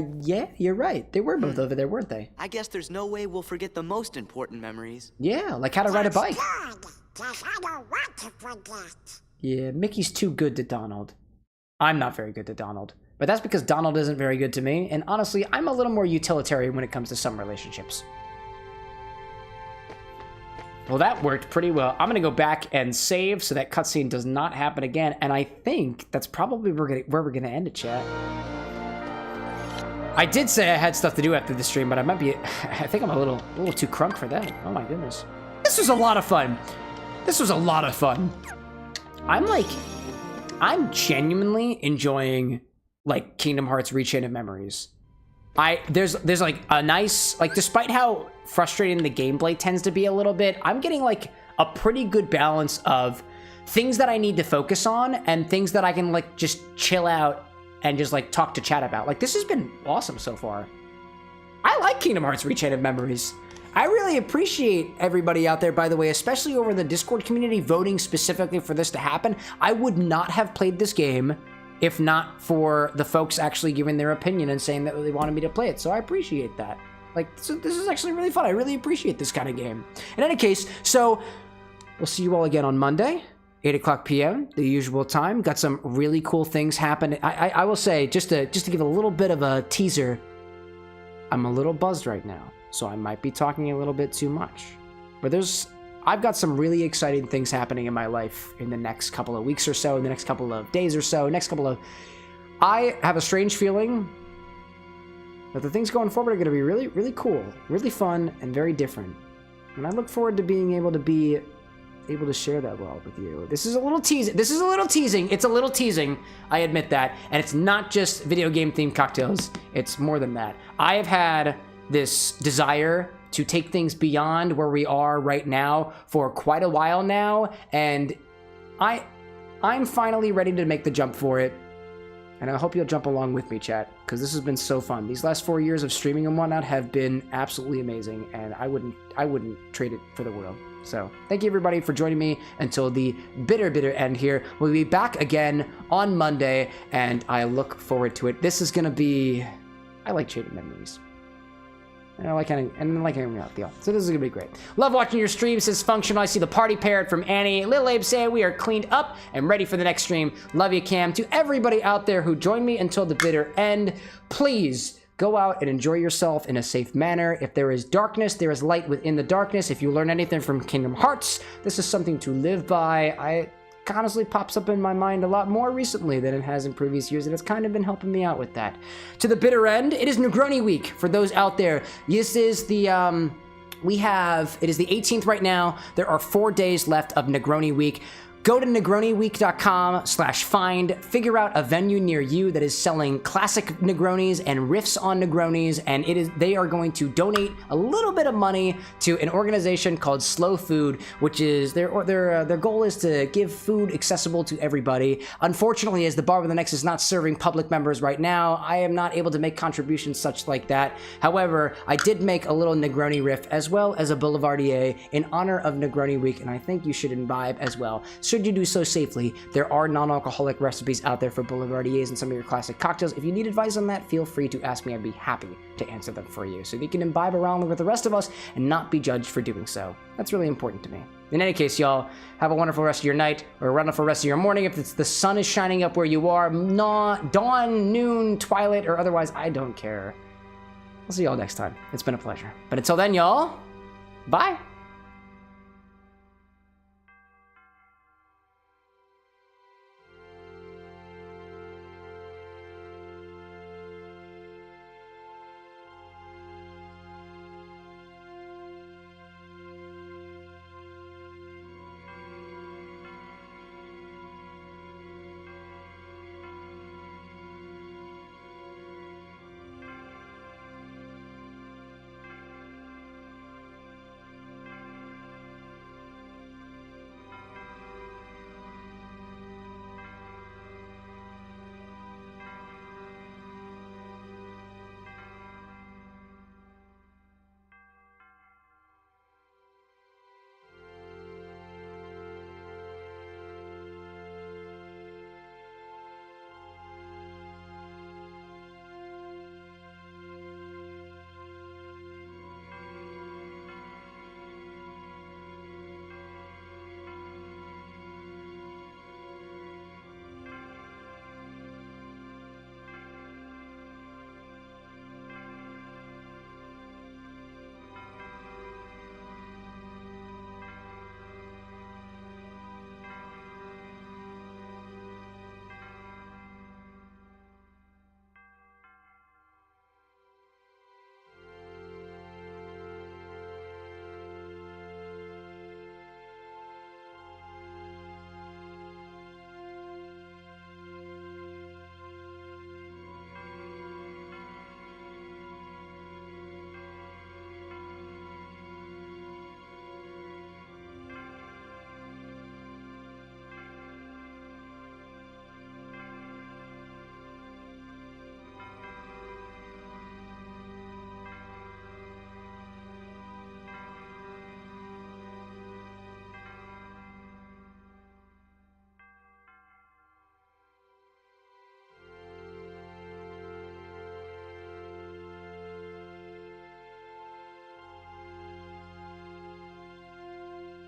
you're right. They were both over there, weren't they? I guess there's no way we'll forget the most important memories. Yeah, like how to ride a bike. Good, 'cause I don't want to forget. Yeah, Mickey's too good to Donald. I'm not very good to Donald. But that's because Donald isn't very good to me, and honestly, I'm a little more utilitarian when it comes to some relationships. Well, that worked pretty well. I'm gonna go back and save so that cutscene does not happen again, and I think that's probably where we're gonna end it, chat. I did say I had stuff to do after the stream, but I might be, I think I'm a little too crunk for that. Oh my goodness. This was a lot of fun. This was a lot of fun. I'm genuinely enjoying like Kingdom Hearts Rechain of Memories. There's like a nice, like despite how frustrating the gameplay tends to be a little bit, I'm getting like a pretty good balance of things that I need to focus on and things that I can like just chill out and just like talk to chat about. Like this has been awesome so far. I like Kingdom Hearts Rechain of Memories. I really appreciate everybody out there, by the way, especially over in the Discord community, voting specifically for this to happen. I would not have played this game if not for the folks actually giving their opinion and saying that they wanted me to play it. So I appreciate that. Like, so this is actually really fun. I really appreciate this kind of game. In any case, so we'll see you all again on Monday, 8 o'clock p.m., the usual time. Got some really cool things happening. I will say, just to give a little bit of a teaser, I'm a little buzzed right now, so I might be talking a little bit too much. But I've got some really exciting things happening in my life in the next couple of weeks or so, in the next couple of days or so, I have a strange feeling that the things going forward are going to be really, really cool, really fun, and very different. And I look forward to being able to share that well with you. This is a little teasing. It's a little teasing. I admit that. And it's not just video game themed cocktails. It's more than that. I have had this desire to take things beyond where we are right now for quite a while now, and I'm finally ready to make the jump for it, and I hope you'll jump along with me, chat, because this has been so fun. These last 4 years of streaming and whatnot have been absolutely amazing, and I wouldn't trade it for the world. So thank you everybody for joining me until the bitter end here. We'll be back again on Monday, and I look forward to it. This is gonna be, I like Chain of Memories. And I like hanging out with y'all. So this is gonna be great. Love watching your streams. Says Functional. I see the party parrot from Annie. Lil Abe saying we are cleaned up and ready for the next stream. Love you, Cam. To everybody out there who joined me until the bitter end, please go out and enjoy yourself in a safe manner. If there is darkness, there is light within the darkness. If you learn anything from Kingdom Hearts, this is something to live by. It honestly pops up in my mind a lot more recently than it has in previous years, and it's kind of been helping me out with that. To the bitter end, it is Negroni week for those out there. This is the it is the 18th right now. There are 4 days left of Negroni week. Go to negroniweek.com/find, figure out a venue near you that is selling classic Negronis and riffs on Negronis, and they are going to donate a little bit of money to an organization called Slow Food, which is their goal is to give food accessible to everybody. Unfortunately, as the Bar with an X is not serving public members right now, I am not able to make contributions such like that. However, I did make a little Negroni riff as well as a Boulevardier in honor of Negroni Week, and I think you should imbibe as well. Should you do so safely, there are non-alcoholic recipes out there for Boulevardiers and some of your classic cocktails. If you need advice on that, feel free to ask me. I'd be happy to answer them for you, so that you can imbibe around with the rest of us and not be judged for doing so. That's really important to me. In any case, y'all, have a wonderful rest of your night, or a wonderful rest of your morning if the sun is shining up where you are. Dawn, noon, twilight, or otherwise, I don't care. I'll see y'all next time. It's been a pleasure. But until then, y'all, bye.